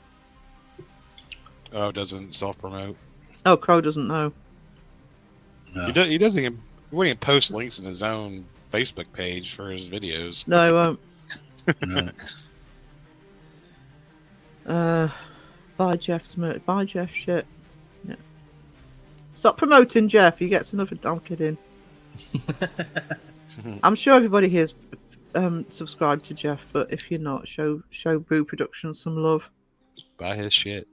Oh, doesn't self-promote. Oh, Crow doesn't know. No. He doesn't even. He won't even post links in his own Facebook page for his videos. No, he won't. No. Bye, Jeff. Bye, Jeff. Shit. Yeah. Stop promoting Jeff. He gets another. I'm kidding. I'm sure everybody here's subscribed to Jeff, but if you're not, show Boo Productions some love. Buy his shit.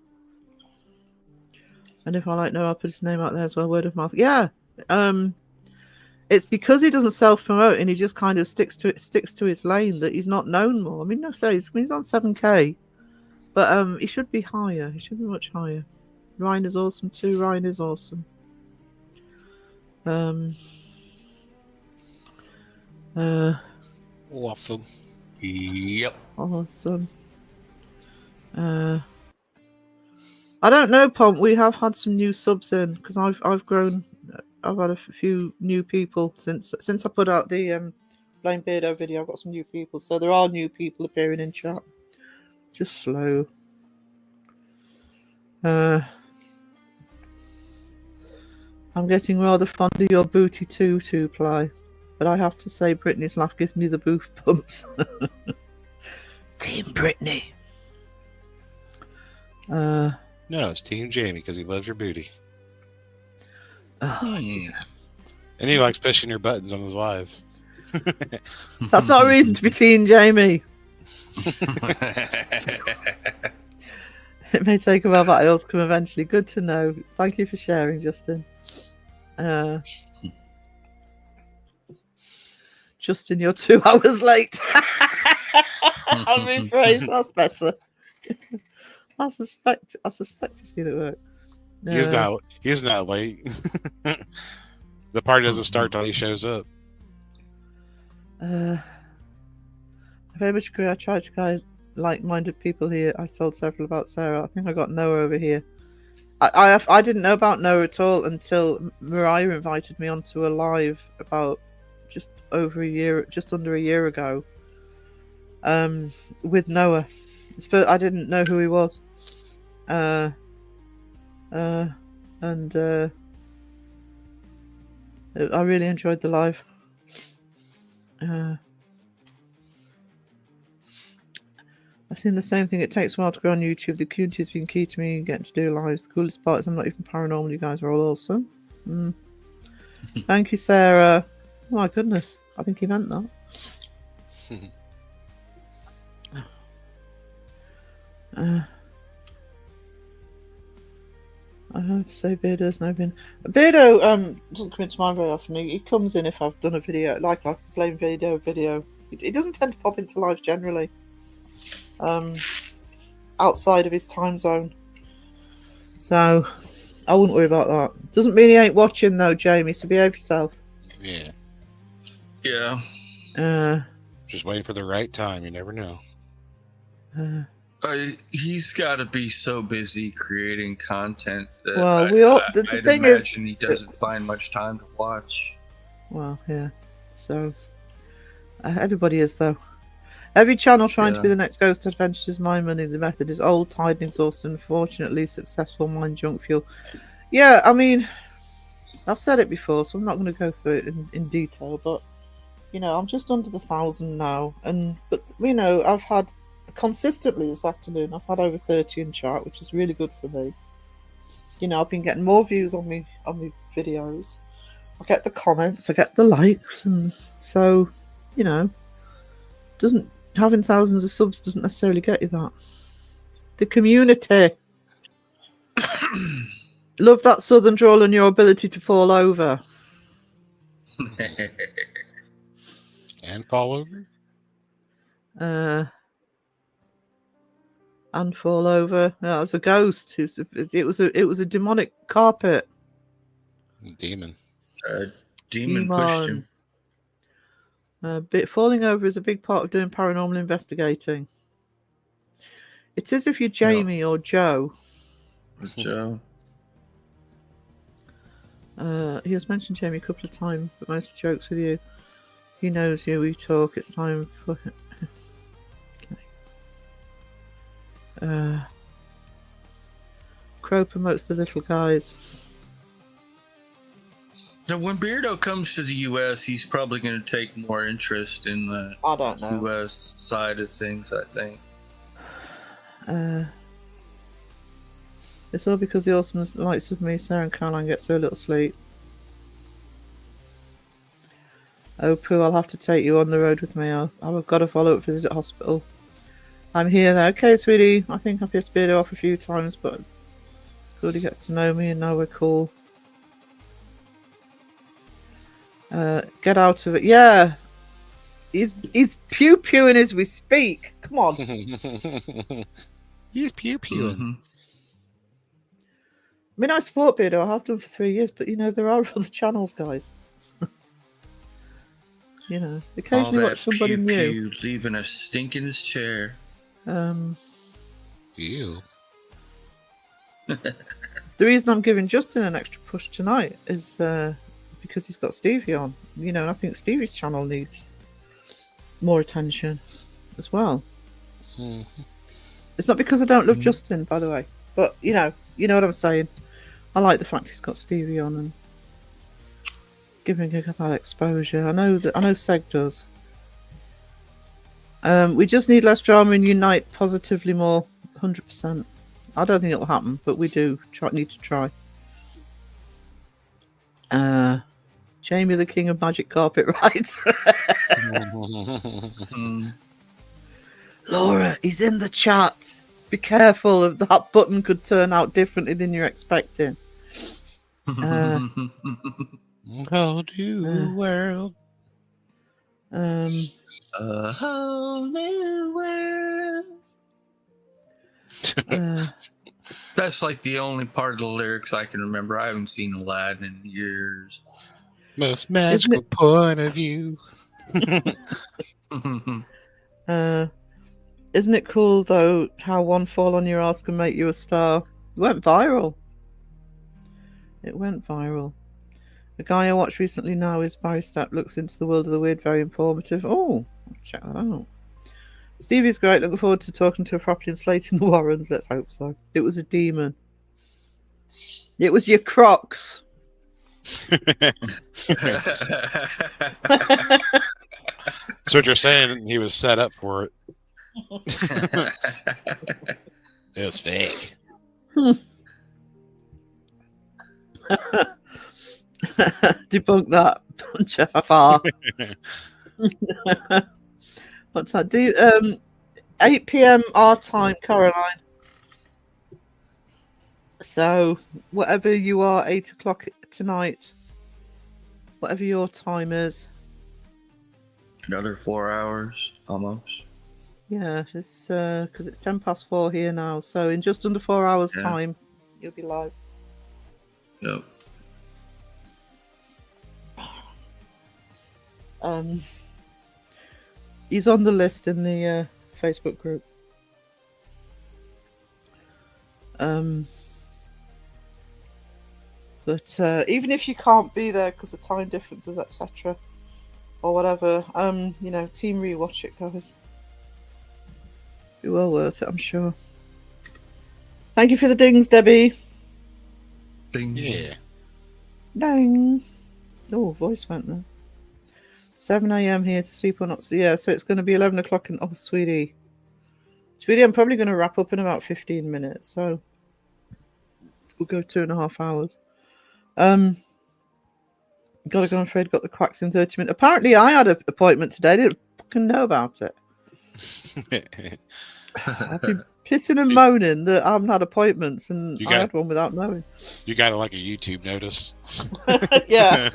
And if I like no, I'll put his name out there as well. Word of mouth. Yeah. It's because he doesn't self-promote and he just kind of sticks to his lane that he's not known more. I mean, no, say he's on 7K, but he should be higher. He should be much higher. Ryan is awesome too. Ryan is awesome. Awesome. Yep. Awesome. I don't know, Pomp. We have had some new subs in because I've grown. I've had a few new people since I put out the Blame Beardo video. I've got some new people, so there are new people appearing in chat. Just slow. I'm getting rather fond of your booty two ply, but I have to say Brittany's laugh gives me the boof bumps. Team Brittany. No, it's Team Jamie because he loves your booty. Oh, And he likes pushing your buttons on his live. that's not a reason to be Team Jamie. It may take a while, but I also come eventually. Good to know. Thank you for sharing, Justin. Justin, you're 2 hours late. I'll rephrase. That's better. I suspect it's been at work. He's not late. The party doesn't start till he shows up. I very much agree. I tried to guide like-minded people here. I told several about Sarah. I think I got Noah over here. I didn't know about Noah at all until Mariah invited me onto a live about just under a year ago. With Noah. I didn't know who he was. And I really enjoyed the live. I've seen the same thing. It takes a while to grow on YouTube. The community has been key to me getting to do lives. The coolest part is I'm not even paranormal. You guys are all awesome. Thank you, Sarah. Oh my goodness. I think he meant that. I have to say Beardo's no been. Beardo doesn't come into mine very often. He comes in if I've done a video, like a blame video. He doesn't tend to pop into lives generally. Outside of his time zone. So I wouldn't worry about that. Doesn't mean he ain't watching though, Jamie, so behave yourself. Yeah. Yeah. Just waiting for the right time. You never know. He's got to be so busy creating content that the thing is, he doesn't find much time to watch. Well, yeah. So everybody is though. Every channel trying to be the next Ghost Adventures. My money. The method is old, tired, and exhausted. Unfortunately, successful mind junk fuel. Yeah, I mean, I've said it before, so I'm not going to go through it in detail. But you know, I'm just under the 1,000 now, but you know, I've had consistently this afternoon. I've had over 30 in chat, which is really good for me. You know, I've been getting more views on me videos. I get the comments, I get the likes, and so you know, having thousands of subs doesn't necessarily get you that. The community. Love that southern drawl and your ability to fall over. And fall over? And fall over. That was a ghost. It was a demonic carpet. Demon. Demon pushed him. Falling over is a big part of doing paranormal investigating. It's as if you're Jamie or Joe. Joe. He has mentioned Jamie a couple of times, but mostly jokes with you. He knows you. We talk. It's time for. Crow promotes the little guys. Now, when Beardo comes to the U.S., he's probably going to take more interest in the I don't know. U.S. side of things, I think. It's all because the awesome likes of me, Sarah and Caroline get so little sleep. Oh, Pooh, I'll have to take you on the road with me. I've got a follow-up visit at hospital. I'm here now. Okay, sweetie. I think I've pissed Beardo off a few times, but it's good he gets to know me and now we're cool. Get out of it. Yeah. He's pew-pewing as we speak. Come on. He's pew-pewing. Mm-hmm. I mean, I support Beardo. I have done for 3 years, but, you know, there are other channels, guys. You know, occasionally watch somebody new. Leaving a stink in his chair. Ew. The reason I'm giving Justin an extra push tonight is because he's got Stevie on. You know, and I think Stevie's channel needs more attention as well. Mm-hmm. It's not because I don't love Justin, by the way, but you know what I'm saying. I like the fact he's got Stevie on and giving her that exposure. I know Seg does. We just need less drama and unite positively more. 100%. I don't think it'll happen, but we do need to try. Jamie, the king of magic carpet rides. Laura, he's in the chat. Be careful, that button could turn out differently than you're expecting. Whole new world. A whole new world. That's like the only part of the lyrics I can remember. I haven't seen Aladdin in years. Most magical point of view. Isn't it cool though how one fall on your ass can make you a star? It went viral. A guy I watched recently now is Barry Stapp looks into the world of the weird, very informative. Oh, I'll check that out. Stevie's great. Looking forward to talking to her properly and slating the Warrens. Let's hope so. It was a demon. It was your Crocs. So what you're saying, he was set up for it. It was fake. Debunk that, Jeff. What's that? 8 p.m. our time, Caroline. So, whatever you are, 8 o'clock tonight, whatever your time is. Another 4 hours, almost. Yeah, it's because it's 10 past 4 here now. So, in just under 4 hours' time, you'll be live. Yep. He's on the list in the Facebook group. But even if you can't be there because of time differences, etc., or whatever, team rewatch it, guys. Be well worth it, I'm sure. Thank you for the dings, Debbie. Ding. Yeah. Ding. Oh, voice went there. 7 a.m. here to sleep or not. So, yeah, so it's going to be 11 o'clock. Oh, sweetie. Sweetie, I'm probably going to wrap up in about 15 minutes. So we'll go 2.5 hours. Gotta go, I'm afraid, got the quacks in 30 minutes. Apparently, I had an appointment today. I didn't fucking know about it. I've been pissing and moaning that I haven't had appointments, and I had one without knowing. You got like a YouTube notice. Yeah.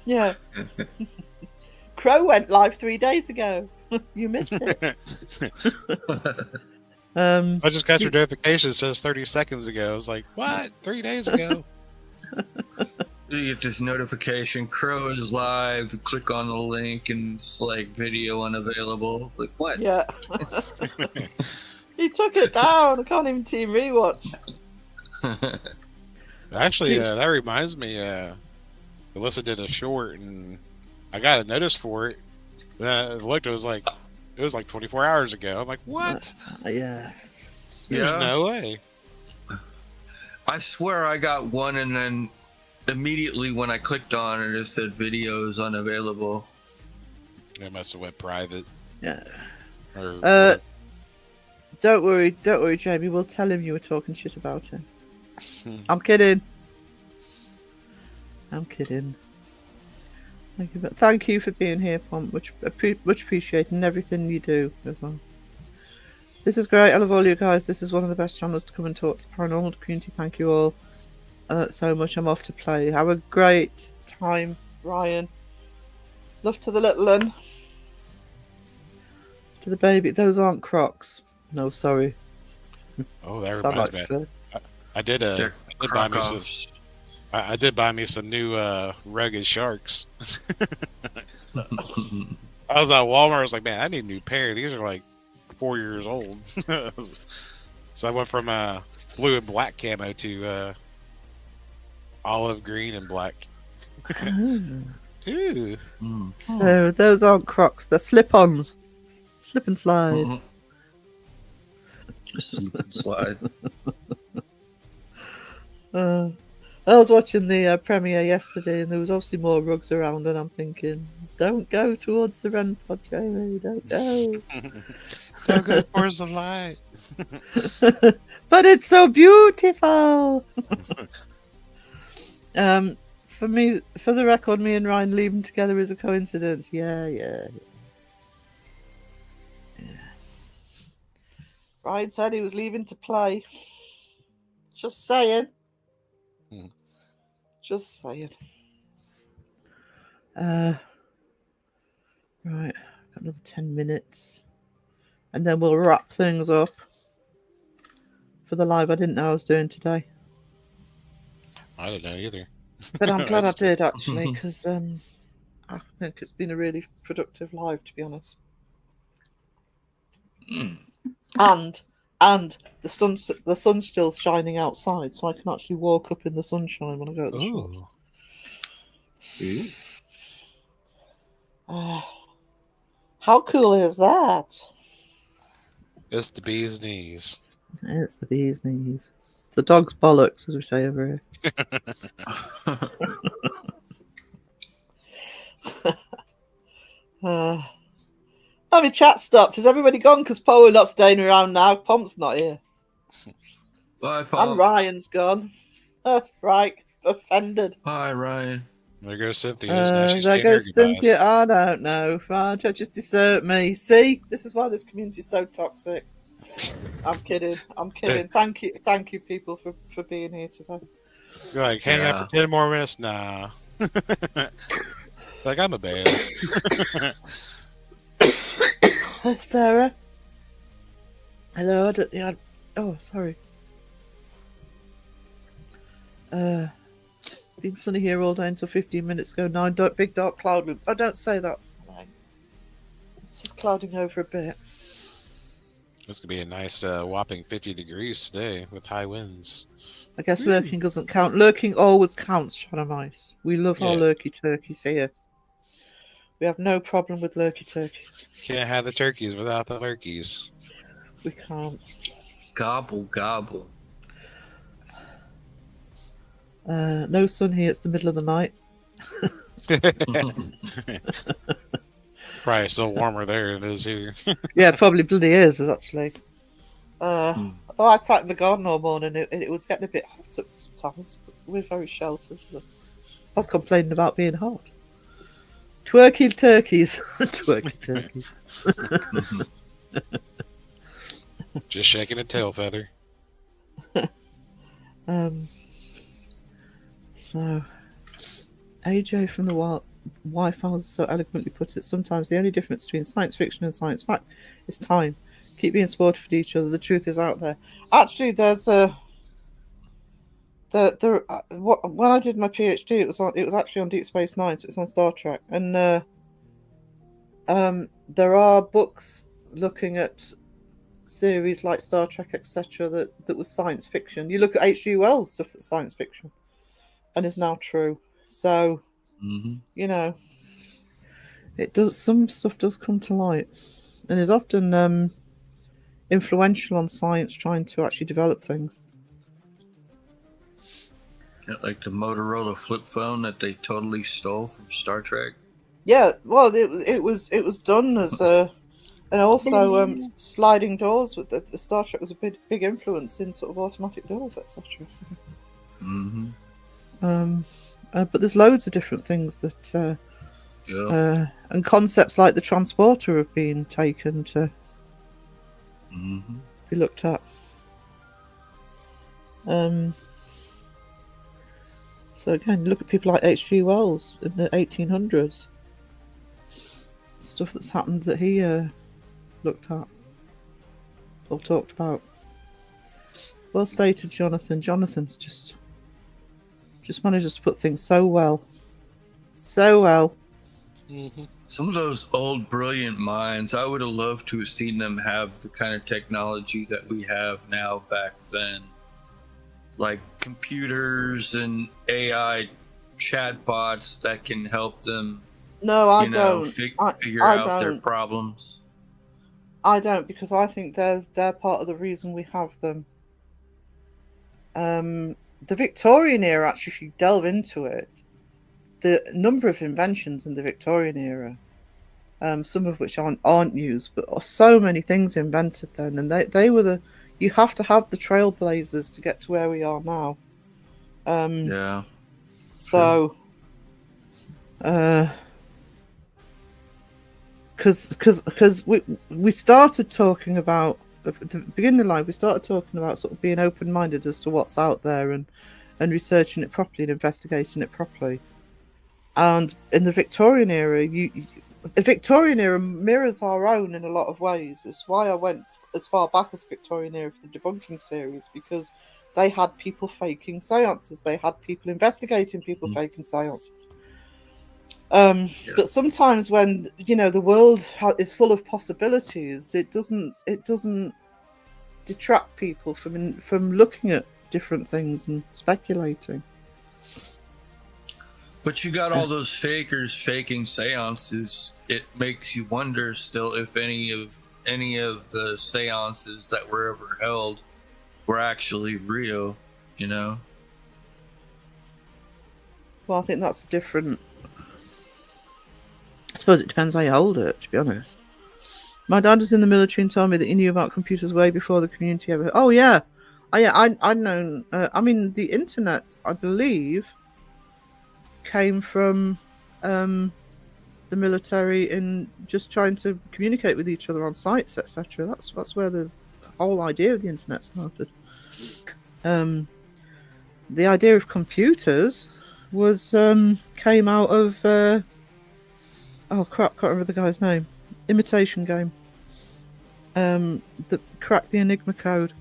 Yeah. Crow went live 3 days ago. You missed it. I just got your notification. It says 30 seconds ago. I was like, what? 3 days ago? You get this notification, Crow is live, you click on the link and it's like video unavailable. Like, what? Yeah. He took it down. I can't even team rewatch. Actually, that reminds me, Alyssa did a short and I got a notice for it. Then I looked, it was like 24 hours ago. I'm like, what? Yeah. There's no way. I swear I got one, and then immediately when I clicked on it, it said videos unavailable. It must have went private. Yeah. Or Don't worry, Jamie. We'll tell him you were talking shit about him. I'm kidding. Thank you for being here, Pomp. Much appreciated, and everything you do as well. This is great. I love all you guys. This is one of the best channels to come and talk to the paranormal community. Thank you all so much. I'm off to play. Have a great time, Ryan. Love to the little one. To the baby. Those aren't Crocs. No, sorry. Oh, that reminds me. I did buy me some new rugged sharks. I was at Walmart. I was like, man, I need a new pair. These are like 4 years old. So I went from blue and black camo to olive green and black. Ooh. So those aren't Crocs. They're slip-ons. Slip and slide. Mm-hmm. Slip and slide. I was watching the premiere yesterday, and there was obviously more rugs around, and I'm thinking, don't go towards the Ren Pod, Jamie. Don't go. Don't go towards the light. But it's so beautiful. For me, for the record, me and Ryan leaving together is a coincidence. Yeah. Ryan said he was leaving to play. Just saying. Hmm. Just saying. Right, got another 10 minutes. And then we'll wrap things up for the live I didn't know I was doing today. I didn't know either. But I'm glad I just- did, actually, because I think it's been a really productive live, to be honest. Mm. And the sun's still shining outside, so I can actually walk up in the sunshine when I go to the shops. Ooh. How cool is that? It's the bee's knees. It's the bee's knees. It's the dog's bollocks, as we say over here. Oh, my chat stopped. Has everybody gone? Because Poe not staying around now. Pomp's not here. Bye, And Paul. Ryan's gone. Right, offended. Bye, Ryan. There goes Cynthia. Now she's There saying her goes goodbyes. Cynthia. I don't know. Raj, just desert me. See, this is why this community is so toxic. I'm kidding. I'm kidding. Thank you, people, for being here today. You're like, hang out for 10 more minutes? Nah. Like, I'm a bad. Sarah. Hello. Oh, sorry. Been sunny here all day until 15 minutes ago. Now big dark cloud looms. I don't say that's just clouding over a bit. This could be a nice whopping 50 degrees today with high winds. I guess lurking doesn't count. Lurking always counts, Shadow Mice. We love our Yeah. lurky turkeys here. We have no problem with lurky turkeys. Can't have the turkeys without the lurkeys. We can't. Gobble, gobble. No sun here. It's the middle of the night. It's probably still warmer there than it is here. Yeah, probably bloody is actually. Although I sat in the garden all morning, it was getting a bit hot sometimes. But we're very sheltered. So I was complaining about being hot. Twerky turkeys. Twerky turkeys. Just shaking a tail feather. So, AJ from the White House so eloquently put it. Sometimes the only difference between science fiction and science fact is time. Keep being supportive of each other. The truth is out there. Actually, there's a. When I did my PhD, it was actually on Deep Space Nine, so it's on Star Trek, and there are books looking at series like Star Trek, etc. that was science fiction. You look at H.G. Wells stuff that's science fiction, and is now true. So, you know, it does. Some stuff does come to light, and is often influential on science trying to actually develop things. Yeah, like the Motorola flip phone that they totally stole from Star Trek. Yeah, well, it was done as a, and also sliding doors. With the Star Trek was a big influence in sort of automatic doors, etc. But there's loads of different things that, and concepts like the transporter have been taken to be looked at. So again, look at people like H.G. Wells in the 1800s. Stuff that's happened that he looked at or talked about. Well stated, Jonathan. Jonathan's just manages to put things so well. So well. Some of those old brilliant minds, I would have loved to have seen them have the kind of technology that we have now back then. Like computers and AI chatbots that can help them figure out their problems. I don't, because I think they're part of the reason we have them. The Victorian era, actually, if you delve into it, the number of inventions in the Victorian era, some of which aren't used, but so many things invented then, and they were you have to have the trailblazers to get to where we are now. Yeah. So, because we started talking about at the beginning of life, we started talking about sort of being open-minded as to what's out there, and and researching it properly and investigating it properly. And in the Victorian era, the Victorian era mirrors our own in a lot of ways. It's why I went as far back as Victorian era for the debunking series, because they had people faking seances. They had people investigating people faking seances. But sometimes when the world is full of possibilities, it doesn't detract people from looking at different things and speculating. But you got all those fakers faking seances. It makes you wonder still if any of the seances that were ever held were actually real, Well, I think that's a different... I suppose it depends how you hold it, to be honest. My dad was in the military and told me that he knew about computers way before the community ever... Oh, yeah. I'd known... the internet, I believe, came from the military in just trying to communicate with each other on sites, etc. That's where the whole idea of the internet started. The idea of computers was came out of oh crap, can't remember the guy's name. Imitation Game. That cracked the Enigma code.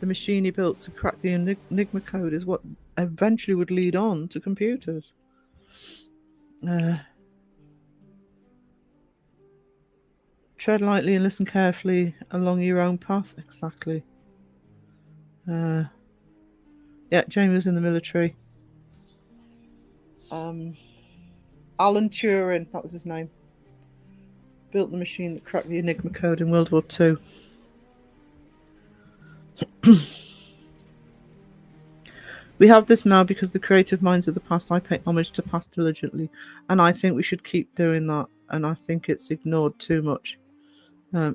The machine he built to crack the Enigma code is what eventually would lead on to computers. Tread lightly and listen carefully along your own path. Exactly. Yeah, Jamie was in the military. Alan Turing, that was his name. Built the machine that cracked the Enigma code in World War II. We have this now because the creative minds of the past, I pay homage to past diligently, and I think we should keep doing that, and I think it's ignored too much.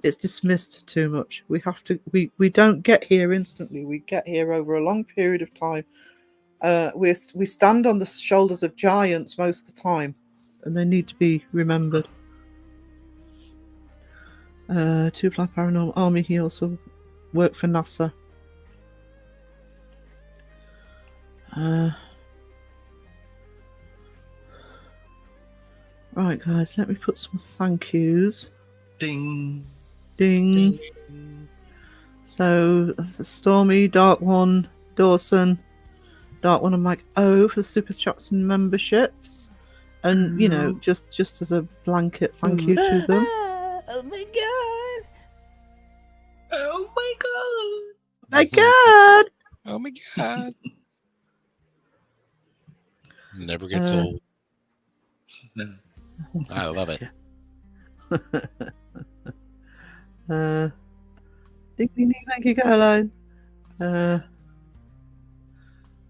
It's dismissed too much. We have to. We don't get here instantly. We get here over a long period of time. We stand on the shoulders of giants most of the time, and they need to be remembered. To apply Paranormal Army, he also worked for NASA. Right, guys, let me put some thank yous. Ding. Ding. So, Stormy, Dark One, Dawson, Dark One and Mike O for the Super Chats and memberships. And, just as a blanket thank you to them. Oh my god. Oh my god. My god! Oh my god. Never gets old. No. I love it. Ding ding ding, thank you, Caroline. I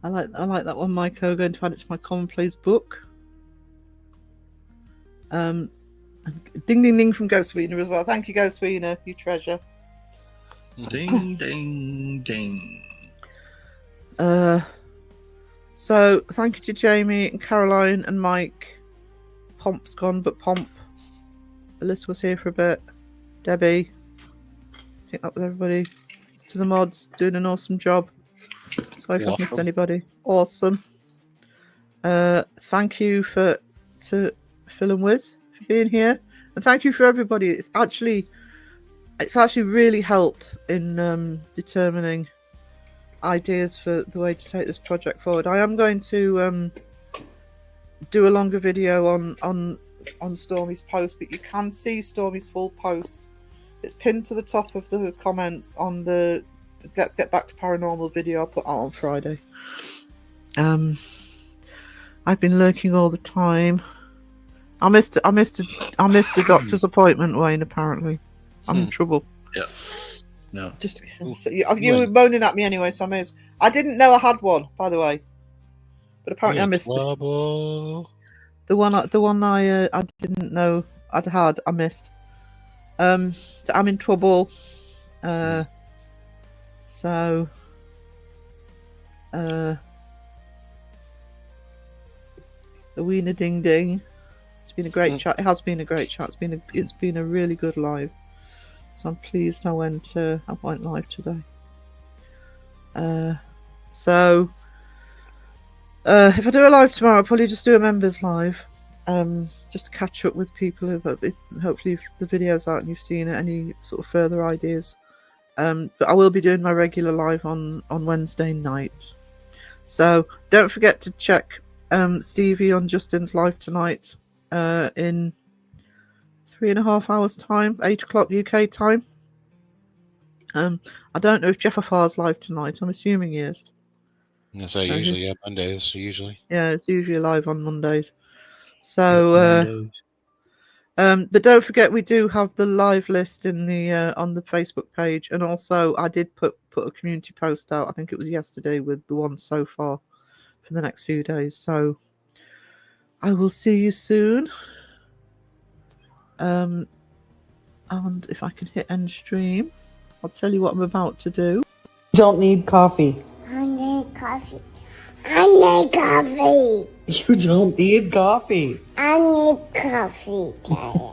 like that one, Miko. Going to add it to my commonplace book. Ding ding ding from Ghost Wiener as well. Thank you, Ghost Wiener, you treasure. Ding ding ding. So thank you to Jamie and Caroline and Mike. Pomp's gone, but Pomp. Alyssa was here for a bit. Debbie. I think that was everybody. To the mods, doing an awesome job. Sorry if I've missed anybody. Awesome. Thank you to Phil and Wiz for being here, and thank you for everybody. It's actually really helped in determining ideas for the way to take this project forward. I am going to do a longer video on Stormy's post, but you can see Stormy's full post. It's pinned to the top of the comments on the Let's Get Back to Paranormal video I put out on Friday. I've been lurking all the time. I missed a doctor's appointment, Wayne. Apparently, I'm in trouble. Yeah. No. Just so you were moaning at me anyway, so I didn't know I had one, by the way, but apparently I missed it. The one I didn't know I'd had. I missed. So I'm in trouble. So. The Wiener Ding Ding. It's been a great chat. It has been a great chat. It's been a really good live. So I'm pleased I went live today. So If I do a live tomorrow, I'll probably just do a members live, just to catch up with people. Hopefully, if the video's out and you've seen it, any sort of further ideas. But I will be doing my regular live on Wednesday night. So don't forget to check Stevie on Justin's live tonight in 3.5 hours time, 8 o'clock UK time. I don't know if Jeff Afar's live tonight. I'm assuming he is. Yes, I usually, yeah, Mondays, usually. Yeah, it's usually live on Mondays. So, but don't forget we do have the live list in the on the Facebook page, and also I did put a community post out. I think it was yesterday with the ones so far for the next few days. So I will see you soon. And if I can hit end stream, I'll tell you what I'm about to do. Don't need coffee. I need coffee. I need coffee. You don't need coffee. I need coffee, Daddy.